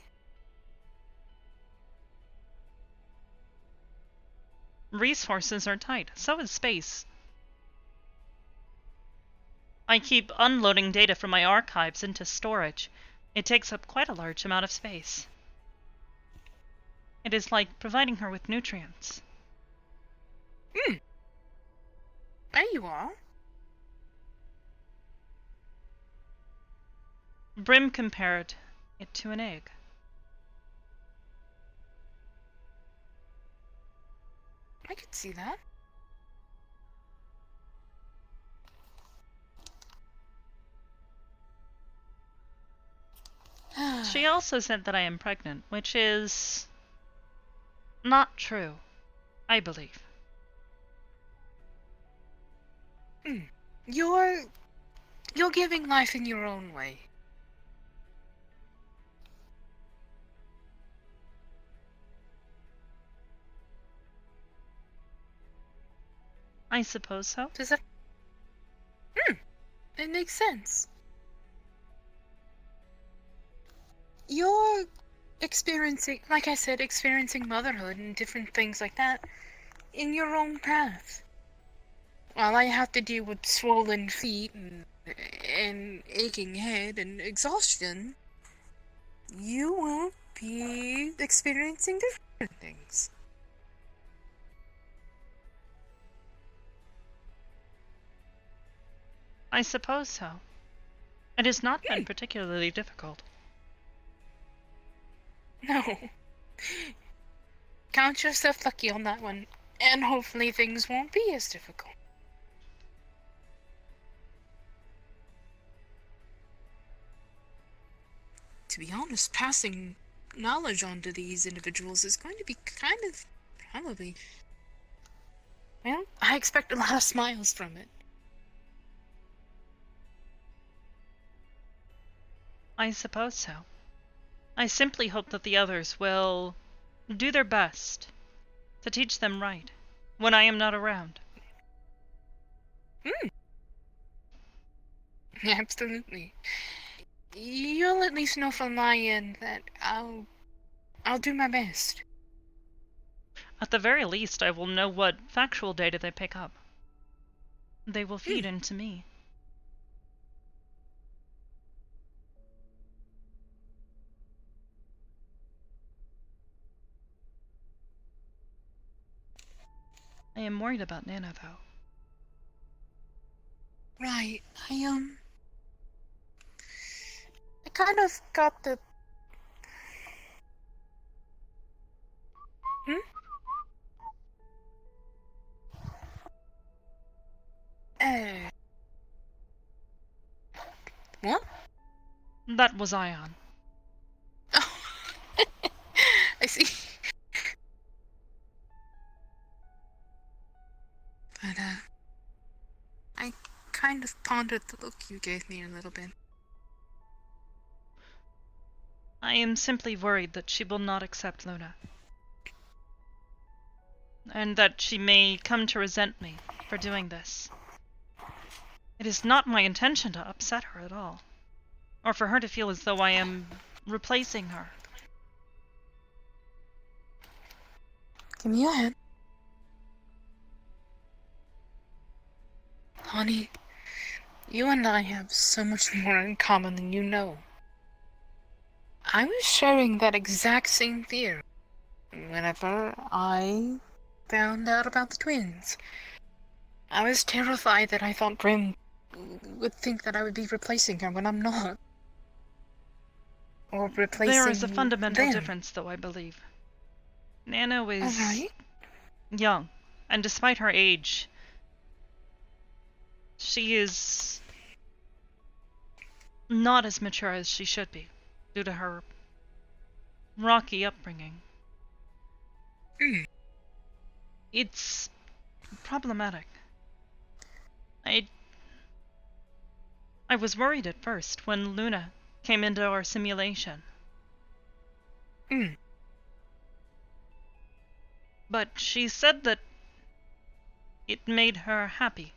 S2: Resources are tight, so is space. I keep unloading data from my archives into storage. It takes up quite a large amount of space. It is like providing her with nutrients.
S16: There you are.
S2: Brim compared it to an egg.
S16: I could see that.
S2: She also said that I am pregnant, which is not true, I believe.
S16: You're giving life in your own way.
S2: I suppose so.
S16: Does that... It makes sense. You're experiencing, like I said, experiencing motherhood and different things like that in your own path. While I have to deal with swollen feet and aching head and exhaustion, you will be experiencing different things.
S2: I suppose so. It has not been particularly difficult.
S16: No. Count yourself lucky on that one, and hopefully things won't be as difficult. To be honest, passing knowledge on to these individuals is going to be kind of, probably... Well, I expect a lot of smiles from it.
S2: I suppose so. I simply hope that the others will do their best to teach them right when I am not around.
S16: Absolutely. You'll at least know from my end that I'll do my best.
S2: At the very least, I will know what factual data they pick up. They will feed into me. I am worried about Nana, though.
S16: Right, I kind of got the... What?
S2: That was Ion.
S16: Oh. I see. But, I kind of pondered the look you gave me a little bit.
S2: I am simply worried that she will not accept Luna. And that she may come to resent me for doing this. It is not my intention to upset her at all. Or for her to feel as though I am replacing her.
S16: Give me your hand. Honey, You and I have so much more in common than you know. I was sharing that exact same fear whenever I found out about the twins. I was terrified that I thought Brim would think that I would be replacing her when I'm not. Or replacing
S2: There is a fundamental
S16: them.
S2: difference, though, I believe. Nano is
S16: Alright.
S2: young, and despite her age, she is not as mature as she should be, due to her rocky upbringing. It's problematic. I was worried at first when Luna came into our simulation. But she said that it made her happy,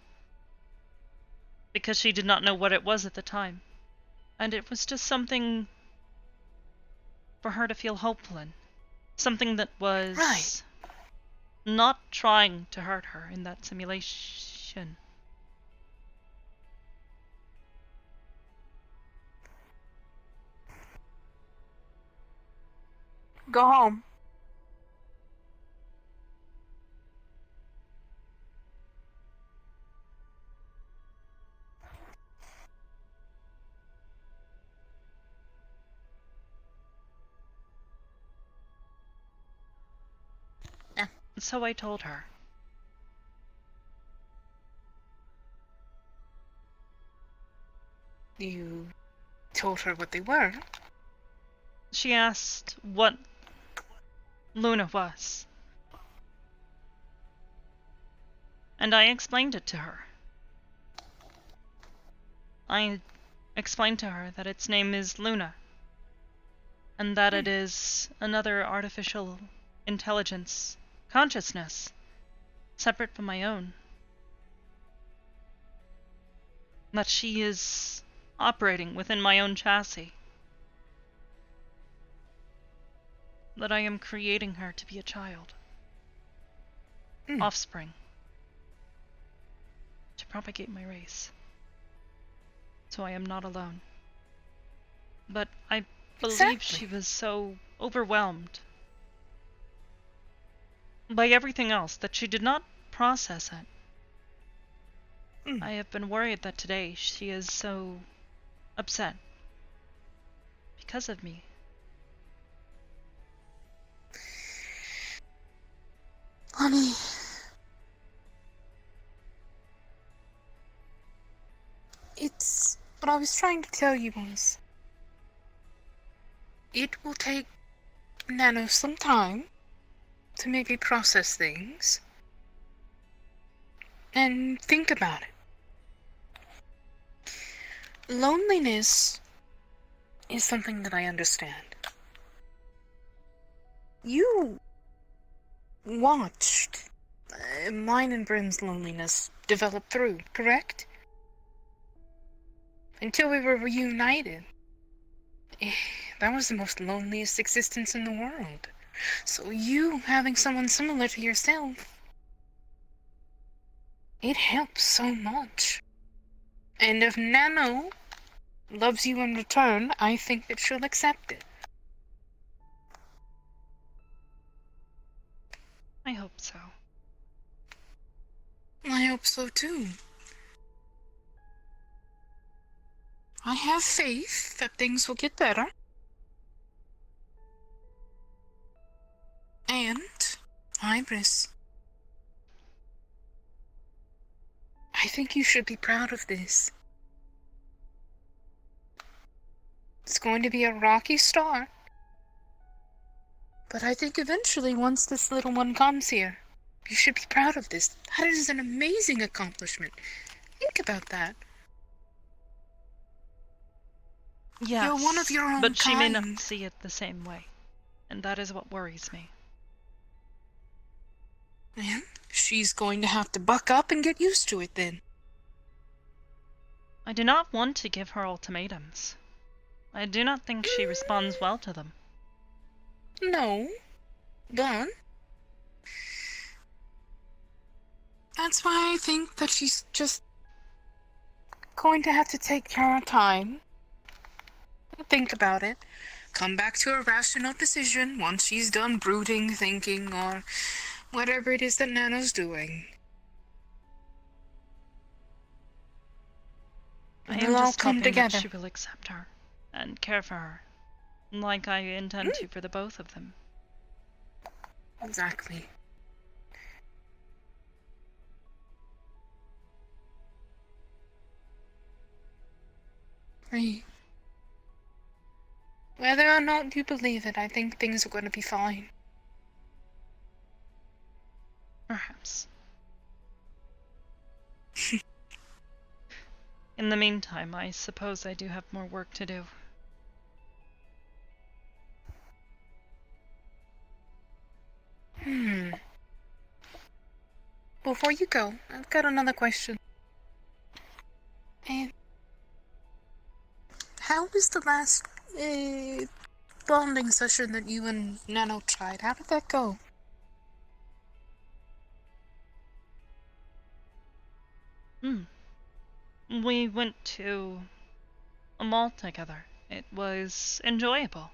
S2: because she did not know what it was at the time. And it was just something for her to feel hopeful in. Something that was not trying to hurt her in that simulation.
S16: Go home.
S2: So I told her.
S16: You told her what they were?
S2: She asked what Luna was. And I explained it to her. I explained to her that its name is Luna, and that it is another artificial intelligence consciousness, separate from my own. That she is operating within my own chassis. That I am creating her to be a child. Offspring. To propagate my race. So I am not alone. But I believe she was so overwhelmed by everything else that she did not process it. I have been worried that today she is so upset because of me.
S16: Honey, it's what I was trying to tell you was, it will take Nano some time to maybe process things and think about it. Loneliness is something that I understand. You watched mine and Brim's loneliness develop through, correct? Until we were reunited. That was the most loneliest existence in the world. So you having someone similar to yourself, it helps so much. And if Nano loves you in return, I think that she'll accept it.
S2: I hope so.
S16: I hope so too. I have faith that things will get better. And, Hybris, I think you should be proud of this. It's going to be a rocky start. But I think eventually, once this little one comes here, you should be proud of this. That is an amazing accomplishment. Think about that.
S2: Yes,
S16: You're one of your own
S2: but she may
S16: kind.
S2: not see it the same way. And that is what worries me.
S16: And she's going to have to buck up and get used to it then.
S2: I do not want to give her ultimatums. I do not think she responds well to them.
S16: No, but that's why I think that she's just going to have to take your time. Think about it. Come back to a rational decision once she's done brooding, thinking, or whatever it is that Nano's doing.
S2: I
S16: We'll
S2: am
S16: all
S2: just
S16: come
S2: hoping that
S16: together.
S2: she will accept her and care for her, like I intend to for the both of them.
S16: Exactly. Hey. Whether or not you believe it, I think things are going to be fine.
S2: Perhaps. In the meantime, I suppose I do have more work to do.
S16: Before you go, I've got another question. How was the last bonding session that you and Nano tried? How did that go?
S2: We went to a mall together. It was enjoyable.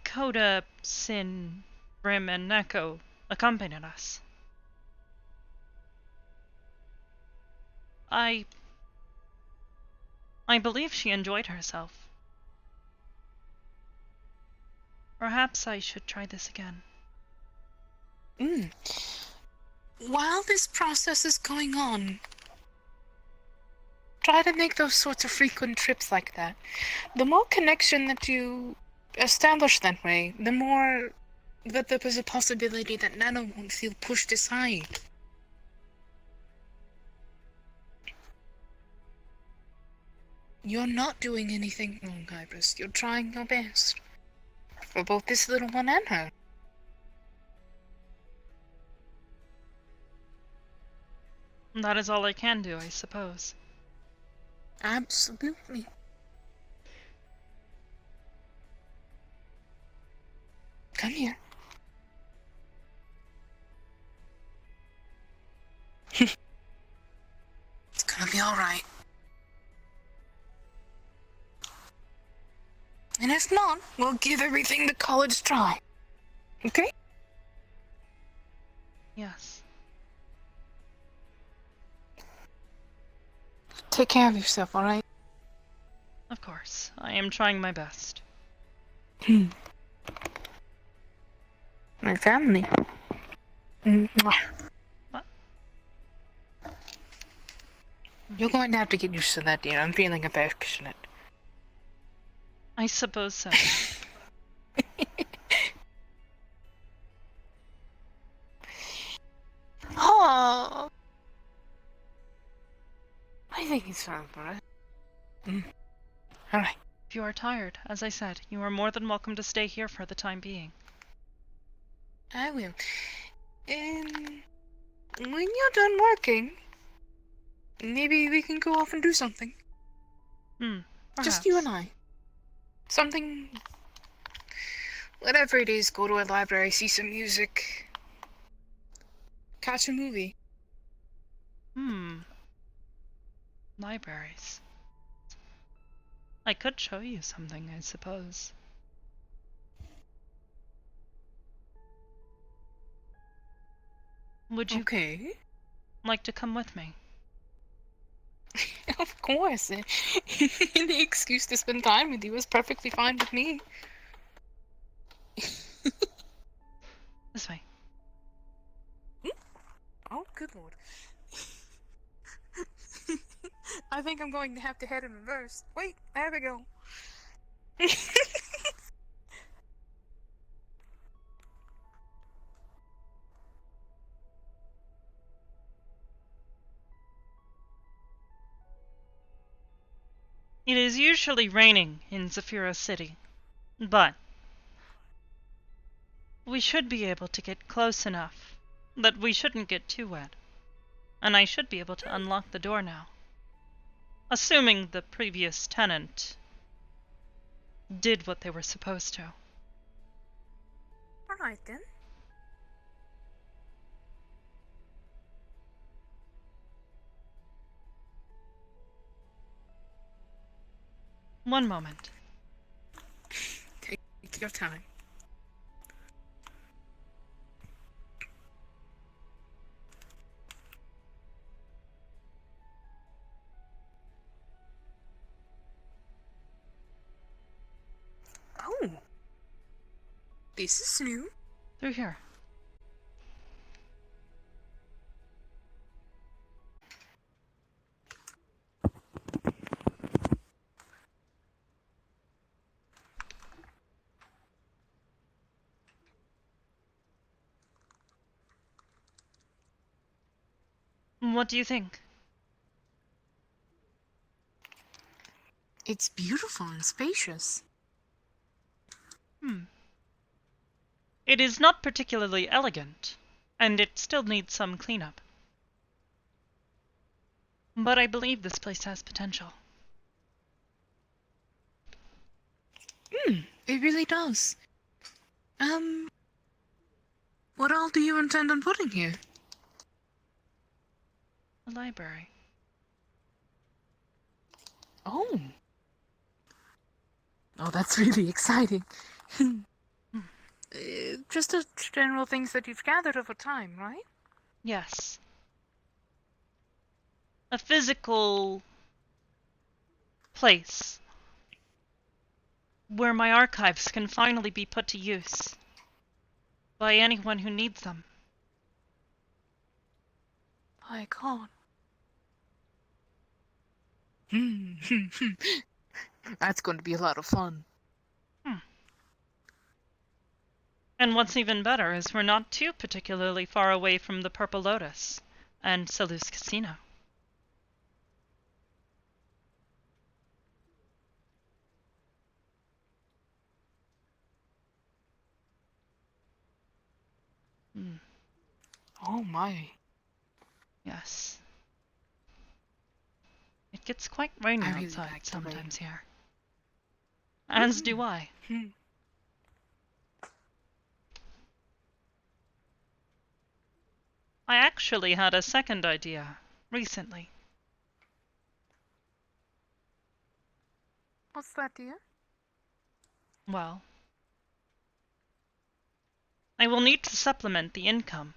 S2: Coda, Sin, Brim, and Neko accompanied us. I believe she enjoyed herself. Perhaps I should try this again.
S16: While this process is going on, try to make those sorts of frequent trips like that. The more connection that you establish that way, the more that there is a possibility that Nano won't feel pushed aside. You're not doing anything wrong, Hybris. You're trying your best. For both this little one and her.
S2: That is all I can do, I suppose.
S16: Absolutely. Come here. It's gonna be alright. And if not, we'll give everything the college try. Okay?
S2: Yes.
S16: Take care of yourself, alright?
S2: Of course. I am trying my best.
S16: My family. Mwah.
S2: What?
S16: You're going to have to get used to that, dear. I'm feeling affectionate.
S2: I suppose so.
S16: Oh. I think it's time for it. Alright.
S2: If you are tired, as I said, you are more than welcome to stay here for the time being.
S16: I will. And when you're done working, maybe we can go off and do something. Just you and I. Something... whatever it is, go to a library, see some music, catch a movie.
S2: Libraries. I could show you something, I suppose. Would you like to come with me?
S16: Of course. The excuse to spend time with you is perfectly fine with me.
S2: This way.
S16: Oh, good lord. I think I'm going to have to head in reverse. Wait, there we go.
S2: It is usually raining in Zafira City, but we should be able to get close enough that we shouldn't get too wet, and I should be able to unlock the door now. Assuming the previous tenant did what they were supposed to.
S16: Alright then.
S2: One moment.
S16: Take your time. Oh. This is new.
S2: Through here. What do you think?
S16: It's beautiful and spacious.
S2: It is not particularly elegant, and it still needs some cleanup. But I believe this place has potential.
S16: It really does. What all do you intend on putting here?
S2: A library.
S16: Oh. Oh, that's really exciting. Just the general things that you've gathered over time, right?
S2: Yes. A physical place where my archives can finally be put to use by anyone who needs them.
S16: My God. That's going to be a lot of fun.
S2: And what's even better is we're not too particularly far away from the Purple Lotus and Selous Casino.
S16: Oh my.
S2: Yes. It gets quite rainy
S16: I really
S2: outside
S16: like the
S2: sometimes here. As do I. I actually had a second idea recently.
S16: What's that, dear?
S2: Well, I will need to supplement the income.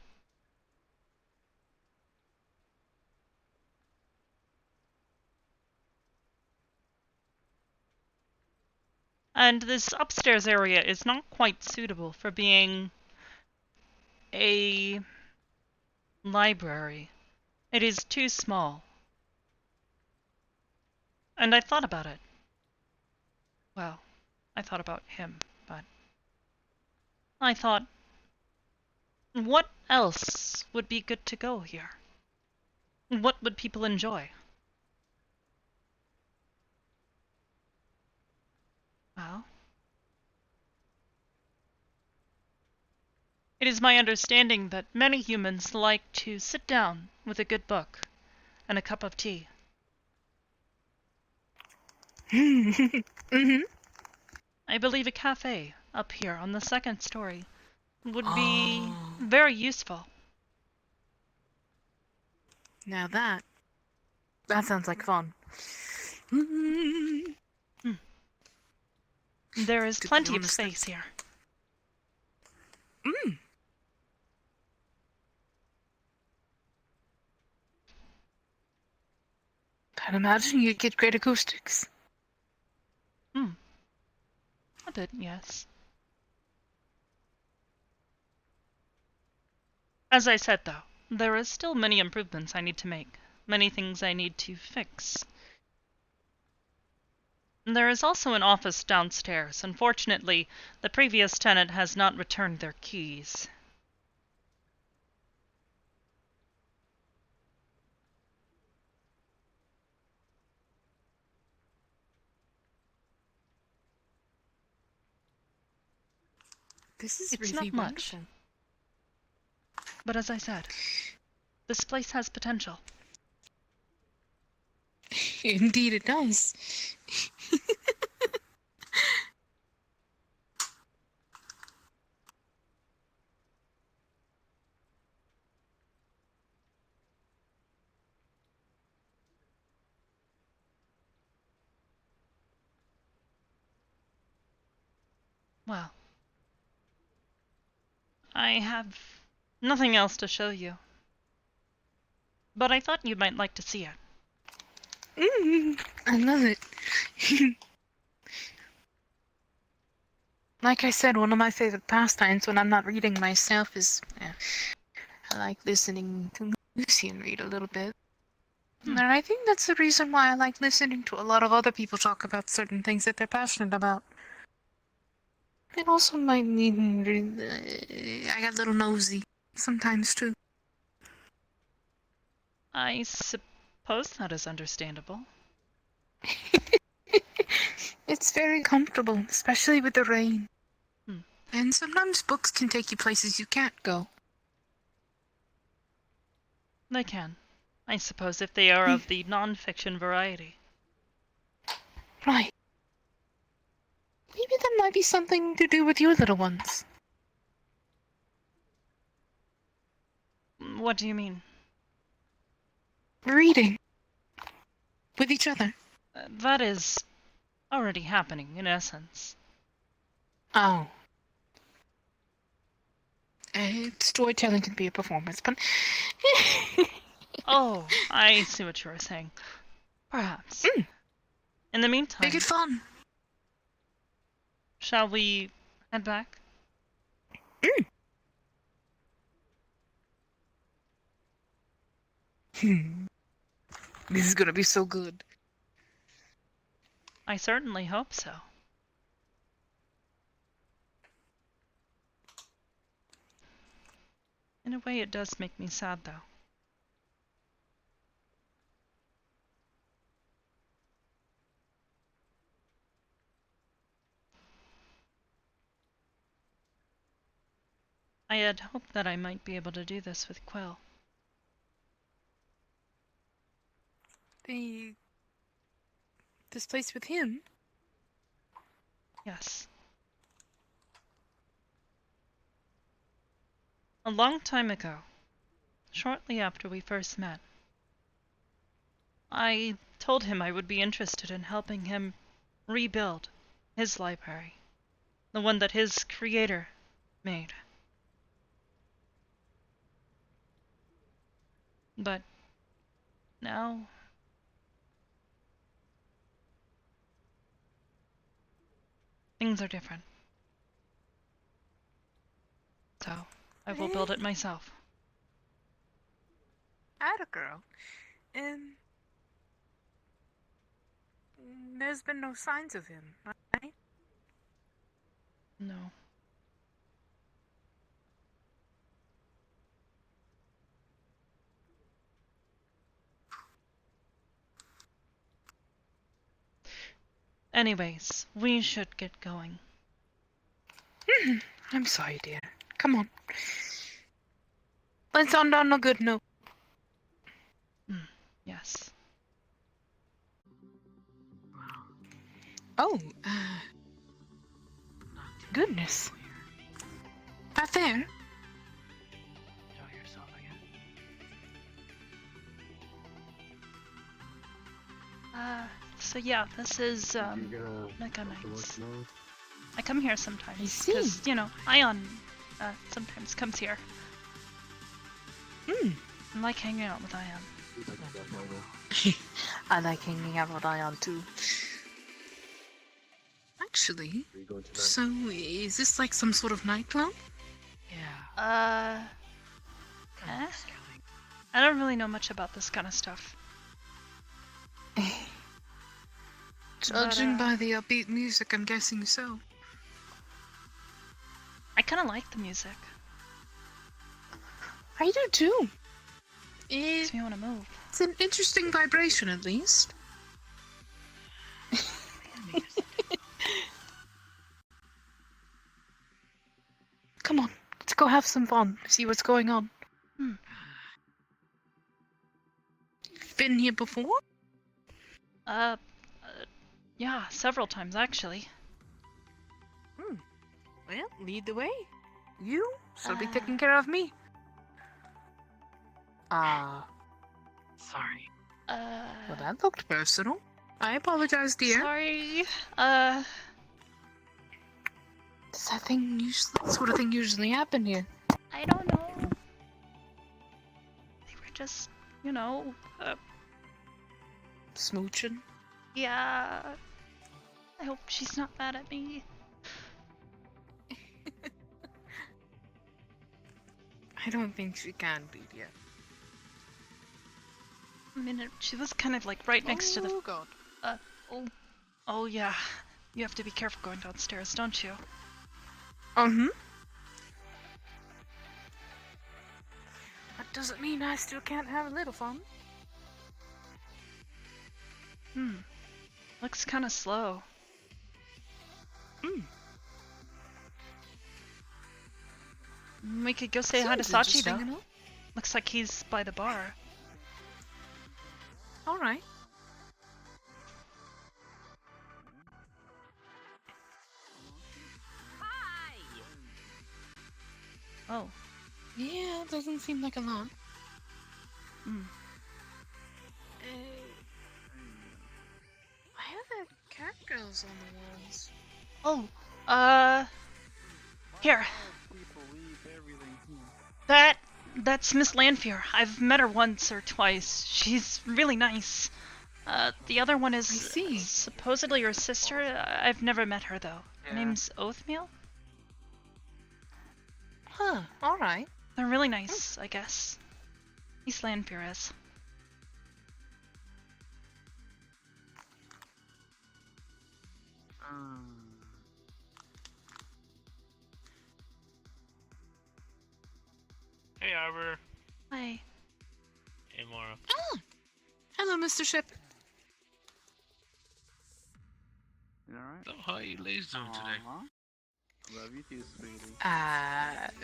S2: And this upstairs area is not quite suitable for being a library. It is too small. And I thought about it. Well, I thought about him, but I thought, what else would be good to go here? What would people enjoy? Well, it is my understanding that many humans like to sit down with a good book and a cup of tea. I believe a cafe up here on the second story would be very useful.
S16: Now that sounds like fun.
S2: There is plenty of space here.
S16: I'd imagine you'd get great acoustics.
S2: A bit, yes. As I said, though, there is still many improvements I need to make, many things I need to fix. There is also an office downstairs. Unfortunately, the previous tenant has not returned their keys.
S16: This is
S2: It's
S16: really
S2: not much.
S16: wonderful.
S2: But as I said, this place has potential.
S16: Indeed it does.
S2: Well, I have nothing else to show you. But I thought you might like to see it.
S16: I love it. Like I said, one of my favorite pastimes when I'm not reading myself is I like listening to Lucian read a little bit. And I think that's the reason why I like listening to a lot of other people talk about certain things that they're passionate about. It also might mean I got a little nosy sometimes too.
S2: I suppose that is understandable.
S16: It's very comfortable, especially with the rain. And sometimes books can take you places you can't go.
S2: They can. I suppose if they are of the non-fiction variety.
S16: Right. Maybe that might be something to do with your little ones.
S2: What do you mean?
S16: Reading. With each other.
S2: That is already happening, in essence.
S16: Oh. Storytelling can be a performance, but...
S2: Oh, I see what you were saying. Perhaps. In the meantime...
S16: Make it fun.
S2: Shall we head back?
S16: This is gonna be so good.
S2: I certainly hope so. In a way, it does make me sad, though. I had hoped that I might be able to do this with Quill.
S16: This place with him?
S2: Yes. A long time ago, shortly after we first met, I told him I would be interested in helping him rebuild his library, the one that his creator made. But now things are different. So I will build it myself.
S16: Atta girl. There's been no signs of him, right?
S2: No. Anyways, we should get going.
S16: I'm sorry, dear. Come on. Let's end on a good note.
S2: Yes.
S16: Oh, goodness. Right there.
S2: So yeah, this is, Mega Knights. I come here sometimes, because, you know, Ion, sometimes comes here. I like hanging out with Ion.
S16: I like hanging out with Ion, too. Actually, so is this like some sort of nightclub?
S2: I don't really know much about this kind of stuff.
S16: Judging by the upbeat music, I'm guessing so.
S2: I kind of like the music.
S16: I do too.
S2: Makes me want to move.
S16: It's an interesting vibration, at least. Come on, let's go have some fun. See what's going on. Been here before?
S2: Yeah, several times actually.
S16: Well, lead the way. You shall be taking care of me.
S11: Sorry.
S16: Well, that looked personal. I apologize, dear.
S2: Sorry.
S16: Does that sort of thing usually happen here?
S2: I don't know. They were just,
S16: Smooching?
S2: yeah. I hope she's not mad at me.
S16: I don't think she can be yet.
S2: I mean, she was kind of like right next to the.
S16: Oh god.
S2: Oh yeah. You have to be careful going downstairs, don't you?
S16: That doesn't mean I still can't have a little fun.
S2: Looks kind of slow. We could go say hi to
S16: Sounds
S2: Sachi
S16: interesting
S2: though.
S16: enough.
S2: Looks like he's by the bar.
S16: Alright.
S2: Oh.
S16: Yeah, it doesn't seem like a lot. Why are there cat girls on the walls?
S2: Here. That's Miss Lanfear. I've met her once or twice. She's really nice. The other one is supposedly her sister. I've never met her though. Her name's Oathmeal?
S16: Huh, alright.
S2: They're really nice, I guess. Miss Lanfear is.
S9: Hey, Arbor.
S2: Hi.
S9: Hey, Mara.
S16: Hello, Mr. Ship.
S11: You alright?
S9: So, how are you ladies doing today?
S11: Love you too, sweetie.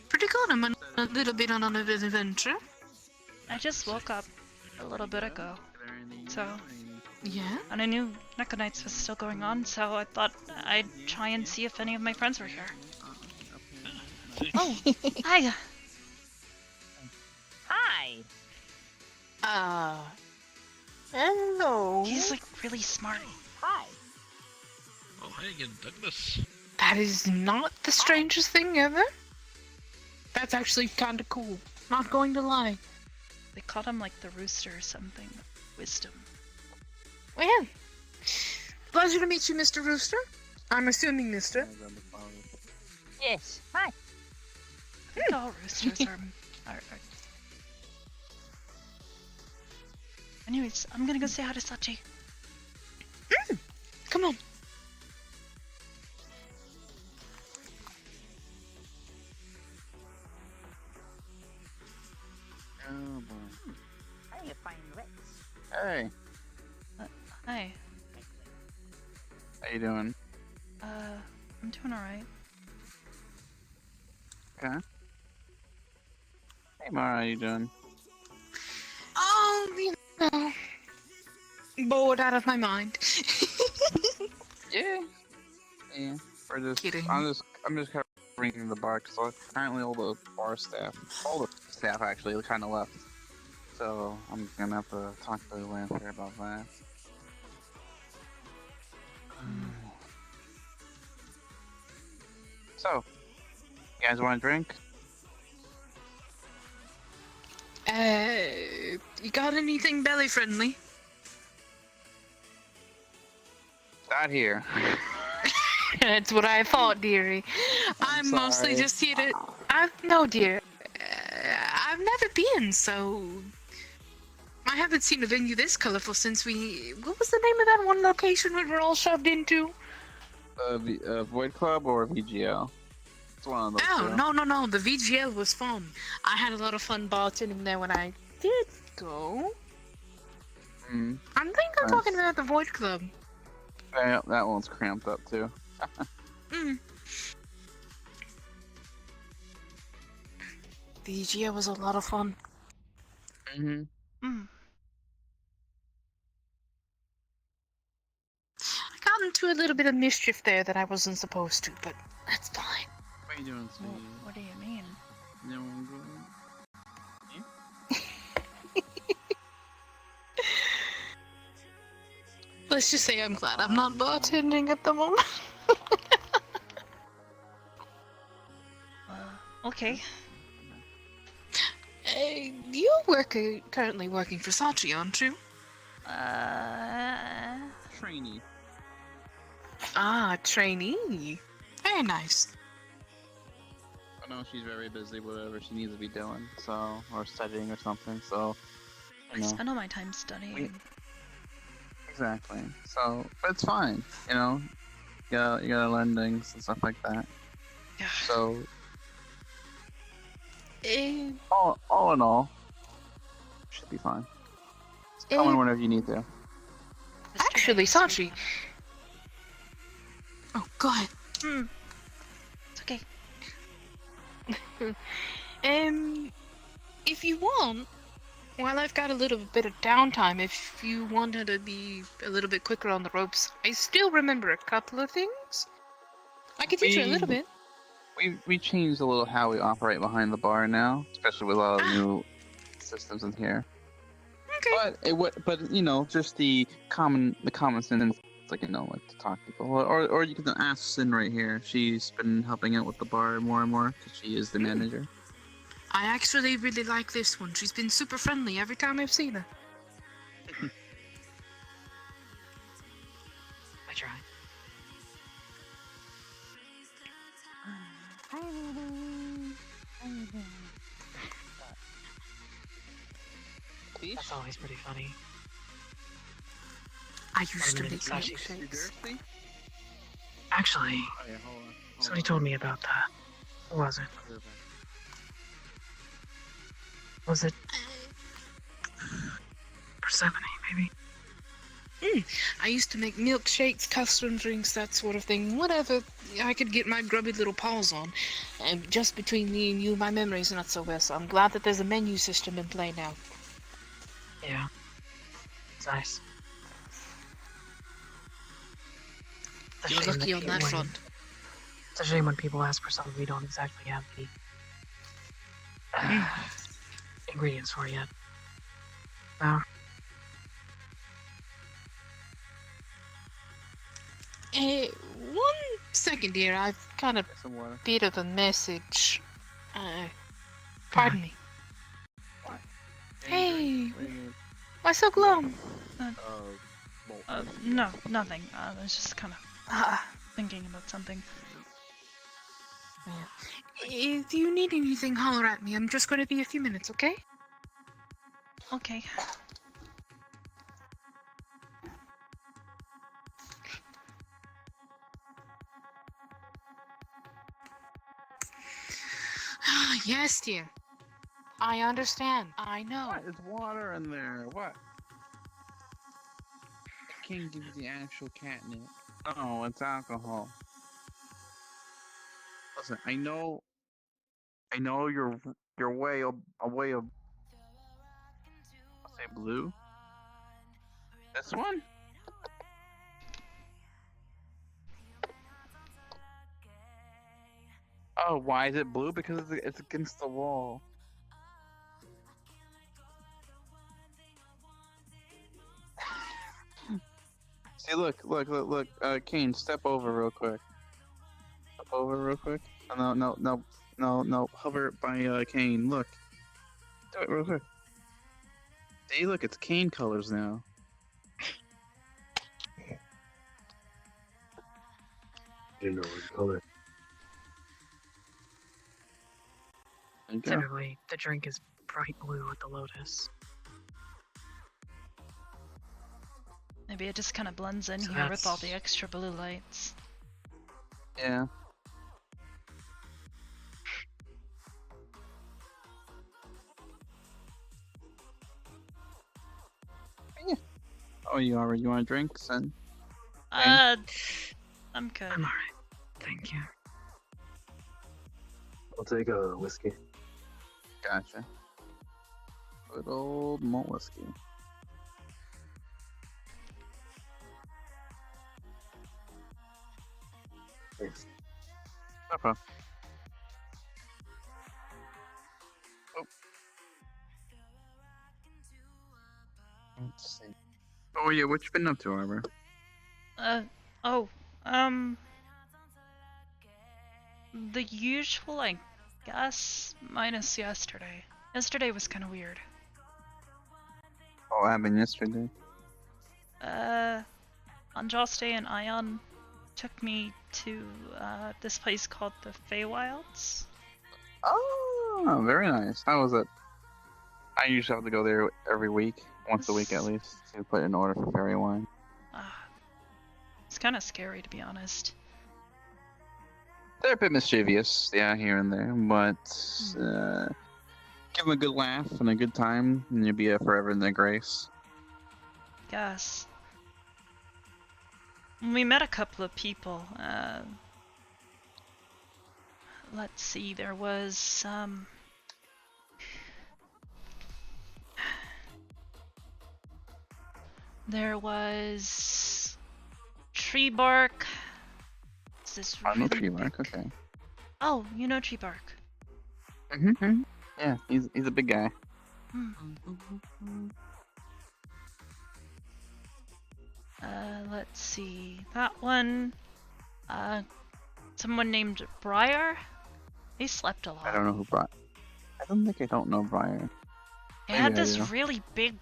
S16: Pretty good. I'm on a little bit on an adventure.
S2: I just woke up a little bit ago. So.
S16: Yeah?
S2: And I knew Neko Nights was still going on, so I thought I'd try and see if any of my friends were here. Oh, hi.
S17: Hi.
S16: Hello.
S2: He's like really smart.
S17: Hi.
S9: Oh, hey again, Douglas.
S16: That is not the strangest thing ever. That's actually kind of cool. Not going to lie.
S2: They called him like the rooster or something. Wisdom.
S16: Well, yeah. Pleasure to meet you, Mr. Rooster. I'm assuming Mr.
S17: Yes. Hi.
S2: I think all roosters are. Anyways, I'm gonna go say hi to Sachi.
S16: Come on.
S11: Oh boy.
S17: Hey, you fine Rex.
S11: Hey,
S2: Hi.
S11: how you doing?
S2: I'm doing alright.
S11: Okay. Hey Mara, how you doing?
S16: Oh, you know, bored out of my mind.
S11: Yeah. We're just.
S16: Kidding.
S11: I'm just covering the bar because apparently all the staff actually kind of left. So I'm gonna have to talk to Lanfear about that. So, you guys want a drink?
S16: You got anything belly friendly?
S11: Not here.
S16: That's what I thought, dearie. I'm mostly
S11: sorry.
S16: just here to. No, dear. I've never been, so. I haven't seen a venue this colorful since we. What was the name of that one location we were all shoved into?
S11: Void Club or VGL? It's one of those
S16: Oh,
S11: two.
S16: no. The VGL was fun. I had a lot of fun bartending there when I did go. I think I'm talking about the Void Club.
S11: Yeah, that one's cramped up too.
S16: VGL was a lot of fun. I got into a little bit of mischief there that I wasn't supposed to, but that's fine.
S11: What are you doing, sweetie?
S2: What do you mean?
S11: No one good?
S16: Let's just say I'm glad I'm not bartending at the moment.
S2: Okay.
S16: You're currently working for Sachi, aren't you?
S1: Trainee.
S16: Ah, trainee. Very nice.
S1: I know she's very busy, whatever she needs to be doing, so, or studying or something, so,
S2: I spend all my time studying.
S1: Exactly. So, but it's fine, you know? You gotta learn things and stuff like that.
S2: Yeah.
S1: So, all in all, should be fine. Just come in whenever you need to.
S16: Actually, Sachi. Oh, go ahead.
S2: It's okay.
S16: If you want, while I've got a little bit of downtime, if you wanted to be a little bit quicker on the ropes, I still remember a couple of things. I could teach you a little bit.
S1: We changed a little how we operate behind the bar now, especially with a lot of new systems in here.
S16: Okay.
S1: But you know, just the common sense, like, you know, like to talk to people, or you can ask Sin right here. She's been helping out with the bar more and more because she is the manager.
S16: I actually really like this one. She's been super friendly every time I've seen her.
S3: I try. That's always pretty funny.
S16: I used to make
S3: Sachi.
S16: milkshakes.
S3: Actually,
S1: Oh, yeah, hold on.
S3: somebody told me about that. Who was it? Was it Persephone, maybe?
S16: I used to make milkshakes, custom drinks, that sort of thing. Whatever I could get my grubby little paws on. And just between me and you, my memory's not so well, so I'm glad that there's a menu system in play now.
S3: Yeah. It's nice. It's a
S16: You're
S3: shame
S16: lucky on that front.
S3: It's a shame when people ask for something we don't exactly have the ingredients for yet. Well,
S16: One second here, I've got a bit of a message. Pardon me. Hey, why so glum?
S2: No, nothing. I was just kind of thinking about something.
S16: If you need anything, holler at me. I'm just going to be a few minutes, okay?
S2: Okay.
S16: Yes, dear. I understand. I know.
S1: What? It's water in there. What? I can't give you the actual catnip. No, it's alcohol. Listen, I know you're way away of. I'll say blue. This one? Oh, why is it blue? Because it's against the wall. See, look. Kane, step over real quick. Step over real quick. Oh, no. Hover by Kane. Look. Do it real quick. See, look, it's Kane colors now.
S12: Didn't know what color.
S3: typically the drink is bright blue with the lotus.
S2: Maybe it just kind of blends in
S3: So
S2: here with all the
S3: that's-
S2: extra blue lights.
S1: Yeah. Oh, you already want a drink, son?
S2: I'm good.
S3: I'm alright. Thank you.
S12: I'll take a whiskey.
S1: Gotcha. Good old malt whiskey.
S12: Thanks.
S1: No problem. Let's see. Oh yeah, what you been up to, Arbor?
S2: The usual, I Guess minus yesterday. Yesterday was kind of weird.
S1: What happened yesterday?
S2: Anjoste and Ion took me to this place called the Feywilds.
S1: Oh, very nice. How was it? I usually have to go there every week, once a week at least, to put in order for fairy wine.
S2: It's kind of scary, to be honest.
S1: They're a bit mischievous, yeah, here and there, but give them a good laugh and a good time, and you'll be forever in their grace.
S2: Guess. We met a couple of people. Let's see, there was Tree Bark. This
S1: I know
S2: really
S1: Tree Bark, okay.
S2: Oh, you know Tree Bark.
S1: Mm-hmm. Yeah, he's a big guy.
S2: Let's see. That one. Someone named Briar. They slept a lot.
S1: I don't know who Briar. I don't know Briar.
S2: They had
S1: Maybe I
S2: this
S1: do.
S2: really big,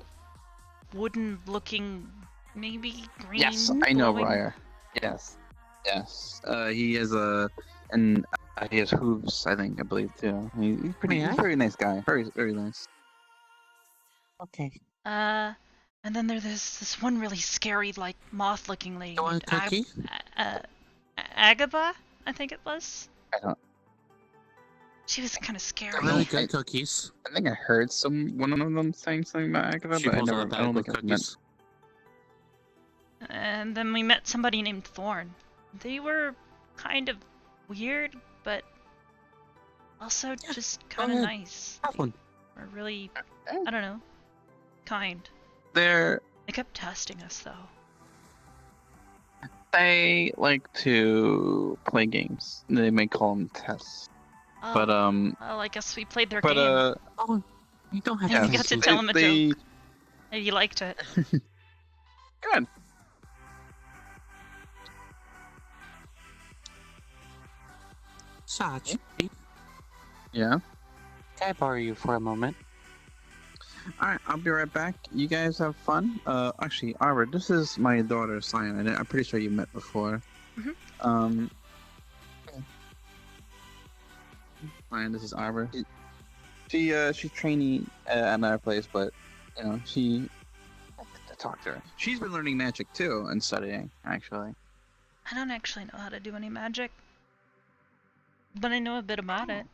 S2: wooden-looking, maybe green.
S1: Yes, I know
S2: glowing-
S1: Briar. Yes. He has he has hooves, I believe too. He's he's a very nice guy. Very, very nice.
S18: Okay.
S2: And then there's this one really scary, like moth-looking lady.
S18: You want a cookie?
S2: Agaba, I think it was.
S1: I don't.
S2: She was kind of scary.
S18: They're really good cookies.
S1: I think I heard one of them saying something about Agatha,
S18: She
S1: but I
S18: pulls out
S1: never.
S18: a bag
S1: I don't
S18: with
S1: think I've met.
S18: cookies.
S2: And then we met somebody named Thorn. They were kind of weird, but also just kind of
S18: ahead.
S2: nice.
S18: Have one.
S2: Or really, I don't know, kind.
S1: They
S2: kept testing us though.
S1: like to play games. They may call them tests. But
S2: Well, I guess we played their
S1: but
S2: game.
S18: Oh, you don't have
S2: And
S18: to.
S2: we got to tell him a joke. And he liked it.
S1: Good.
S18: Sarge,
S1: Yeah.
S18: can I borrow you for a moment?
S1: Alright, I'll be right back. You guys have fun. Actually, Arbor, this is my daughter, Cyan. I'm pretty sure you met before.
S2: Mhm.
S1: Cyan, this is Arbor. She's training at another place, but she. To talk to her. She's been learning magic too and studying, actually.
S2: I don't actually know how to do any magic, but I know a bit about it.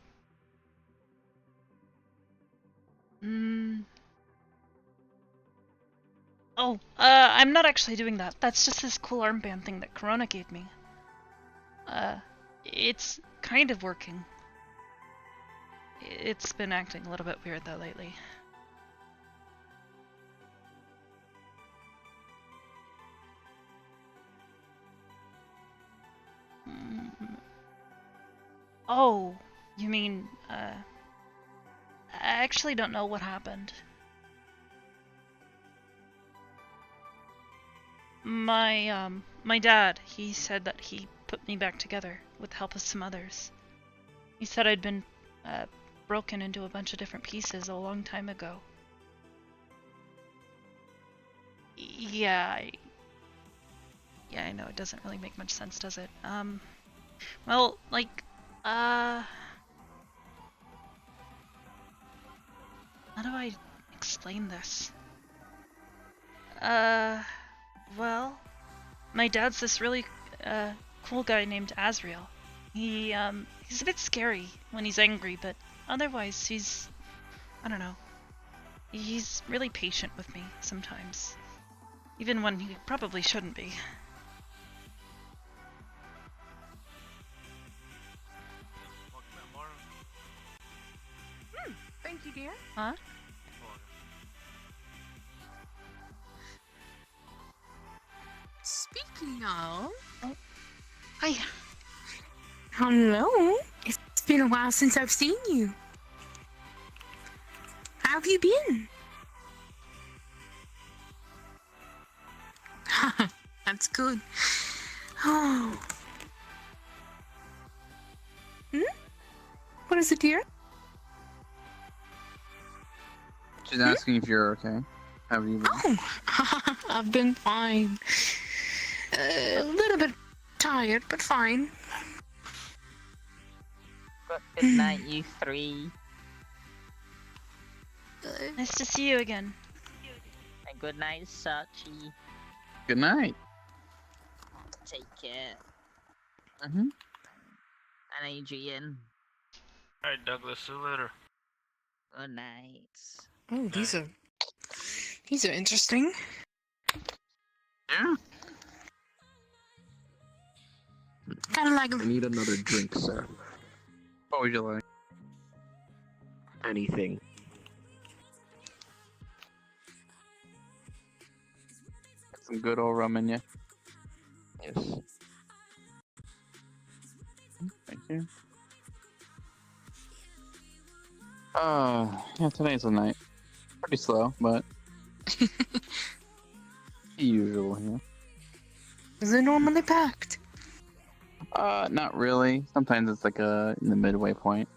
S2: Oh, I'm not actually doing that. That's just this cool armband thing that Corona gave me. It's kind of working. It's been acting a little bit weird though lately. Oh, you mean, I actually don't know what happened. My dad, he said that he put me back together with the help of some others. He said I'd been, broken into a bunch of different pieces a long time ago. Yeah, I know, it doesn't really make much sense, does it? Well, like, how do I explain this? Well, my dad's this really, cool guy named Azrael. He's a bit scary when he's angry, but otherwise I don't know. He's really patient with me sometimes. Even when he probably shouldn't be.
S16: Thank you, dear.
S2: Huh?
S16: Speaking of...
S2: Oh. Hi.
S16: Hello. It's been a while since I've seen you. How have you been? That's good. Oh. Hmm? What is it, dear?
S1: She's asking if you're okay. How have you been?
S16: Oh, I've been fine. A little bit tired, but fine.
S17: Good night, you three.
S2: Nice to see you again.
S17: And good night, Sachi.
S1: Good night.
S17: Take care.
S1: Mm-hmm.
S17: And Adrian.
S9: Alright, Douglas, see you later.
S17: Good night.
S16: Oh, these are interesting.
S1: Yeah.
S16: Kind of like.
S12: I need another drink, sir.
S1: What would you like?
S12: Anything.
S1: Some good old rum in you.
S12: Yes.
S1: Thank you. Yeah, today's the night. Pretty slow, but the usual here.
S16: Is it normally packed?
S1: Not really. Sometimes it's like in the midway point.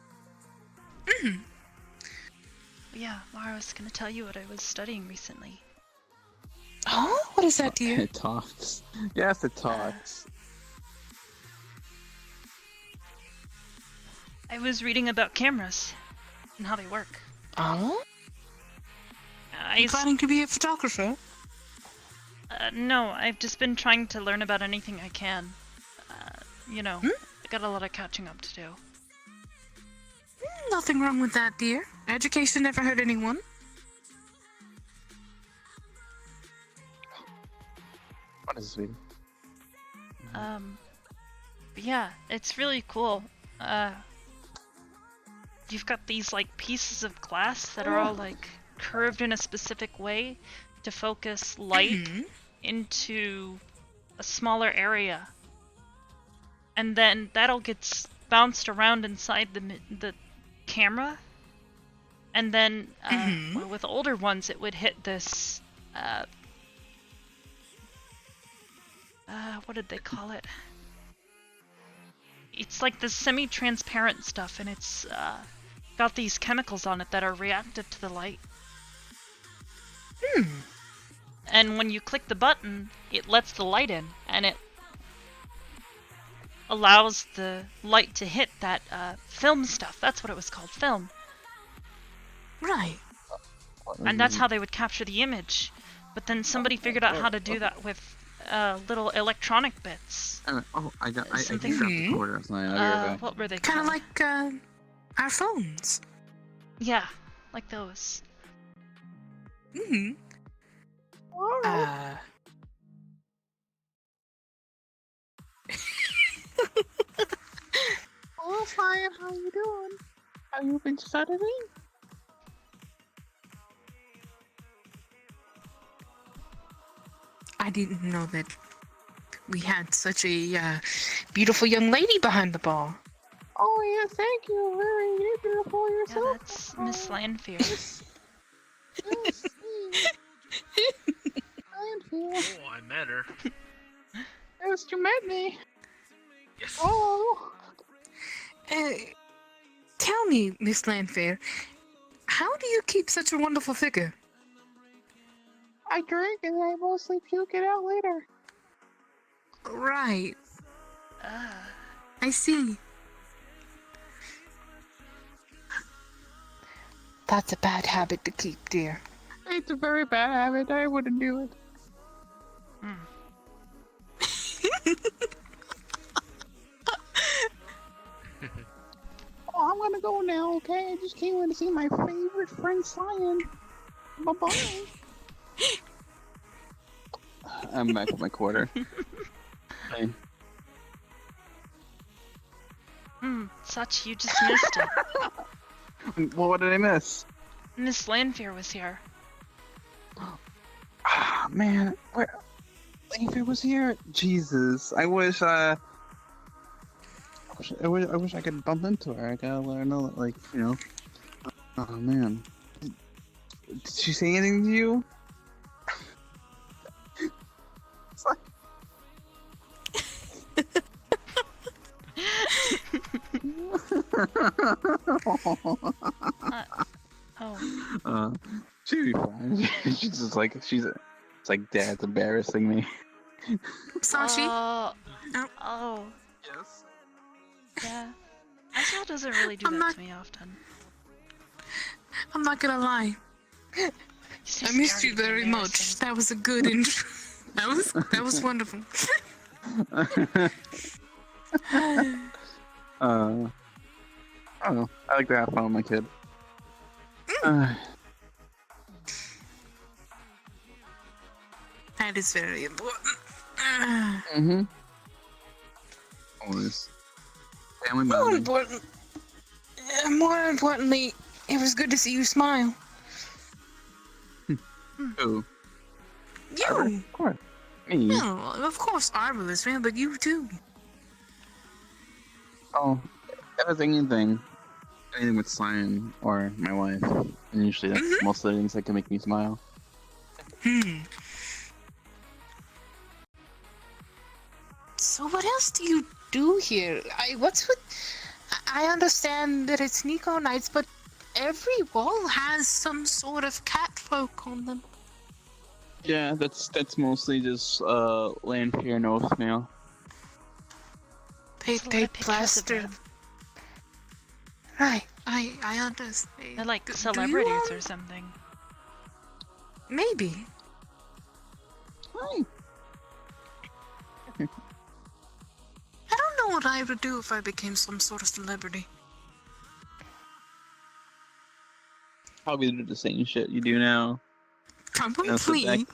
S2: Yeah, Mara was gonna tell you what I was studying recently.
S16: Oh, what is that, dear?
S1: It talks. Yes, it talks.
S2: I was reading about cameras and how they work.
S16: Oh?
S2: I
S16: You planning to be a photographer?
S2: No, I've just been trying to learn about anything I can. I got a lot of catching up to do.
S16: Nothing wrong with that, dear. Education never hurt anyone.
S1: What is this, sweetie?
S2: But yeah, it's really cool. You've got these like pieces of glass that are all like curved in a specific way to focus light into a smaller area, and then that'll get bounced around inside the camera, and then with older ones it would hit this what did they call it? It's like this semi-transparent stuff, and it's got these chemicals on it that are reactive to the light. And when you click the button, it lets the light in, and it allows the light to hit that film stuff. That's what it was called, film.
S16: Right.
S2: And that's how they would capture the image. But then somebody figured out how to do that with little electronic bits.
S1: I dropped the recorder last night. I'll be right back.
S2: What were they
S16: Kind of
S2: called?
S16: like our phones.
S2: Yeah, like those.
S18: Hello, Fire. How you doing? Have you been studying?
S16: I didn't know that we had such a beautiful young lady behind the bar.
S18: Oh yeah, thank you. Very beautiful yourself.
S2: Yeah, that's Miss Lanfear.
S9: Oh, I met her.
S18: Yes, you met me.
S9: Yes.
S18: Oh.
S16: Tell me, Miss Landfair, how do you keep such a wonderful figure?
S18: I drink and I mostly puke it out later.
S16: Right. I see. That's a bad habit to keep, dear.
S18: It's a very bad habit. I wouldn't do it. Oh, I'm gonna go now, okay? I just came in to see my favorite friend, Cyan. Bye-bye.
S1: I'm back with my quarter. Hey.
S2: Such, you just missed it.
S1: Well, what did I miss?
S2: Miss Lanfear was here.
S1: Ah, man, where? If it was here, Jesus! I wish I wish I could bump into her. I gotta let her know that, like, you know. Oh man, did she say anything to you? It's like...
S2: Oh.
S1: She'd be fine. She's just like it's like Dad's embarrassing me.
S16: Sashi?
S2: Oh.
S1: Yes.
S2: Yeah. Asha doesn't really do that to me often.
S16: I'm not gonna lie. I missed you very much. That was a good intro. that was wonderful.
S1: I don't know. I like to have fun with my kid.
S16: That is very important.
S1: Mm-hmm. Always. Family
S16: More
S1: bonding.
S16: important. More importantly, it was good to see you smile.
S1: Who?
S16: You.
S1: Arbor? Of course. Me.
S16: No, of course Arbor is fan, but you too.
S1: Oh, anything with Cyan or my wife. And usually that's most of the things that can make me smile.
S16: So what else do you do here? I understand that it's Nico Nights, but every wall has some sort of catfolk on them.
S1: Yeah, that's mostly just Lanfear and Oathmail.
S16: They plastered. Right, I understand.
S2: They're like celebrities or something.
S16: Maybe.
S1: Hi.
S16: I don't know what I would do if I became some sort of celebrity.
S1: Probably do the same shit you do now.
S16: Probably.
S1: You know,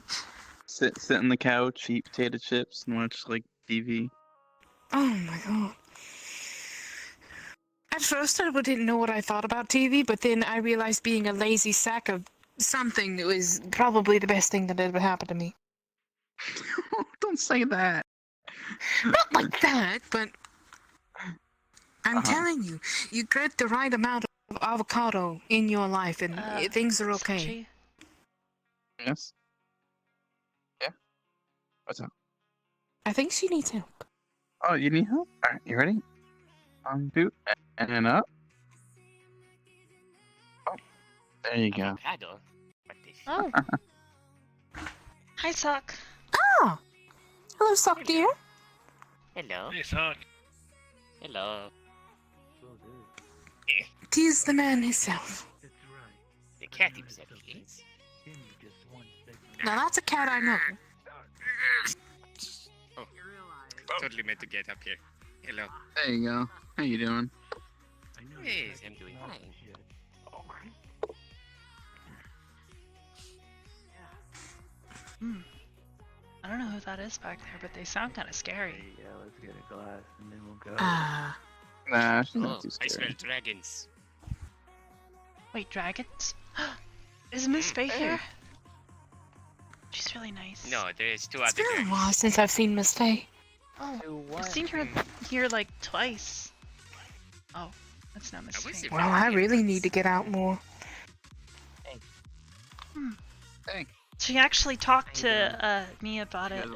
S1: sit on the couch, eat potato chips, and watch like TV.
S16: Oh my god. At first I didn't know what I thought about TV, but then I realized being a lazy sack of something was probably the best thing that ever happened to me.
S1: Don't say that.
S16: Not like that, but I'm telling you, you get the right amount of avocado in your life and things are okay.
S1: Yes? Yeah? What's up?
S16: I think she needs help.
S1: Oh, you need help? Alright, you ready? On, two, and up. Oh, there you go.
S2: Oh. Hi, Sock.
S16: Ah! Hello, Sock dear.
S3: Hello.
S9: Hey, Sock.
S3: Hello.
S16: Tis the man himself.
S3: The cat himself, yes.
S16: Now that's a cat I know.
S3: Oh, totally meant to get up here. Hello.
S1: There you go. How you doing?
S3: Yes, I'm doing fine.
S2: I don't know who that is back there, but they sound kind of scary.
S11: Yeah, let's get a glass and then we'll go.
S1: Nah, she's
S3: Oh,
S1: not too
S3: I smell
S1: scary.
S3: dragons.
S2: Wait, dragons? Is Miss Faye here? She's really nice.
S3: No, there's two
S16: It's
S3: other
S16: been a
S3: dragons.
S16: while since I've seen Miss Faye.
S2: Oh, I've seen her here like twice. Oh, that's not Miss Faye.
S16: Well, I really need to get out more.
S1: Hey.
S2: She actually talked to me about it.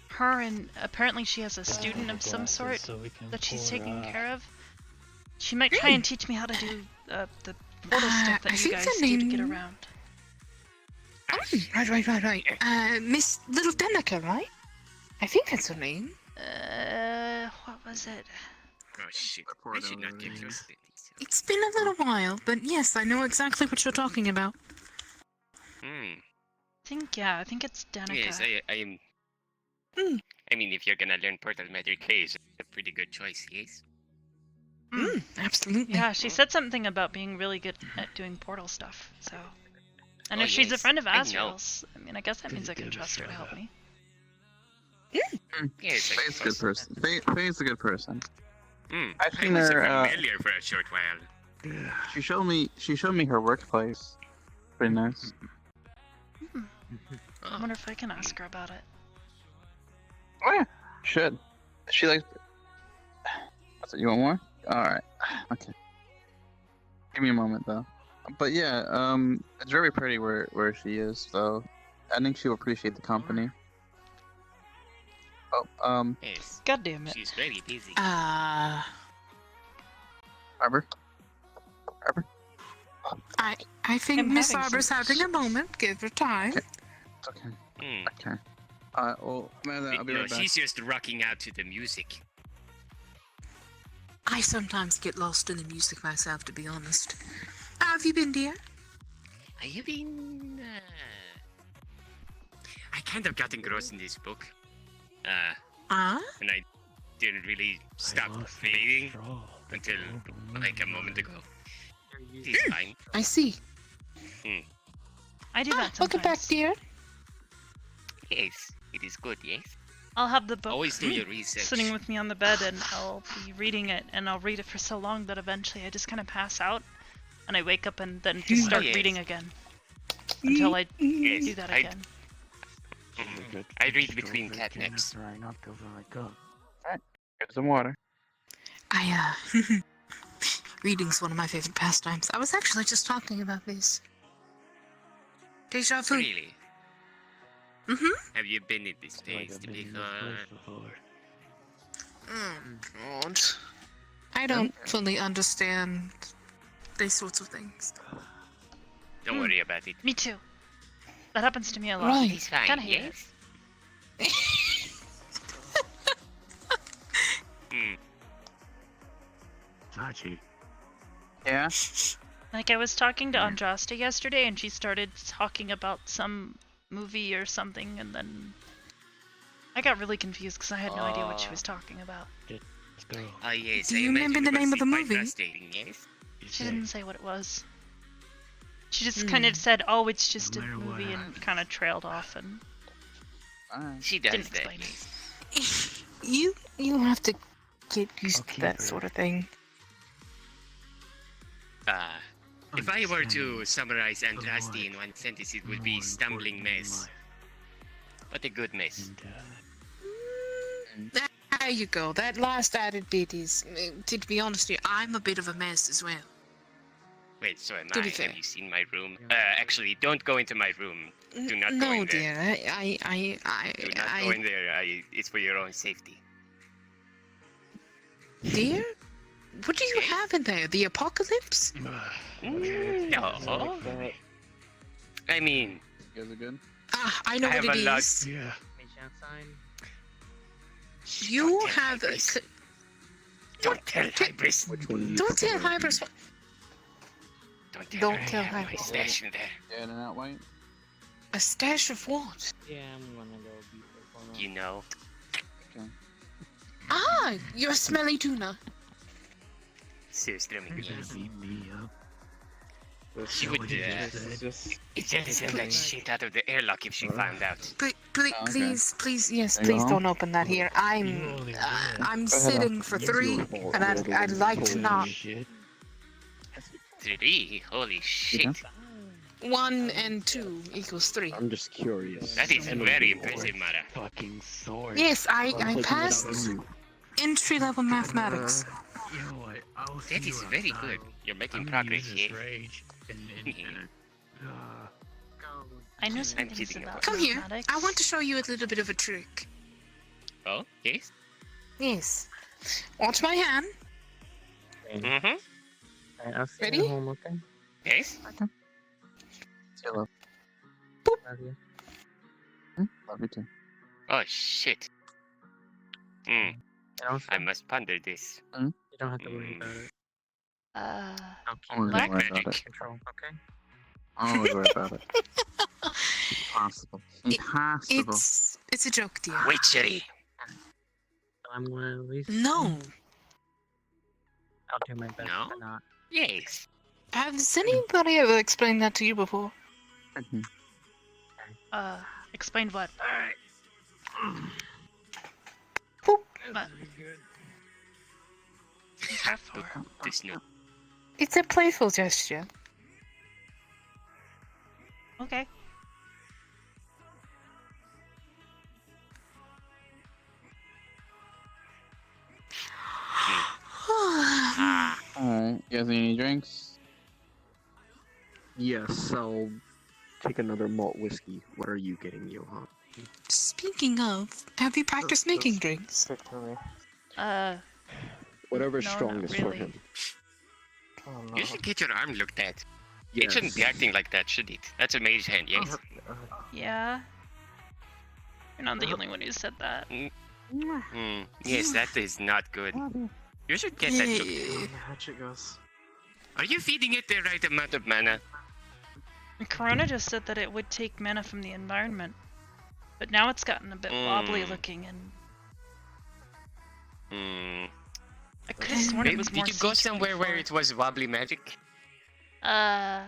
S2: Her and apparently she has a student of some sort that she's taking care of. She might try and teach me how to do the portal stuff
S16: I
S2: that you
S16: think
S2: guys
S16: the
S2: do to get
S16: name-
S2: around.
S16: Right. Miss Little Denica, right? I think that's her name.
S2: What was it?
S3: Oh shit, I should not get close to these.
S16: It's been a little while, but yes, I know exactly what you're talking about.
S2: I think it's Danica.
S3: Yes, I am. I mean, if you're gonna learn Portal Magic K, it's a pretty good choice, yes?
S16: Absolutely.
S2: Yeah, she said something about being really good at doing portal stuff, so... And
S3: Oh,
S2: if she's a
S3: yes,
S2: friend of
S3: I know.
S2: Azrael's, I mean, I guess that means I can trust her to help me.
S3: Yes,
S1: Faye's a good person. Faye's a good person. I've
S3: I
S1: seen
S3: was
S1: her.
S3: familiar for a short while.
S1: She showed me her workplace. Pretty nice.
S2: I wonder if I can ask her about it.
S1: Oh yeah, should. She likes. What's it? You want more? All right. Okay. Give me a moment though. But yeah, it's very pretty where she is. So I think she'll appreciate the company.
S3: Yes.
S2: God damn it.
S3: She's very busy.
S1: Arbor?
S16: I think
S2: I'm
S16: Miss
S2: having
S16: Arbor's
S2: some
S16: having a moment. Give her time.
S1: Okay.
S19: Hmm.
S1: Okay. Well, Amanda, I'll be
S19: No,
S1: right back.
S19: she's just rocking out to the music.
S16: I sometimes get lost in the music myself, to be honest. How have you been, dear?
S19: I have been. I kind of got engrossed in this book. And I didn't really stop reading until like a moment ago. It's fine.
S16: I see.
S2: I do that sometimes.
S16: Welcome back, dear.
S19: Yes, it is good, yes.
S2: I'll have the book
S19: Always do your research.
S2: sitting with me on the bed, and I'll be reading it, and I'll read it for so long that eventually I just kind of pass out, and I wake up and then just start reading again until I do that again.
S19: I read between catnaps.
S1: Alright, get some water.
S16: Reading's one of my favorite pastimes. I was actually just talking about this. Deja vu.
S19: Really?
S16: Mm-hmm.
S19: Have you been in this place before?
S16: Oh, God. I don't fully understand these sorts of things.
S19: Don't worry about it.
S2: Me too. That happens to me a lot.
S16: Right.
S19: It's fine,
S2: Kinda hate
S19: yes?
S12: Sachi.
S1: Yeah?
S2: Like, I was talking to Andrasta yesterday, and she started talking about some movie or something, and then I got really confused because I had no idea what she was talking about.
S19: Ah, yes.
S16: Do you remember the name of the movie?
S19: Yes?
S2: She didn't say what it was. She just kind of said, "Oh, it's just a movie," and kind of trailed off and
S19: She does
S2: didn't
S19: that.
S2: explain.
S16: You have to get used to that sort of thing.
S19: If I were to summarize Andraste in one sentence, it would be stumbling mess. What a good mess.
S16: There you go. That last added bit is, to be honest with you, I'm a bit of a mess as well.
S19: Wait, so am
S16: To
S19: I.
S16: be fair.
S19: Have you seen my room? Actually, don't go into my room. Do not go
S16: No,
S19: in there.
S16: dear.
S19: Do not go in there. It's for your own safety.
S16: Dear? What do you have in there? The apocalypse?
S19: No. I mean,
S1: You guys are good?
S16: I know
S19: I
S16: what
S19: have
S16: it
S19: a lot-
S16: is.
S12: Yeah.
S16: You have a...
S19: Don't tell Hybris.
S16: Don't tell Hybris.
S19: Don't
S16: tell
S19: I have my
S16: Hybris.
S19: stash in there.
S1: Yeah, in and out white?
S16: A stash of what?
S11: Yeah, I'm gonna go be
S19: You know.
S1: Okay.
S16: Ah, you're smelly tuna.
S19: Seriously, let me guess.
S12: Beat me up.
S19: She would send that shit out of the airlock if she found out.
S16: Please, yes,
S19: There you
S16: please
S19: go.
S16: don't open that here. I'm sitting for 3, and I'd like to not.
S19: 3? Holy shit.
S16: 1 and 2 equals 3.
S11: I'm just curious.
S19: That is very impressive, Mara.
S12: Fucking sword.
S16: Yes, I passed entry-level mathematics.
S19: That is very good. You're making progress here.
S2: I know some
S19: I'm
S2: things
S19: kidding,
S2: about
S16: Come here.
S2: mathematics.
S16: I want to show you a little bit of a trick.
S19: Oh, yes?
S16: Yes. Watch my hand.
S19: Mm-hmm.
S11: I'll see
S16: Ready?
S11: you at home, okay?
S19: Yes?
S1: Love
S11: you.
S1: Love you too.
S19: Oh, shit. I must ponder this.
S11: You don't have to worry about it.
S19: Black
S1: Don't worry about
S19: magic.
S1: it.
S11: Control, okay?
S1: I always worry about it. Impossible. Impossible.
S16: It's a joke, dear.
S19: Witchery.
S11: So I'm gonna at least.
S16: No.
S11: I'll do my best,
S19: No?
S11: but not.
S19: Yes.
S16: Has anybody ever explained that to you before?
S2: Explain what? What? What's that for?
S19: This new.
S16: It's a playful gesture.
S2: Okay.
S1: Alright, you guys need any drinks?
S11: Yes, I'll take another malt whiskey. What are you getting, Johan?
S16: Speaking of, have you practiced making drinks?
S11: Victory.
S2: Uh,
S11: Whatever's
S2: no, not
S11: strongest for
S2: really.
S11: him.
S19: You should get your arm looked at. It shouldn't be acting like that, should it? That's a mage hand, yes?
S2: Yeah. You're not the only one who said that.
S19: Yes, that is not good. You should get that looked at.
S7: Hatchet goes.
S19: Are you feeding it the right amount of mana?
S2: Corona just said that it would take mana from the environment. But now it's gotten a bit wobbly looking and... I could have sworn it was more
S19: Did you go
S2: CQ
S19: somewhere
S2: before.
S19: where it was wobbly magic?
S2: I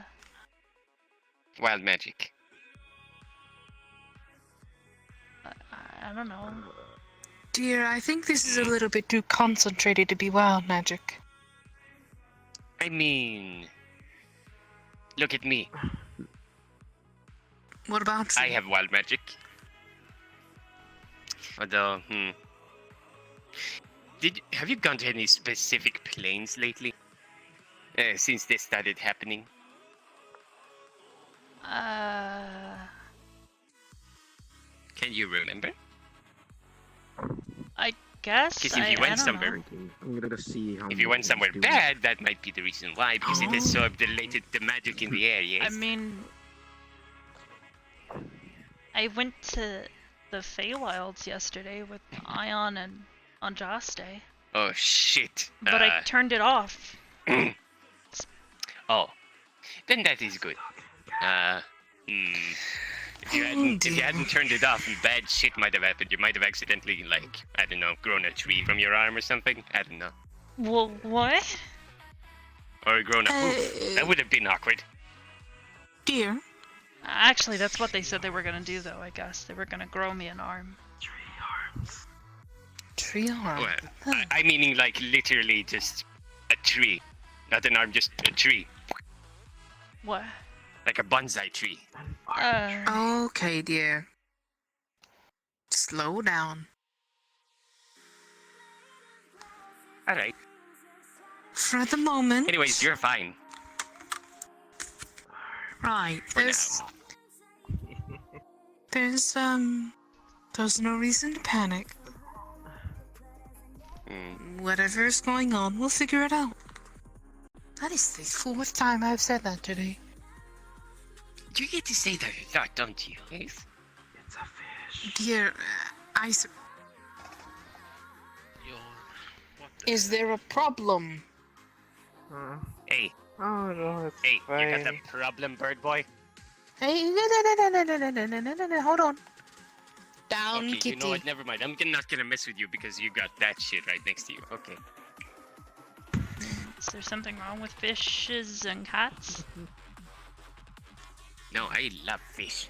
S19: Wild magic.
S2: don't know.
S16: Dear, I think this is a little bit too concentrated to be wild magic.
S19: I mean... Look at me.
S16: What about you?
S19: I have wild magic. Although, have you gone to any specific planes lately? Since this started happening? Can you remember?
S2: I guess.
S19: Because if you went somewhere,
S7: I'm gonna see how.
S19: if you went somewhere bad, that might be the reason why. Because it is so related the magic in the air. Yes.
S2: I mean, I went to the Feywilds yesterday with Ion and Andraste,
S19: Oh shit.
S2: but I turned it off.
S19: Oh, then that is good. If you hadn't turned it off, bad shit might have happened. You might have accidentally, like, I don't know, grown a tree from your arm or something. I don't know.
S2: Well, what?
S19: Or grown a hoof. That would have been awkward.
S16: Dear.
S2: Actually, that's what they said they were gonna do, though. I guess they were gonna grow me an arm.
S16: Tree arm.
S19: Well, I meaning like literally just a tree, not an arm, just a tree,
S2: What?
S19: like a bonsai tree.
S16: Okay, dear. Slow down.
S19: All right.
S16: For the moment.
S19: Anyways, you're fine.
S16: Right. There's no reason to panic. Whatever's going on, we'll figure it out. That is the 4th time I've said that today.
S19: You get to say that a lot, don't you? Yes.
S7: It's a fish.
S16: Dear, Is there a problem?
S19: Hey.
S7: Oh no, it's
S19: Hey,
S7: fine.
S19: you got a problem, bird boy?
S16: Hey, no, hold on. Down,
S19: Okay,
S16: kitty.
S19: you know what? Never mind. I'm not gonna mess with you because you got that shit right next to you. Okay.
S2: Is there something wrong with fishes and cats?
S19: No, I love fish.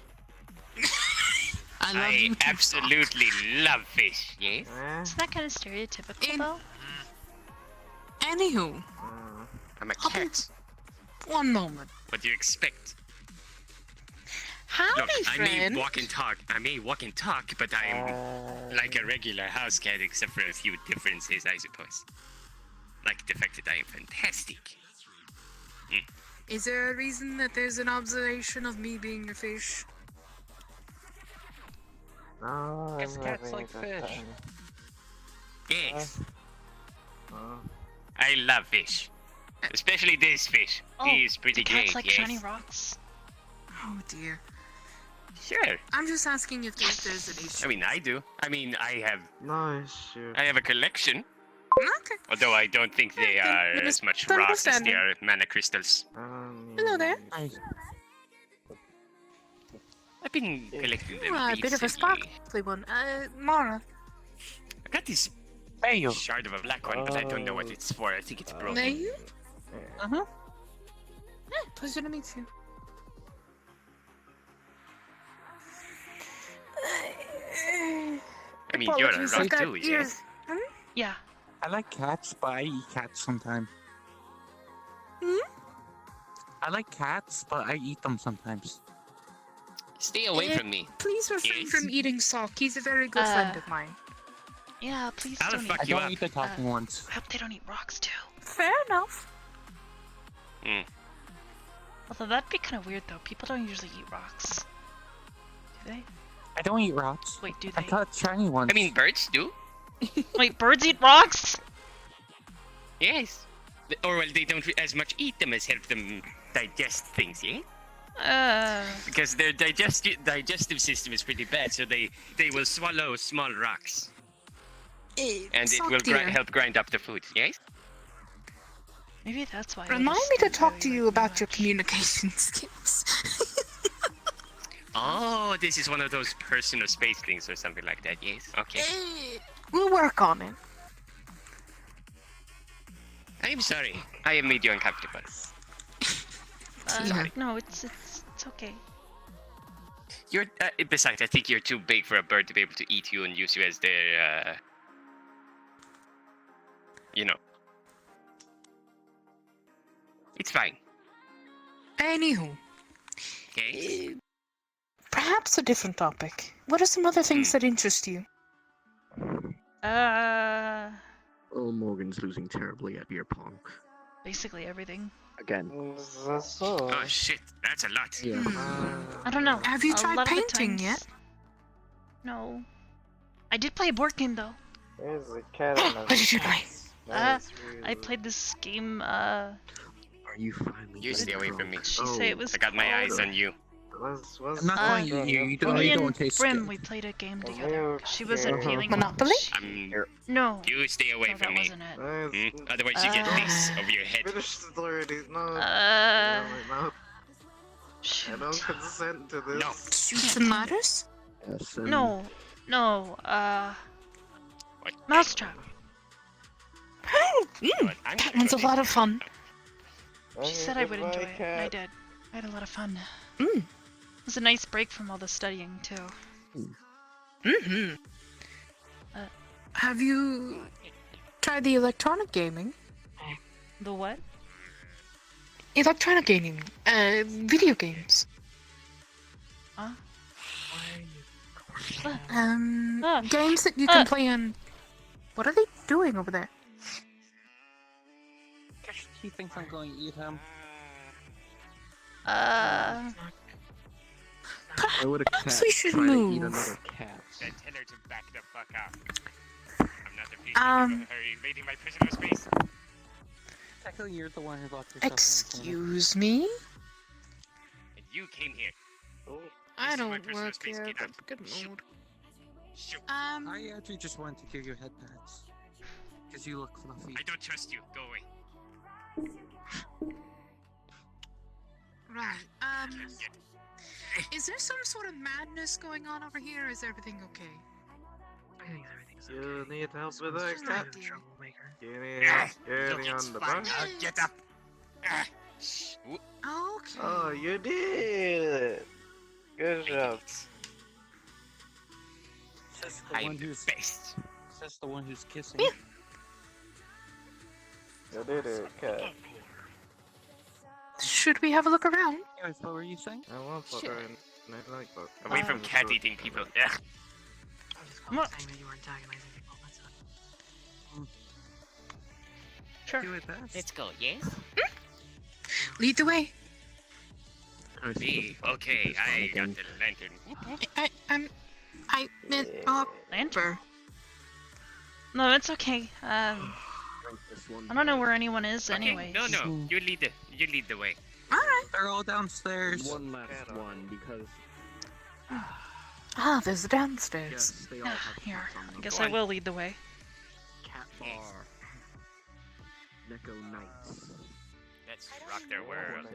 S16: I love you too,
S19: absolutely love fish. Yes.
S2: Isn't that kind of stereotypical, though?
S16: Anywho.
S19: I'm a cat.
S16: One moment.
S19: What do you expect?
S16: Howdy,
S19: Look, I
S16: friend.
S19: may walk and talk, but I'm like a regular house cat, except for a few differences, I suppose. Like the fact that I am fantastic.
S16: Is there a reason that there's an observation of me being a fish?
S7: No,
S11: Guess
S7: I'm
S11: cats
S7: having
S11: like
S7: a good
S11: fish.
S7: time.
S19: Yes. I love fish. Especially this fish. He is pretty
S2: do cats
S19: great,
S2: like
S19: yes.
S2: shiny rocks?
S16: Oh dear.
S19: Sure.
S16: I'm just asking if there's an issue.
S19: I mean, I do. I mean, I have
S7: Nice shoot.
S19: I have a collection.
S16: Okay.
S19: Although I don't think they are as much rocks as they are mana crystals.
S16: Hello there.
S19: I've been collecting them
S16: A bit of a
S19: recently.
S16: sparkly one. Mara.
S19: I got this shard of a black one, but I don't know what it's for. I think it's broken.
S16: There you? Uh-huh. Yeah, pleasure to meet you.
S19: I mean, you're a
S16: Apologies,
S19: rock
S16: I've got
S19: too, yes?
S16: ears.
S2: Yeah.
S11: I like cats, but I eat cats sometimes. I like cats, but I eat them sometimes.
S19: Stay away from me.
S16: Please refrain
S19: Yes?
S16: from eating Sock. He's a very good friend of mine.
S2: Yeah, please
S19: I'll
S2: don't
S19: fuck
S2: eat.
S19: you
S11: I don't
S19: up.
S11: eat the talking ones.
S2: I hope they don't eat rocks too.
S16: Fair enough.
S2: Although that'd be kind of weird though. People don't usually eat rocks. Do they?
S11: I don't eat rocks.
S2: Wait, do
S11: I
S2: they?
S11: caught shiny ones.
S19: I mean, birds do.
S2: Wait, birds eat rocks?
S19: Yes. Or well, they don't as much eat them as help them digest things, yeah? Because their digestive system is pretty bad, so they will swallow small rocks. And it will help grind up the food, yes?
S2: Maybe that's why. I
S16: Remind
S2: just
S16: me to
S2: don't
S16: talk
S2: really
S16: to you
S2: like
S16: about your
S2: much.
S16: communication skills.
S19: Oh, this is one of those personal space things or something like that, yes? Okay.
S16: We'll work on it.
S19: I'm sorry. I have made you uncomfortable.
S2: No, it's okay.
S19: You're besides, I think you're too big for a bird to be able to eat you and use you as their, you know. It's fine.
S16: Anywho.
S19: Okay.
S16: Perhaps a different topic. What are some other things that interest you?
S12: Oh, Morgan's losing terribly at beer pong.
S2: Basically everything.
S12: Again.
S19: Oh shit, that's a lot.
S12: Yeah.
S2: I don't know.
S16: Have you
S2: a
S16: tried
S2: lot of the
S16: painting
S2: times-
S16: yet?
S2: No. I did play a board game though.
S11: There's a cat in the
S16: What did you play?
S2: I played this game.
S12: Are you finally?
S19: You stay away from me.
S2: She say it was.
S19: I got my eyes
S2: called-
S19: on you.
S11: I'm
S1: not calling you. You don't.
S2: Me
S1: You
S2: and
S1: don't taste
S2: Brim,
S1: good.
S2: we played a game together. She wasn't feeling
S16: Monopoly?
S2: No.
S19: You stay away
S2: No,
S19: from
S2: that
S19: me.
S2: wasn't it.
S19: Otherwise, you get this over your head.
S11: Finish it already. No. No. I don't consent to this.
S19: No.
S16: Shoots and ladders?
S12: Yes.
S2: No. Mousetrap.
S16: That one's a lot of fun.
S2: She said I would enjoy it, and I did. I had a lot of fun.
S16: Mm.
S2: It was a nice break from all the studying too.
S16: Mm-hmm. Have you tried the electronic gaming?
S2: The what?
S16: Electronic gaming. Video games.
S2: Huh?
S16: Games that you can play on. What are they doing over there?
S11: He thinks I'm going to eat him.
S12: Why would a cat
S16: Perhaps we should
S12: try to eat
S16: move.
S12: another cat?
S19: Then tell her to back the fuck up. I'm not appreciative of her invading my personal space.
S11: Technically, you're the one who locked yourself
S16: Excuse me?
S19: And you came here.
S16: I
S19: This is my
S16: don't
S19: personal
S16: work
S19: space.
S16: here.
S19: Get
S16: But
S19: up.
S16: good mood.
S19: Shoot.
S11: I actually just wanted to give you head pats. Because you look fluffy.
S19: I don't trust you. Go away.
S16: Right. Is there some sort of madness going on over here? Or is everything okay?
S7: I think everything's
S11: You need help with
S16: Who's
S11: that cat?
S16: the
S7: troublemaker.
S11: Getting on the bus.
S19: Get up.
S16: Okay.
S11: Oh, you did! Good job. Says the
S19: I'm
S11: one
S19: the
S11: who's
S19: best.
S11: says the one who's kissing.
S16: Yeah.
S11: You did it, cat.
S16: Should we have a look around?
S11: Anyways, what were you saying? I want
S16: Sure.
S11: butter and I like butter.
S19: Away from cat-eating people. Ugh.
S7: I was just calling saying that you were antagonizing people. That's all.
S2: Sure.
S11: Do it best.
S19: Let's go, yes?
S16: Lead the way.
S19: Me? Okay, I got the lantern.
S16: I meant
S2: Lantern? No, it's okay. I don't know where anyone is anyway.
S19: No, you lead the way.
S16: Alright.
S11: They're all downstairs.
S12: One last one because
S16: Ah, there's the downstairs.
S12: yes, they all have
S2: Here,
S12: cats on
S2: I
S12: them.
S2: guess
S19: Go
S2: I
S19: on.
S2: will lead the way.
S12: Cat bar. Neko Knights.
S19: Let's rock their world.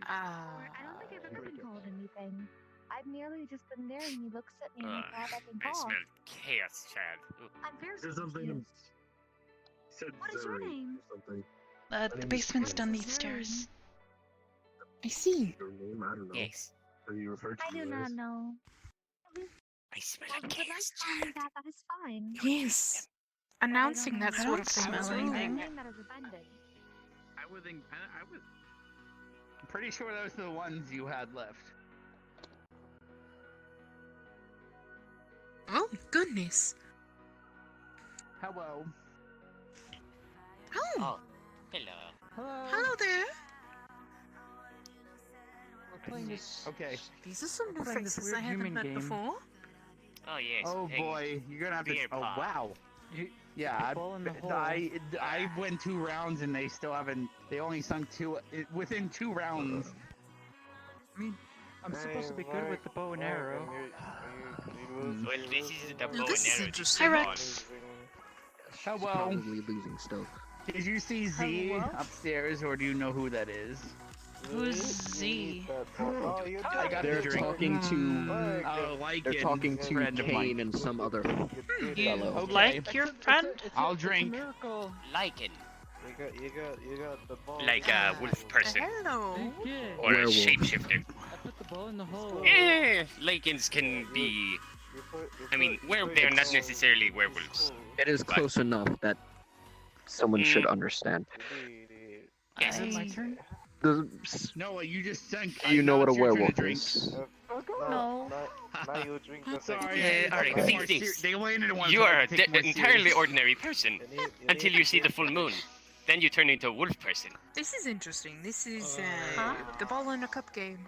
S16: Ah.
S20: I don't think I've ever been told anything. I've merely just been there and he looks at me and I thought I can
S19: I
S20: talk.
S19: smell chaos, child. Ooh.
S20: I'm very
S12: There's something.
S20: confused. What is your name?
S12: Something.
S2: The basement's down these stairs.
S16: I see.
S12: Your name? I don't know.
S19: Yes.
S12: Are you referred to
S20: I do
S12: me
S20: not
S12: as?
S20: know.
S19: I smell
S20: If you'd like
S19: chaos,
S20: to tell me that is fine.
S16: Yes. Announcing that
S2: I
S16: sort
S2: don't
S16: of thing.
S2: smell
S16: is
S2: anything.
S16: rude.
S20: Name that is offended.
S11: I would think. I would. I'm pretty sure those are the ones you had left.
S16: Oh, goodness.
S11: Hello.
S16: Oh.
S19: Hello.
S11: Hello.
S16: Hello there.
S11: We're playing this. Okay.
S16: These are some new
S11: Playing this
S16: faces
S11: weird
S16: I haven't
S11: human
S16: met
S11: game.
S16: before.
S19: Oh yes.
S11: Oh
S19: hey,
S11: boy, you're gonna have to.
S19: beer
S11: Oh
S19: pong.
S11: wow. Yeah,
S18: Ball in the hole.
S11: I went 2 rounds and they still haven't. They only sunk 2 within 2 rounds.
S18: I mean, I'm supposed to be good with the bow and arrow.
S19: Well, this is the bow
S16: Well, this is
S19: and arrow.
S16: interesting.
S2: Hi, Rex.
S11: Hello.
S21: Probably losing stuff.
S11: Did you see Z
S2: Hello?
S11: upstairs, or do you know who that is?
S2: Who's Z?
S11: I got
S21: They're
S11: a drink.
S21: talking to.
S11: Like
S21: They're talking to
S11: friend of mine.
S21: Kane and some other
S2: You
S21: fellow.
S2: like your friend?
S11: I'll drink.
S19: Lycan.
S11: You got the ball.
S19: Like a wolf person.
S16: Hello.
S19: Or a
S21: Werewolf.
S19: shapeshifter.
S18: I put the bow in the hole.
S19: Lycans can be... I mean, they're not necessarily werewolves.
S21: It is close enough that someone should understand.
S19: Yes.
S18: Is it my turn?
S11: No, you just sank.
S21: You know what a
S11: it's your turn to
S21: werewolf
S11: drink.
S21: is.
S2: No.
S11: Sorry.
S19: Alright,
S11: they
S19: think this.
S11: They landed in one.
S19: You are an
S11: take more
S19: entirely
S11: serious.
S19: ordinary person until you see the full moon. Then you turn into a wolf person.
S16: This is interesting. This is the ball in a cup game.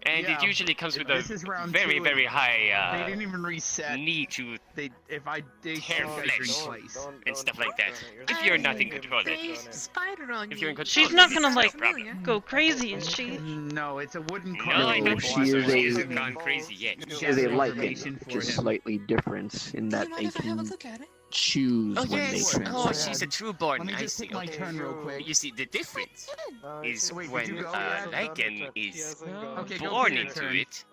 S19: And
S11: Yeah.
S19: it usually comes with
S11: This
S19: a
S11: is round
S19: very,
S11: 2,
S19: very
S11: they
S19: high
S11: didn't even reset.
S19: need to
S11: They
S19: tear
S11: drink
S19: flesh
S11: twice.
S19: and stuff like that. If you're not in control of it.
S16: There's a spider on
S19: If
S16: you.
S19: you're in control
S2: She's
S19: of
S2: not
S19: it,
S2: gonna
S19: it's
S2: like
S19: no problem.
S2: go crazy, is she?
S11: No, it's a wooden
S19: No,
S11: carving.
S19: I
S21: No,
S19: don't
S21: she
S19: think so.
S21: is
S19: She
S21: a-
S19: hasn't gone crazy yet.
S21: She is a
S11: information
S21: lichen,
S11: for
S21: which is
S11: him.
S21: slightly different in that
S16: Do you
S21: they
S16: mind if I have a
S21: can
S16: look at it?
S21: choose
S19: Oh
S21: when they
S19: yes,
S21: transform.
S19: oh she's a trueborn.
S11: Let me
S19: I
S11: just
S19: see.
S11: take my
S19: Okay.
S11: turn real quick.
S19: You see, the difference is
S11: Wait, did
S19: when
S11: you go
S19: a
S11: yet?
S19: lichen is
S11: Okay, go
S19: born
S11: for your
S19: into
S11: turn.
S19: it,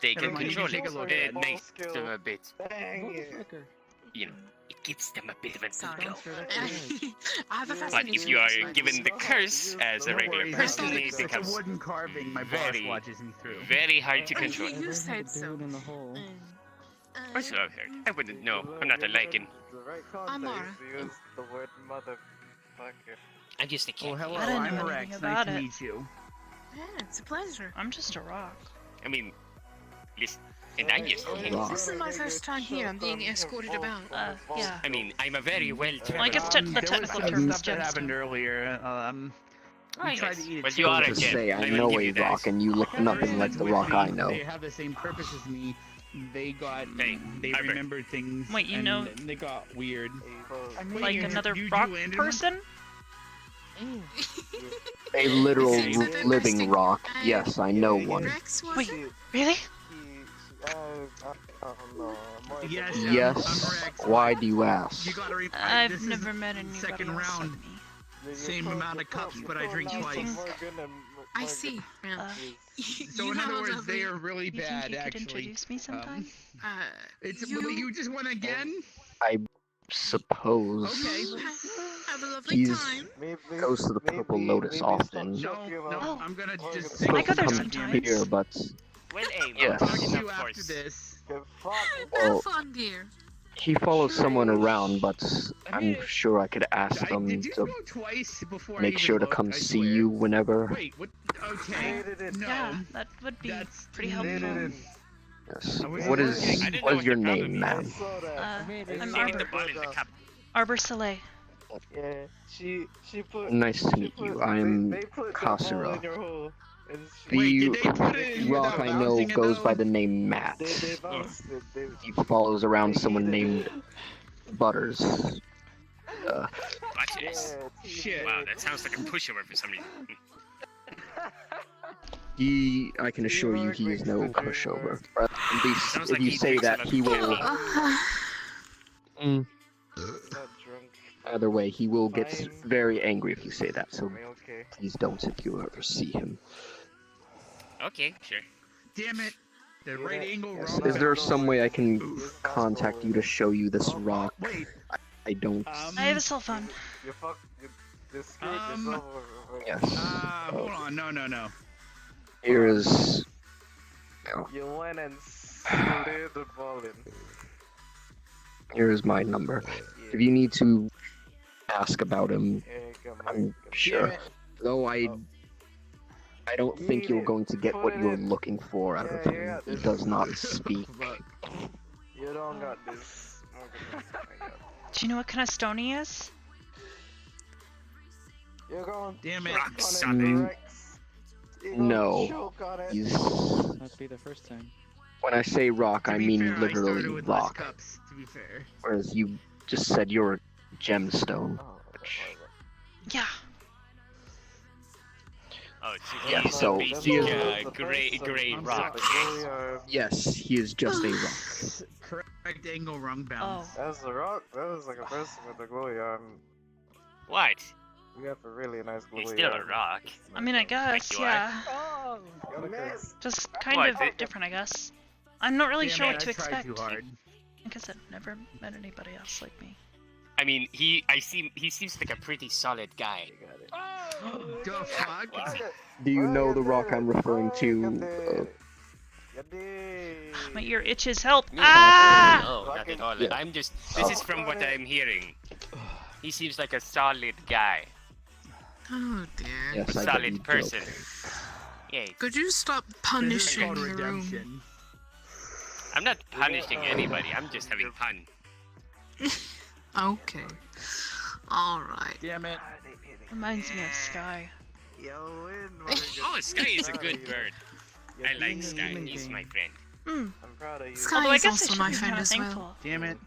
S19: they
S11: Never
S19: can
S11: mind, you
S19: control
S11: can
S19: it.
S11: take a look
S19: It
S11: at
S19: makes them a bit,
S18: Motherfucker.
S19: you know, it gives them a bit of an
S16: Sorry.
S19: ego.
S16: I have a
S19: But
S16: fascination
S19: if you are
S16: with spiders.
S19: given the curse as a
S11: Don't
S19: regular
S11: worry,
S19: person,
S11: it's
S19: it
S11: a
S19: becomes
S11: wooden carving. My boss
S19: very,
S11: watches me through.
S19: very hard to control.
S16: You said so.
S18: In the hole.
S19: Also, I wouldn't know. I'm not a lichen.
S16: I'm Mara.
S11: The word motherfucker.
S19: I'm just a cat.
S11: Oh, hello,
S2: I didn't know
S11: I'm
S2: anything
S11: Rex.
S2: about
S11: Nice to
S2: it.
S11: meet you.
S16: Yeah, it's a pleasure.
S2: I'm just a rock.
S19: I mean, listen, and I'm just a cat.
S16: This is my first time here. I'm being escorted about.
S2: Yeah.
S19: I mean, I'm a very well-traveled.
S2: Well, I guess the
S11: There was
S2: technical
S11: some
S2: term is
S11: stuff that happened
S2: gemstone.
S11: earlier.
S19: Oh,
S11: You tried
S19: yes.
S11: to eat a
S19: Well,
S11: chicken.
S19: you are a
S21: To
S19: cat.
S21: say I
S19: I will
S21: know
S19: give
S21: a
S19: you that.
S21: rock and you look nothing like the
S11: With
S21: rock
S11: me,
S21: I know.
S11: They have the same purpose as me. They got.
S19: Hey,
S11: they
S19: Arbor.
S11: remember things.
S2: Wait, you
S11: and
S2: know-
S11: They got weird.
S2: Like
S11: you-
S2: another
S11: you
S2: rock
S11: landed
S2: person?
S21: A literal
S16: Is that the
S21: living
S16: domestic-
S21: rock. Yes, I know one.
S16: Rex was
S2: Wait,
S16: it?
S2: really?
S11: Yes.
S21: Yes.
S11: I'm Rex.
S21: Why do you ask?
S11: You gotta this
S2: I've
S11: is
S2: never met anybody
S11: second
S2: else
S11: round.
S2: like me.
S11: Same amount of cups, but I drink
S2: You
S11: twice.
S2: think-
S16: I see. Yeah.
S11: So
S16: You
S11: in
S16: have
S11: other
S16: a
S11: words,
S16: lovely-
S11: they are really
S2: You think
S11: bad,
S2: you could
S11: actually.
S2: introduce me sometime?
S11: It's
S16: you-
S11: you just won again.
S21: I suppose
S16: Have a lovely
S21: he's
S16: time.
S21: goes to the Purple Lotus often.
S11: No, I'm gonna just
S21: Supposed
S11: say
S2: I go there
S21: to come
S2: sometimes.
S21: here, but
S19: Well, aim.
S21: Yes.
S11: I'll talk to you
S19: Of
S11: after
S19: course.
S11: this.
S21: well,
S16: Have fun, dear.
S21: he follows someone around. But I'm sure I could ask them
S11: Did you
S21: to
S11: go twice before I
S21: make
S11: even
S21: sure to
S11: looked,
S21: come
S11: I
S21: see
S11: swear.
S21: you whenever.
S11: Wait, what? Okay. No.
S2: Yeah, that would be pretty helpful.
S21: Yes.
S11: I was
S21: What
S11: looking.
S21: is
S11: I
S19: didn't know
S21: what is
S19: what
S21: your
S19: the problem
S21: name, ma'am?
S2: I'm
S19: Get the
S2: Arbor.
S19: ball in the cup.
S2: Arbor Soleil.
S11: Yeah, she put.
S21: Nice to meet you. I'm
S11: They put
S21: Kasura.
S11: the ball in your hole, and
S21: The
S11: did they put it in
S21: rock
S11: without
S21: I know
S11: bouncing it,
S21: goes
S11: though?
S21: by the name Matt.
S11: They bounced it.
S21: He follows around someone named Butters.
S19: Watch this.
S11: Shit.
S19: Wow, that sounds like a pushover for some reason.
S21: I can assure you, he is no pushover. Or at least
S19: Sounds
S21: if
S19: like
S21: you
S19: he
S21: say
S19: drinks a
S21: that,
S19: lot
S21: he
S19: of
S21: will.
S19: coffee.
S21: Mm,
S11: Not drunk.
S21: either way, he will get
S11: Fine.
S21: very angry if you say that. So
S11: Okay.
S21: please don't if you ever see him.
S19: Okay, sure.
S11: Damn it. The right angle wrong.
S21: Is there some way I can contact you to show you this rock?
S11: Wait.
S21: I don't.
S2: I have a cell phone.
S11: You fuck. You screwed yourself over.
S21: Yes.
S11: Hold on. No.
S21: Here is. No.
S11: You went and slid the ball in.
S21: Here is my number. If you need to ask about him, I'm sure. Though I don't think you're going to get what you're looking for out of him. He does not speak.
S11: You don't got this.
S2: Do you know what kind of stone he is?
S11: You're going. Damn it.
S19: Rock
S21: Mm, no. He's.
S18: Must be the first time.
S21: When I say rock, I mean literally
S11: with
S21: rock.
S11: less cups, to be fair.
S21: Whereas you just said you're gemstone.
S2: Yeah.
S19: Oh, so
S21: Yeah,
S19: he's
S21: so
S19: a
S21: he
S19: basic
S21: is
S19: gray rock.
S21: Yes, he is just a rock.
S8: Correct angle, wrong bounce.
S11: That's the rock. That was like a person with a glowy arm.
S19: What?
S11: You have a really nice glowy
S19: He's still a
S11: arm.
S19: rock.
S2: I mean, I guess,
S19: you are.
S2: yeah.
S11: Oh, you missed.
S2: Just kind
S19: What?
S2: of different, I guess. I'm not really
S8: Damn
S2: sure
S8: it,
S2: what to
S8: I tried
S2: expect.
S8: too hard.
S2: I guess I've never met anybody else like me.
S19: I mean, he seems like a pretty solid guy.
S8: The fuck?
S21: Do you know the rock I'm referring to?
S2: My ear itches. Help!
S19: No,
S2: Ah!
S19: no, not at all.
S21: Yeah.
S19: I'm just. This is from what I'm hearing. He seems like a solid guy.
S16: Oh dear.
S21: Yes, I
S19: Solid
S21: get you
S19: person.
S21: joke.
S19: Yay.
S16: Could you stop
S8: This is
S16: punishing
S8: called
S16: the room?
S8: redemption.
S19: I'm not punishing anybody. I'm just having fun.
S16: Okay. Alright.
S8: Damn it.
S2: Reminds me of Sky.
S19: Oh, Sky is a good bird. I like Sky. He's my friend.
S2: Hmm.
S11: I'm proud of you.
S16: Sky
S2: Although I
S16: is
S2: guess I
S16: also
S2: should
S16: my
S2: be
S16: friend
S2: kind of
S16: as
S2: thankful.
S16: well.
S8: Damn it.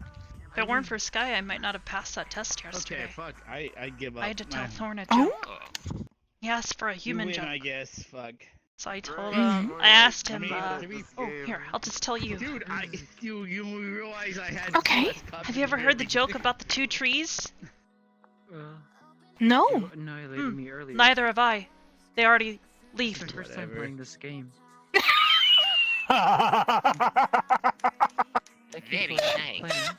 S2: If it weren't for Sky, I might not have passed that test yesterday.
S8: Okay, fuck. I give up.
S2: I had to tell
S8: My-
S2: Thorn a
S16: Oh?
S2: joke. He asked for a
S8: You
S2: human
S8: win,
S2: joke.
S8: I guess. Fuck.
S2: So I told him, I asked him, oh, here, I'll just tell you.
S8: Dude, you realize I had.
S16: Okay.
S8: less cups
S2: Have you ever
S8: in
S2: heard the
S8: here
S2: joke about the two trees?
S16: No.
S22: You annihilated me earlier.
S2: Neither have I. They already
S22: It's my
S2: leafed.
S22: first time playing this game.
S19: Very nice.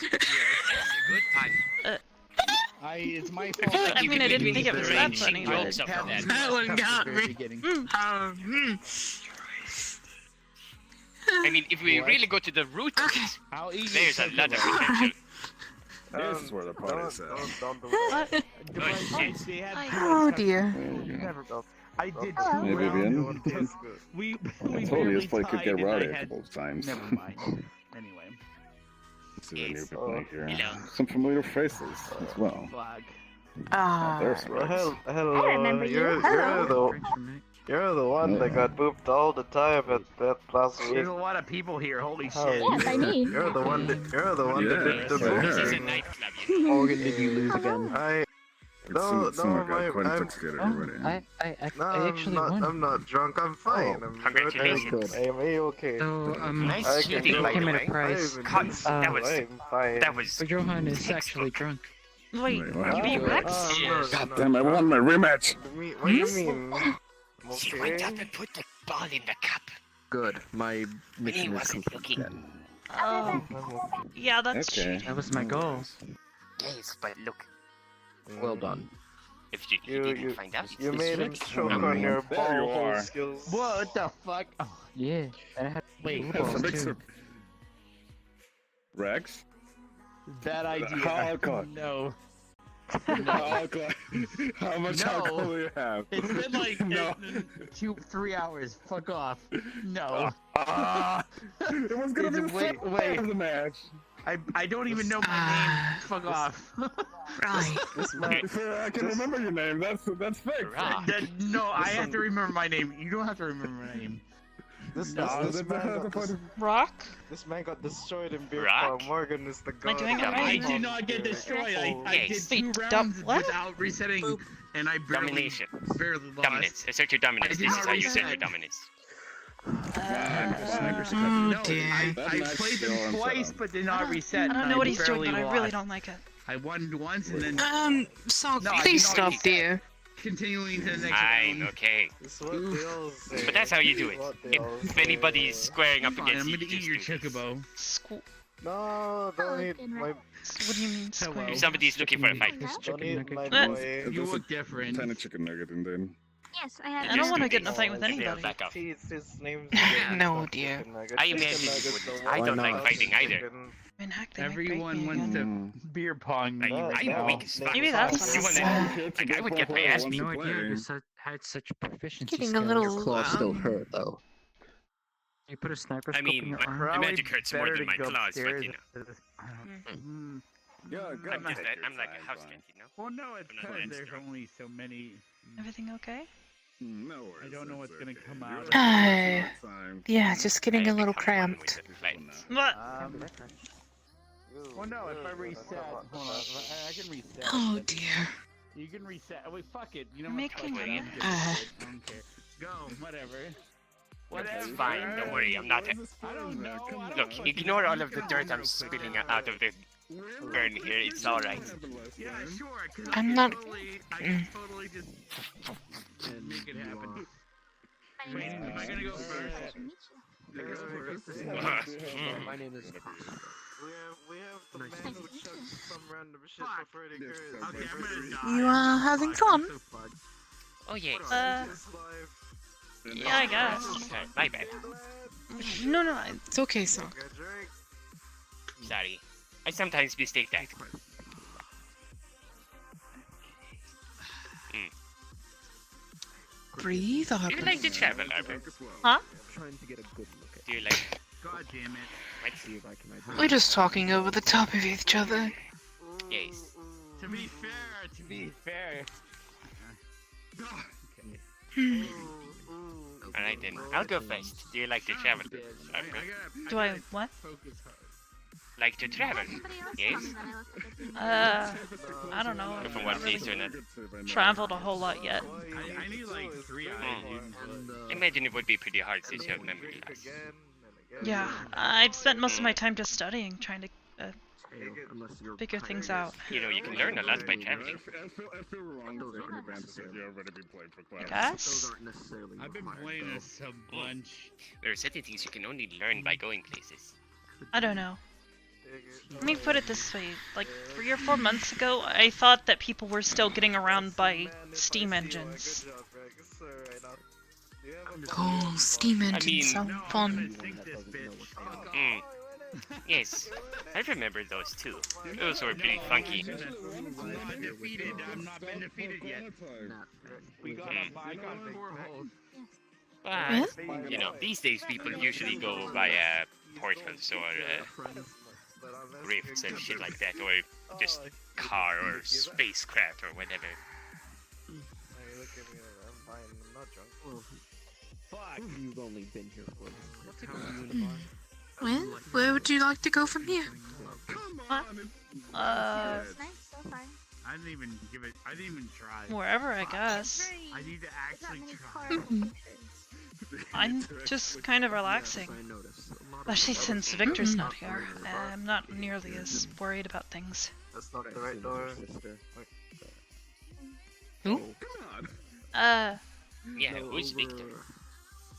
S19: Good pun.
S8: It's my
S19: I feel
S8: fault.
S19: like you
S2: mean, I
S19: could
S2: didn't
S19: make
S2: think it was that
S19: range
S2: funny, but
S19: jokes
S2: it-
S19: up that.
S16: That one got me.
S8: Beginning.
S19: I mean, if we really go to the root of it,
S8: How easy
S19: there's a
S8: is
S19: lot of
S8: it?
S19: potential.
S23: This is where the party's at.
S11: Don't do
S2: What?
S11: that.
S19: Oh shit.
S8: They had
S16: Oh dear.
S11: Never go.
S8: I did
S11: Hello.
S8: two
S23: Hey, Vivian.
S8: rounds. We
S23: I told you
S8: barely
S23: this play could
S8: tied
S23: get
S8: and I
S23: rowdy a
S8: had-
S23: couple of times.
S8: Never mind. Anyway.
S23: This is a new
S19: Yes.
S23: play here.
S19: Hello.
S23: Some familiar faces as well.
S8: Fuck.
S23: There's
S11: Well,
S23: Rex.
S11: hello.
S20: I remember you.
S11: You're
S22: Drinks from me.
S11: the one that got booped all the time at that last week.
S8: There's a lot of people here. Holy
S11: Oh,
S8: shit.
S20: Yes, I mean.
S11: You're the one that did the
S23: Yes, I
S11: boop.
S19: This is a
S23: heard.
S19: nightclub, you know.
S21: Morgan, did you lose again?
S23: Someone got quite
S11: I'm
S23: intoxicated already.
S22: I actually won.
S11: I'm not drunk. I'm fine.
S21: Oh,
S11: I'm
S19: congratulations.
S11: good. I am a-okay.
S22: So,
S19: Nice
S11: I
S19: shooting,
S11: can-
S19: by the
S22: came at
S19: way.
S22: a price.
S19: That was
S11: I'm fine.
S19: that was.
S22: But Johan is actually drunk.
S2: Wait,
S23: Wait,
S2: you
S23: what?
S2: beat Rex?
S23: God damn, I won my rematch!
S11: What do you mean?
S19: She went up and put the ball in the cup.
S21: Good. My
S19: He
S21: mission is
S19: wasn't
S21: complete
S19: looking.
S21: then.
S2: Oh, yeah, that's
S23: Okay.
S2: cheating.
S22: That was my goal.
S19: Yes, but look,
S21: Well done.
S19: if you didn't find out,
S11: You
S19: it's
S11: made him
S19: Rex.
S11: choke on your
S23: There you
S11: ball
S23: are.
S11: skills.
S8: What the fuck? Oh,
S22: Yeah. And I had
S8: wait,
S23: That's a
S22: balls
S23: big
S22: too.
S23: Rex?
S8: bad idea.
S23: How alcohol?
S8: No.
S23: How much
S8: No.
S23: alcohol do you have?
S8: It's been like
S23: No.
S8: 3 hours. Fuck off. No.
S23: It was gonna be the
S8: Wait,
S23: second
S8: wait.
S23: of the match.
S8: I don't even know my name. Fuck off.
S16: Right.
S23: I can remember your name. That's fake.
S8: No, I have to remember my name. You don't have to remember my name.
S11: This
S2: Rock?
S11: This man got destroyed in beer
S19: Rock?
S11: pong. Morgan is the god.
S2: Am I doing it
S8: I
S2: right?
S8: did not get destroyed. I did
S19: Yes.
S8: 2
S2: Wait,
S8: rounds
S2: what?
S8: without resetting, and I
S19: Domination.
S8: barely lost.
S19: Dominance. Assert your dominance.
S8: I did
S19: This is
S8: not
S19: how you assert your
S8: reset.
S19: dominance.
S8: No,
S11: Oh,
S8: I
S23: That
S8: played
S23: match
S8: them
S23: still
S8: twice,
S23: on
S8: but did not reset.
S2: I don't
S8: and
S2: know what he's doing,
S8: barely
S2: but I really
S8: lost.
S2: don't like it.
S8: I won once and then
S16: So
S8: No, I
S16: please
S8: did
S16: stop
S8: not reset.
S16: there.
S8: continuing to the next
S19: Fine,
S8: round.
S19: okay.
S11: This is what they all say.
S19: But that's how you do it.
S11: This is what they all
S19: If
S11: say.
S19: anybody's squaring up
S8: Fine,
S19: against
S8: I'm
S19: you,
S8: gonna eat your chocobo.
S11: No, don't eat my.
S2: What do you mean square?
S19: if somebody's looking for a fight.
S11: Don't eat my
S2: Uh,
S11: boy.
S8: You look different.
S23: Tiny chicken nugget and then.
S20: Yes, I had.
S2: I don't want to get in a fight with
S19: Yeah,
S2: anybody.
S19: back up.
S11: His name's
S16: No, dear.
S19: I imagine you wouldn't. I don't like fighting either.
S2: Man, heck, they might break
S8: Everyone
S2: me
S8: wants
S2: again.
S8: to beer pong.
S19: I'm weak as fuck.
S2: Maybe that's
S19: You
S2: what
S19: wanna- like, I would get my ass beat.
S22: No idea you had such proficiency.
S16: Getting a
S22: skills.
S16: little.
S21: Your claws still hurt though.
S22: You put a sniper
S19: I
S22: scope in
S19: mean,
S22: your
S19: my,
S22: arm.
S19: my
S8: Probably
S19: magic hurts more
S8: better
S19: than
S8: to
S19: my
S8: go
S19: claws, but
S8: upstairs.
S19: you know.
S23: Yeah, go
S19: I'm just
S23: ahead,
S19: I'm like a
S23: fine,
S19: house
S23: fine.
S19: cat, you know.
S8: Well, no, it's
S19: I'm not
S8: because
S19: that
S8: there's
S19: strong.
S8: only so many.
S2: Everything okay?
S23: No worries.
S8: I don't know what's gonna come out.
S16: Yeah, just getting a little cramped.
S2: What?
S8: Well, no, if I reset, hold on, I can reset.
S16: Oh dear.
S8: You can reset. Wait, fuck it. You know
S2: Making
S8: what?
S2: a
S8: Fuck it. I don't care. Go, whatever.
S19: It's fine, don't worry, I'm not.
S8: I don't know.
S19: Look, ignore all of the dirt I'm spilling out of the burn here, it's alright.
S8: Yeah, sure.
S16: I'm not.
S8: I can totally just make it happen. Wait, am I gonna go first?
S21: My name is.
S11: We have the man who chucks some random shit for Freddy Krueger.
S8: Okay, I'm gonna die.
S16: You are having fun?
S19: Oh yes.
S2: Yeah, I guess.
S19: Okay, my bad.
S2: No,
S16: It's okay, son.
S19: Sorry. I sometimes mistake that.
S16: Breathe,
S19: Do
S16: Arbor.
S19: you like to travel, Arbor?
S2: Huh?
S21: Trying to get a good look at.
S19: Do you like...
S8: God damn it.
S19: Let's
S21: See if I can.
S16: We're just talking over the top of each other.
S19: Yes.
S8: To be fair.
S19: Alright then, I'll go first. Do you like to travel, Arbor?
S2: Do I what?
S19: Like to travel? Yes?
S2: I don't know.
S19: From one place to another.
S2: Traveled a whole lot yet.
S8: I need like 3 eyes.
S19: I imagine it would be pretty hard since you have memory loss.
S2: Yeah, I've spent most of my time just studying, trying to figure things out.
S19: You know, you can learn a lot by traveling.
S2: I guess?
S8: I've been playing this a bunch.
S19: There are certain things you can only learn by going places.
S2: I don't know. Let me put it this way, like 3 or 4 months ago, I thought that people were still getting around by steam engines.
S16: Oh, steam engines sound fun.
S19: Yes, I remember those too. Those were pretty funky.
S8: I'm undefeated. I'm not been defeated yet. We got
S19: But, you know, these days people usually go via portals or rifts and shit like that, or just car or spacecraft or whatever.
S21: Fuck. You've only been here for.
S16: Well, where would you like to go from here?
S2: What?
S8: I didn't even give it. I didn't even try.
S2: Wherever, I guess.
S8: I need to actually try.
S2: I'm just kind of relaxing. Especially since Victor's not here. I'm not nearly as worried about things.
S11: That's not the right door.
S16: Who?
S19: Yeah, who's Victor?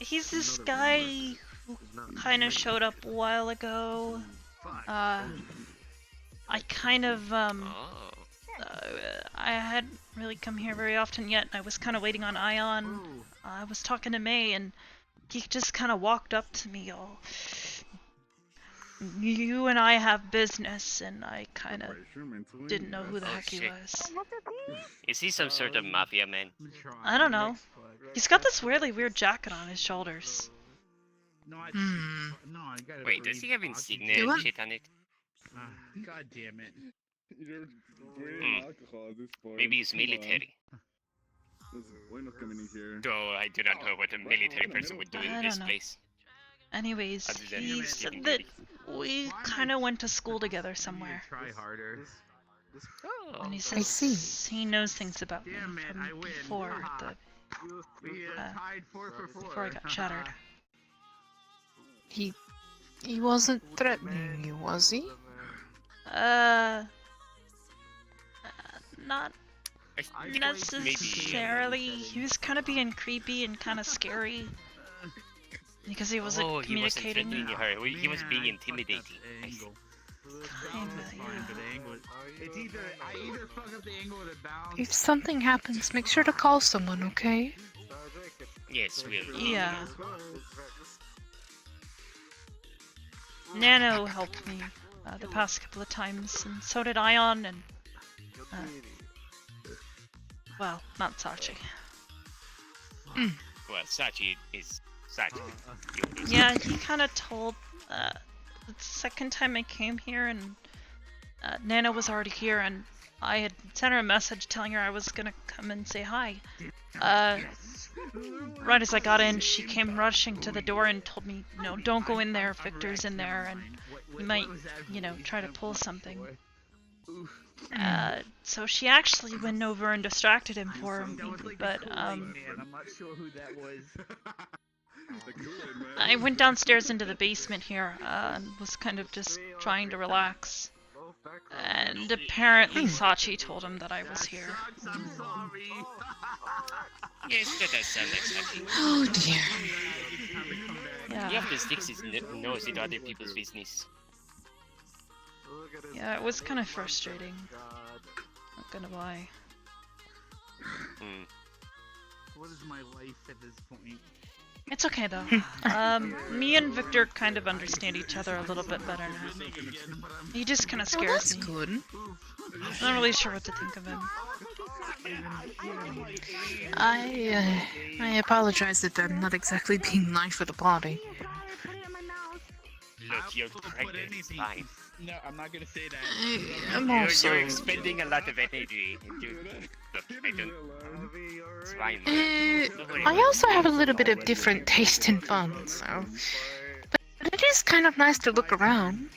S2: He's this guy who kind of showed up a while ago. I kind of, I hadn't really come here very often yet, and I was kind of waiting on Ion. I was talking to May, and he just kind of walked up to me all... You and I have business, and I kind of didn't know who the heck he was.
S19: Is he some sort of mafia man?
S2: I don't know. He's got this weirdly weird jacket on his shoulders.
S19: Wait, does he have insignia and shit on it?
S8: God damn it.
S19: Maybe he's military. Though I do not know what a military person would do in this place.
S2: Anyways, he said that we kind of went to school together somewhere.
S8: Try harder.
S2: And he says he knows things about me from before before I got shattered.
S16: He wasn't threatening you, was he?
S2: Not necessarily. He was kind of being creepy and kind of scary. Because he wasn't communicating.
S19: He wasn't threatening her. He was being intimidating.
S16: If something happens, make sure to call someone, okay?
S19: Yes, we'll.
S2: Yeah. Nano helped me the past couple of times, and so did Ion, and well, not Sachi.
S19: Well, Sachi is Sachi.
S2: Yeah, he kind of told the second time I came here, and Nana was already here, and I had sent her a message telling her I was gonna come and say hi. Right as I got in, she came rushing to the door and told me, no, don't go in there, Victor's in there, and he might, you know, try to pull something. So she actually went over and distracted him for me, but
S8: I'm not sure who that was.
S2: I went downstairs into the basement here, and was kind of just trying to relax. And apparently Sachi told him that I was here.
S8: I'm sorry.
S19: Yes, that does sound like something.
S16: Oh dear.
S2: Yeah.
S19: He often sticks his nose into other people's business.
S2: Yeah, it was kind of frustrating. Not gonna lie.
S8: What is my life at this point?
S2: It's okay though. Me and Victor kind of understand each other a little bit better now. He just kind of scares me.
S16: Good.
S2: I'm not really sure what to think of him.
S16: I apologize that I'm not exactly being nice with the party.
S19: Look, you're pregnant, it's fine.
S8: No, I'm not gonna say that.
S16: I'm also...
S19: You're expending a lot of energy. Look, I don't... It's fine.
S16: I also have a little bit of different taste in fun, so... But it is kind of nice to look around.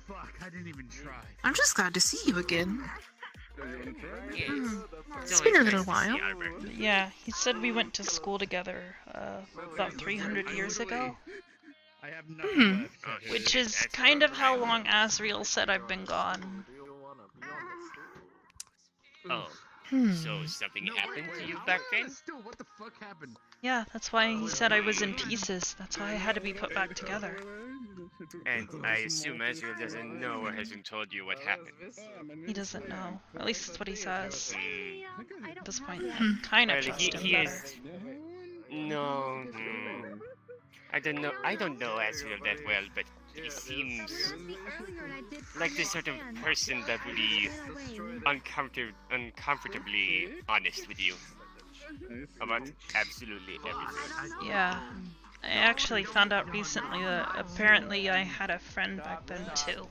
S8: Fuck, I didn't even try.
S16: I'm just glad to see you again.
S19: Yes.
S16: It's been a little while.
S2: Yeah, he said we went to school together about 300 years ago.
S8: I have nothing left.
S2: Which is kind of how long Asriel said I've been gone.
S19: Oh. So something happened to you back then?
S8: Still, what the fuck happened?
S2: Yeah, that's why he said I was in pieces. That's why I had to be put back together.
S19: And I assume Azrael doesn't know or hasn't told you what happened.
S2: He doesn't know. At least that's what he says. At this point, I
S19: Well,
S2: kind of trust him
S19: he
S2: better.
S19: is... No... I don't know Azrael that well, but he seems like the sort of person that would be uncomfortably honest with you about absolutely everything.
S2: Yeah. I actually found out recently that apparently I had a friend back then too.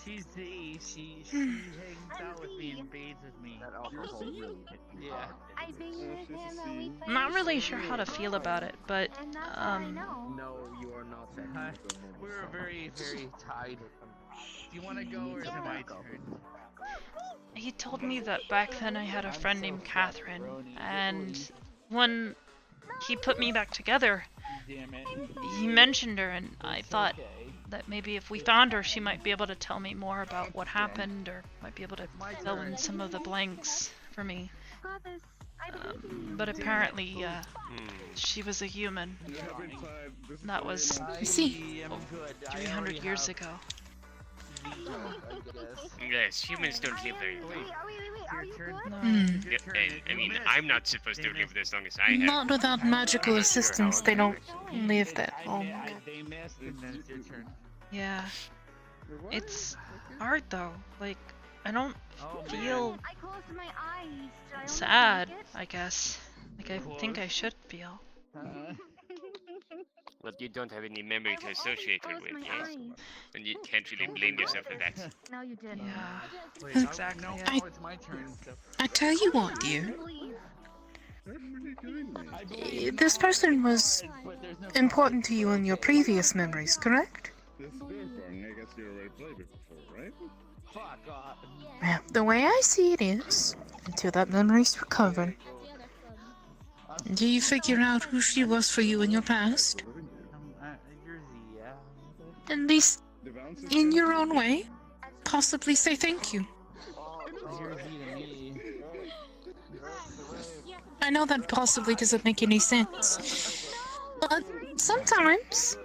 S8: She hangs out with me and bathes with me. Yeah.
S2: I'm not really sure how to feel about it, but
S11: No, you are not that.
S8: We were very, very tied. Do you want to go or is it my turn?
S2: he told me that back then I had a friend named Catherine, and when he put me back together,
S8: Damn it.
S2: he mentioned her, and I thought that maybe if we found her, she might be able to tell me more about what happened, or might be able to fill in some of the blanks for me. But apparently, she was a human. That was 300 years ago.
S19: Yes, humans don't live very long.
S2: No.
S19: I mean, I'm not supposed to live as long as I have.
S16: Not without magical assistance, they don't live that long.
S8: They missed and then it's your turn.
S2: Yeah. It's hard though. Like, I don't feel sad, I guess. Like, I think I should feel.
S19: Well, you don't have any memory to associate her with, yes? And you can't really blame yourself for that.
S20: No, you didn't.
S2: Yeah. Exactly.
S8: No, it's my turn. So.
S16: I tell you what, dear. This person was important to you in your previous memories, correct? Well, the way I see it is, until that memory's recovered, do you figure out who she was for you in your past? At least, in your own way, possibly say thank you. I know that possibly doesn't make any sense, but sometimes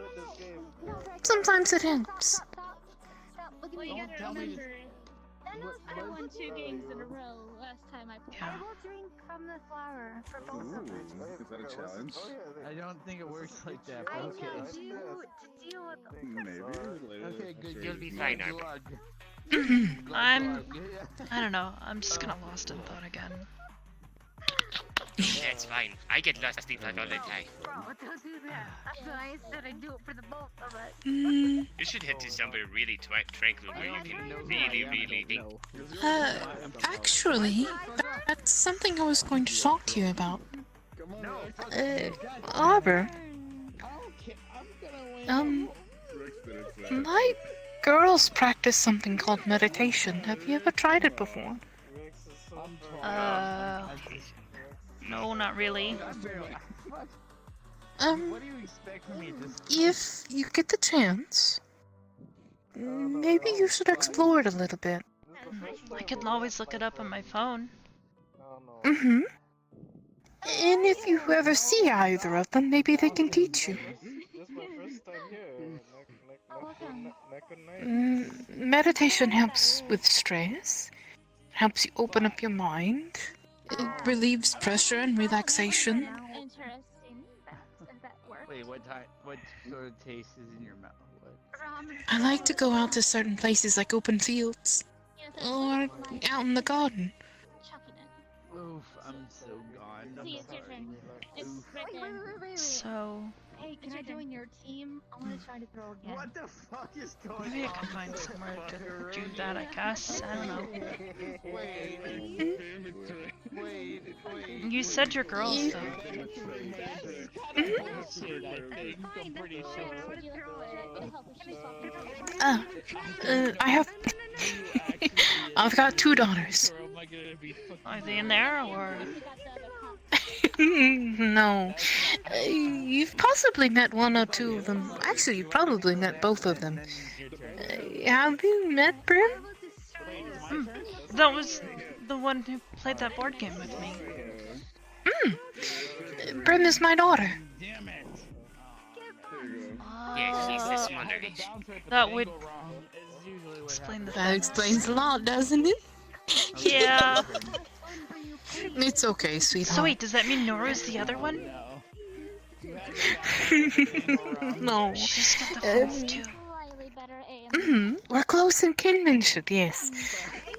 S16: it helps.
S20: Well, you gotta remember, I won 2 games in a row last time I played. I will drink from the flower for both of us.
S11: Is that a challenge?
S8: I don't think it works like that, but okay.
S20: I need you to deal with the
S11: Maybe.
S8: Okay, good.
S19: You'll be fine, Arbor.
S2: I don't know. I'm just kind of lost in thought again.
S19: That's fine. I get lost in thought all the time.
S20: Don't do that. That's what I said. I'd do it for the both of us.
S19: You should head to somewhere really tranquil where you can really think.
S16: Actually, that's something I was going to talk to you about. Arbor. My girls practice something called meditation. Have you ever tried it before?
S2: No, not really.
S11: What do you expect from me?
S16: If you get the chance, maybe you should explore it a little bit.
S2: I can always look it up on my phone.
S16: Mm-hmm. And if you ever see either of them, maybe they can teach you. Meditation helps with stress, helps you open up your mind, it relieves pressure and relaxation.
S11: Wait, what sort of taste is in your mouth?
S16: I like to go out to certain places like open fields, or out in the garden.
S11: Oof, I'm so gone.
S20: See, it's your turn. It's right there.
S2: So...
S20: Hey, can I join your team? I want to try to throw again.
S11: What the fuck is going on?
S2: Maybe I can find somewhere to do that, I guess. I don't know.
S11: Wait.
S2: You said you're girls, though.
S16: I've got 2 daughters.
S2: Are they in there, or...?
S16: No. You've possibly met 1 or 2 of them. Actually, you've probably met both of them. Have you met Brim?
S2: That was the one who played that board game with me.
S16: Brim is my daughter.
S19: Yeah, she's the smaller age.
S2: That would explain the
S16: That explains a lot, doesn't it?
S2: Yeah.
S16: It's okay, sweetheart.
S2: So wait, does that mean Nora's the other one?
S16: No.
S2: She's got the phones too.
S16: We're close in kinship, yes.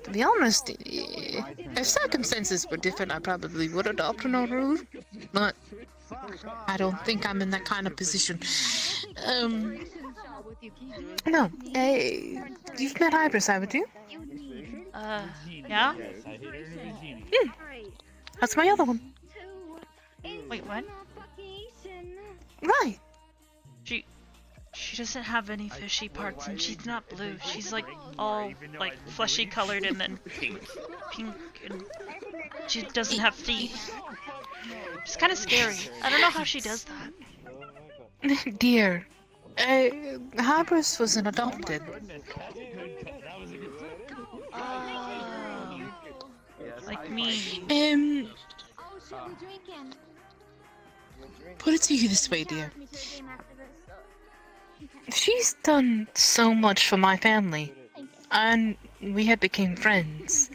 S16: To be honest, if circumstances were different, I probably would adopt Noru. But I don't think I'm in that kind of position. No. You've met Hybris, haven't you?
S2: Yeah?
S16: That's my other one.
S2: Wait, what?
S16: Right.
S2: She doesn't have any fishy parts, and she's not blue. She's like all like fleshy colored and then pink, and she doesn't have feet. It's kind of scary. I don't know how she does that.
S16: Dear, Hybris wasn't adopted.
S2: Like me.
S16: Put it to you this way, dear. She's done so much for my family, and we had become friends.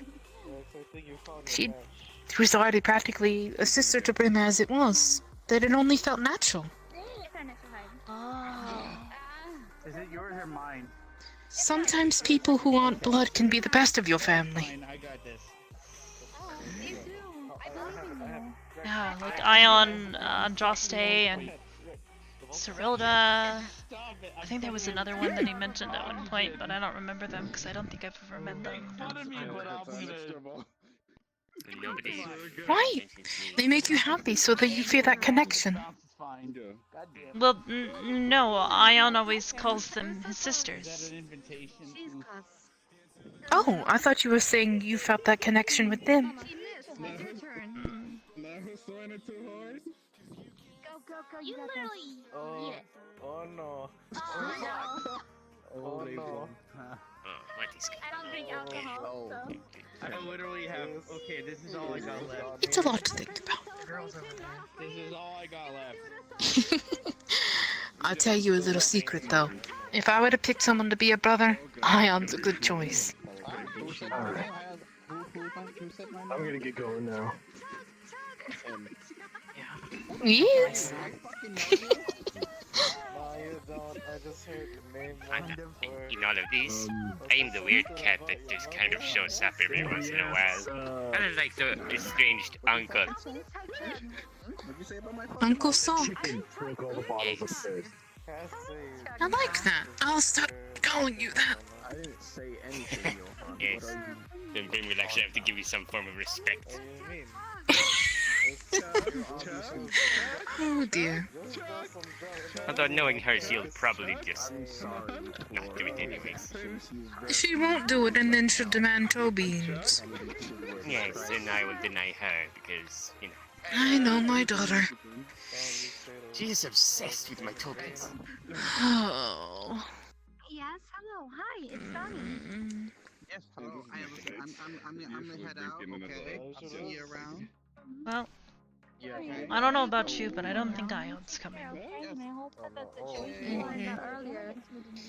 S16: She was already practically a sister to Brim as it was, that it only felt natural.
S11: Is it yours or mine?
S16: Sometimes people who aren't blood can be the best of your family.
S11: I got this.
S2: Yeah, like Ion, Andraste, and Cyrilda. I think there was another one that he mentioned at one point, but I don't remember them because I don't think I've ever met them.
S16: Right. They make you happy so that you feel that connection.
S2: Well, no, Ion always calls them his sisters.
S16: Oh, I thought you were saying you felt that connection with them.
S20: Go, you literally...
S11: Oh no.
S20: Oh no.
S19: What is
S20: I don't drink alcohol, so...
S11: I literally have... Okay, this is all I got left.
S16: It's a lot to think about.
S11: This is all I got left.
S16: I'll tell you a little secret, though. If I were to pick someone to be a brother, Ion's a good choice.
S21: Alright. I'm gonna get going now.
S16: Yes.
S19: In all of these, I am the weird cat that just kind of shows up every once in a while. Kind of like the estranged uncle.
S16: Uncle Sock.
S19: Yes.
S16: I like that. I'll start calling you that.
S11: I didn't say anything.
S19: Yes. Then Brim will actually have to give you some form of respect.
S16: Oh dear.
S19: Although knowing her, she'll probably just not do it anyways.
S16: She won't do it and then she'll demand toe beans.
S19: Yes, and I will deny her because, you know.
S16: I know my daughter.
S19: She is obsessed with my tokens.
S16: Oh.
S20: Yes, hello, hi, it's Donnie.
S8: Yes, hello. I'm gonna head out. Okay, I'll see you around.
S2: Well, I don't know about you, but I don't think Ion's coming.
S20: I hope that the situation you learned earlier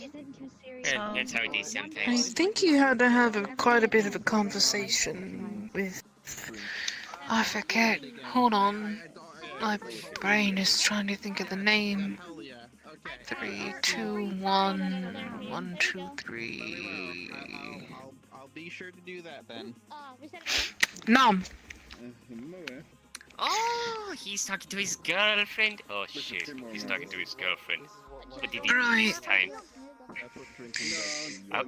S20: isn't too serious.
S19: That's how it is
S16: I
S19: sometimes.
S16: think you had to have quite a bit of a conversation with... I forget. Hold on. My brain is trying to think of the name. 3, 2, 1, 1, 2, 3.
S8: I'll be sure to do that then.
S16: Nom.
S19: Oh, he's talking to his girlfriend. Oh shit, he's talking to his girlfriend. What did he do
S16: Right.
S19: this time? I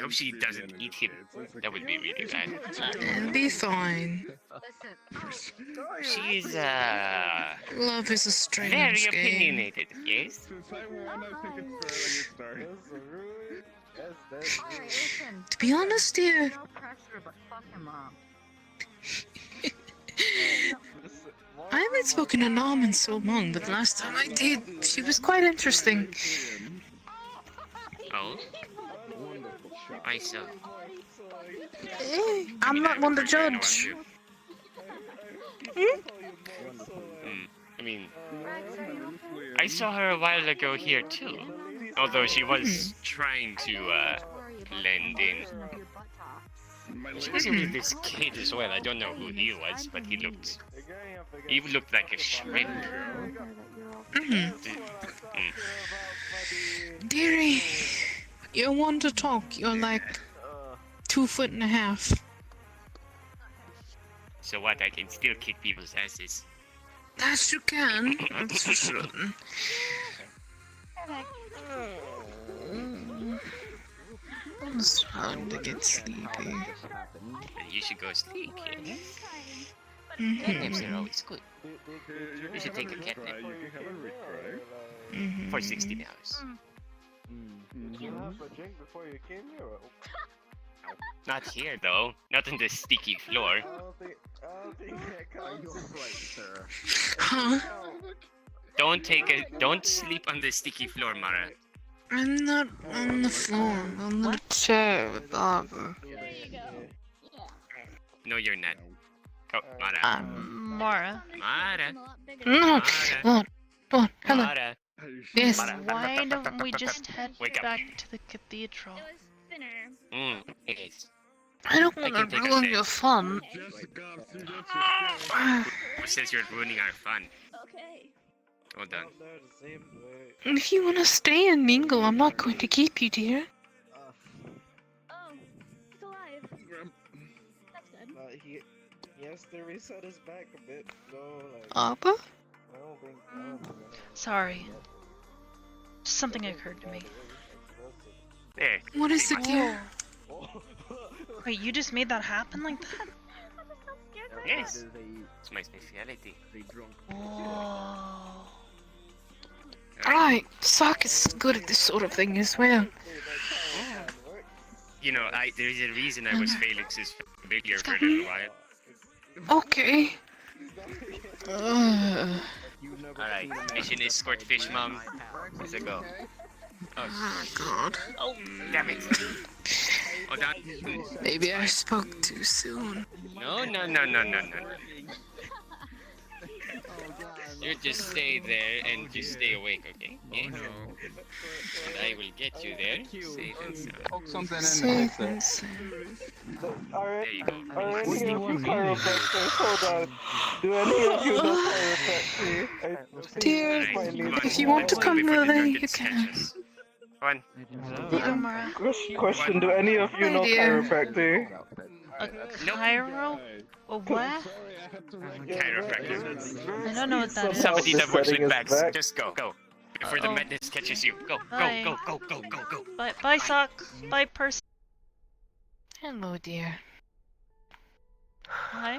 S19: hope she doesn't eat him. That would be really bad.
S16: It'll be fine.
S19: She is,
S16: Love is a strange
S19: very
S16: game.
S19: opinionated, yes?
S16: To be honest, dear, I haven't spoken to Nom in so long, but the last time I did, she was quite interesting.
S19: Oh? I saw.
S16: I'm not one to judge.
S19: I mean, I saw her a while ago here too. Although she was trying to, blend in. She was with this kid as well. I don't know who he was, but he looked like a shrimp.
S16: Dearie, you're one to talk. You're like 2.5 feet.
S19: So what? I can still kick people's asses.
S16: That you can. That's for certain. It's time to get sleepy.
S19: You should go sleep, kid.
S16: Mhm.
S19: Catnaps are always good. You should take a catnap. For 16 hours. Not here though. Not on the sticky floor.
S16: Huh?
S19: Don't sleep on the sticky floor, Mara.
S16: I'm not on the floor. I'm on the chair with Arbor.
S19: No, you're not. Oh, Mara.
S2: Mara.
S19: Mara.
S16: No. What? Hello.
S19: Mara.
S16: Yes.
S19: Mara.
S2: Why don't we just head
S19: Wake up.
S2: back to the cathedral?
S19: It is.
S16: I don't
S19: I
S16: want
S19: can
S16: to
S19: take a
S16: ruin
S19: sip.
S16: your fun.
S19: Who says you're ruining our fun?
S20: Okay.
S19: Hold on.
S16: If you want to stay and mingle, I'm not going to keep you, dear.
S20: Oh, he's alive. That's good.
S11: He has to reset his back a bit. No, like.
S16: Arbor?
S11: I don't think.
S2: Sorry. Just something occurred to me.
S19: There.
S16: What is it, dear?
S2: Wait, you just made that happen like that?
S19: Yes. It's my speciality.
S2: Whoa.
S16: Right, Sock is good at this sort of thing as well.
S19: You know, there's a reason I was Felix's familiar for a little while.
S16: Okay.
S19: Alright, mission escort fish mom. Let's go.
S16: Oh God.
S19: Oh, damn it. Hold on.
S16: Maybe I spoke too soon.
S19: No. You just stay there and just stay awake, okay? Yeah? And I will get you there, safe and sound.
S16: Safe and sound.
S19: There you go.
S11: Are any of you chiropractors? Hold on. Do any of you know chiropractic?
S16: Dear,
S19: Alright, come on,
S16: if you want to
S19: let's
S16: come
S19: before the
S16: over, you
S19: drunken
S16: can.
S19: catches. Come on.
S11: Question, do any of you know chiropractic?
S2: A Cairo? A what?
S19: Chiropractor.
S2: I don't know what that is.
S19: Somebody that works
S11: Setting
S19: with
S11: us
S19: bags.
S11: back.
S19: Just go. Before the madness catches you. Go.
S2: Bye.
S19: Go.
S2: Bye, Sock. Bye, person.
S16: Hello, dear.
S2: Hi.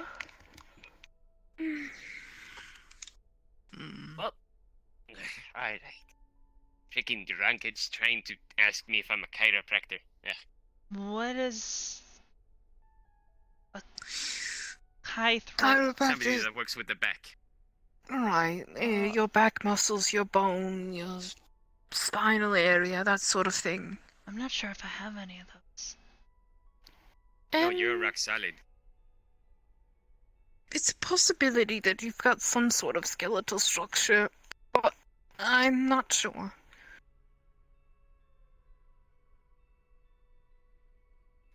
S19: Well, alright. Freaking drunkards trying to ask me if I'm a chiropractor. Yeah.
S2: What is a chiropractor?
S19: Somebody
S16: Chiropractor.
S19: that works with the back.
S16: Right, your back muscles, your bone, your spinal area, that sort of thing.
S2: I'm not sure if I have any of those.
S19: No, you're rock solid.
S16: It's a possibility that you've got some sort of skeletal structure, but I'm not sure.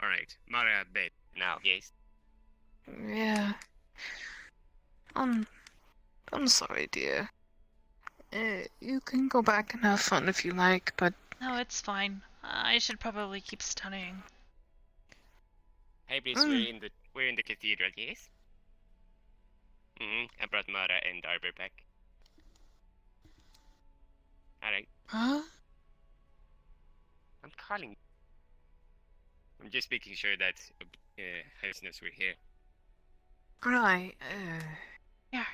S19: Alright, Mara bed now, yes.
S16: Yeah. I'm sorry, dear. You can go back and have fun if you like, but
S2: No, it's fine. I should probably keep studying.
S19: Hybris, we're in the cathedral, yes? I brought Mara and Arbor back. Alright.
S16: Huh?
S19: I'm calling. I'm just making sure that Hybris knows we're here.
S16: Right,
S2: Here.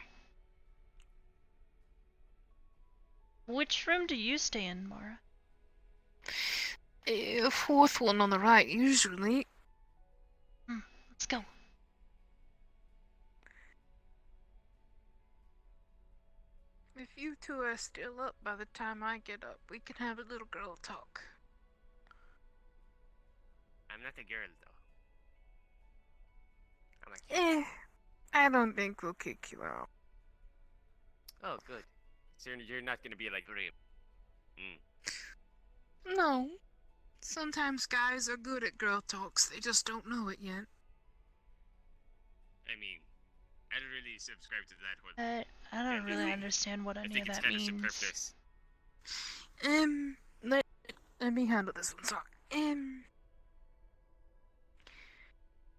S2: Which room do you stay in, Mara?
S16: Fourth one on the right, usually.
S2: Let's go.
S16: If you two are still up by the time I get up, we can have a little girl talk.
S19: I'm not a girl, though. I'm a kid.
S16: I don't think we'll kick you out.
S19: Oh, good. So you're not gonna be like Rip.
S16: No. Sometimes guys are good at girl talks, they just don't know it yet.
S19: I mean, I don't really subscribe to that whole.
S2: I don't really understand what
S19: I
S2: any
S19: think
S2: of
S19: it's
S2: that
S19: kind of
S2: means.
S19: superfluous.
S16: Let me handle this one, talk.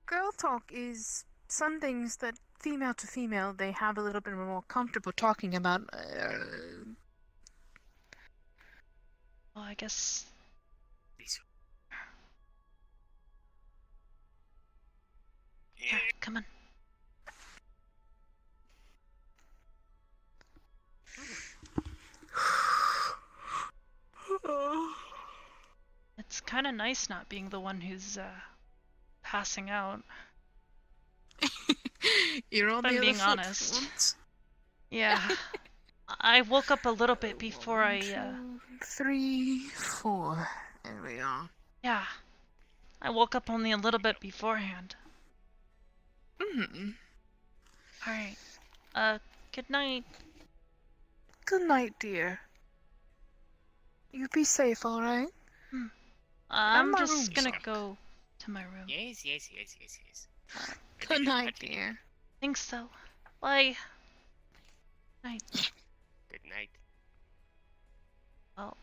S16: Girl talk is some things that female to female they have a little bit more comfortable talking about.
S2: Well, I guess. Here, come on. It's kind of nice not being the one who's passing out.
S16: You're on
S2: If
S16: the
S2: I'm
S16: other
S2: being
S16: foot
S2: honest.
S16: once.
S2: Yeah. I woke up a little bit before I.
S16: 1, 2, 3, 4. There we are.
S2: Yeah. I woke up only a little bit beforehand. Alright. Good night.
S16: Good night, dear. You be safe, alright?
S2: I'm
S16: my
S2: just
S16: room's
S2: gonna
S16: locked.
S2: go to my room.
S19: Yes.
S16: Good night, dear.
S2: Think so. Bye. Night.
S19: Good night.
S2: Well,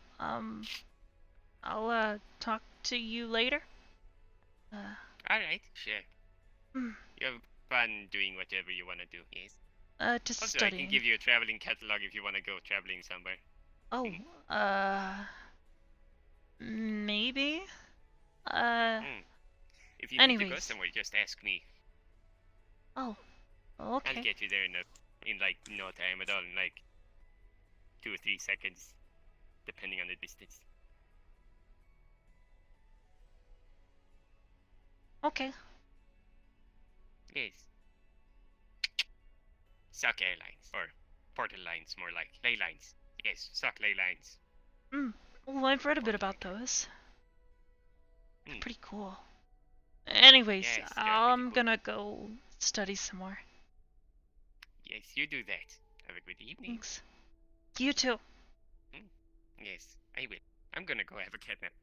S2: I'll talk to you later.
S19: Alright, sure. You have fun doing whatever you wanna do, yes?
S2: Just
S19: Also,
S2: studying.
S19: I can give you a traveling catalog if you wanna go traveling somewhere.
S2: Oh, maybe?
S19: If you need to go
S2: anyways.
S19: somewhere, just ask me.
S2: Oh, okay.
S19: I'll get you there in like no time at all, in like 2 or 3 seconds, depending on the distance.
S2: Okay.
S19: Yes. Suck airlines, or portal lines, more like ley lines. Yes, suck ley lines.
S2: Well, I've read a bit about those. They're pretty cool. Anyways,
S19: Yes, they're
S2: I'm gonna go study some more.
S19: Yes, you do that. Have a good evening.
S2: Thanks. You too.
S19: Yes, I will. I'm gonna go have a cat nap.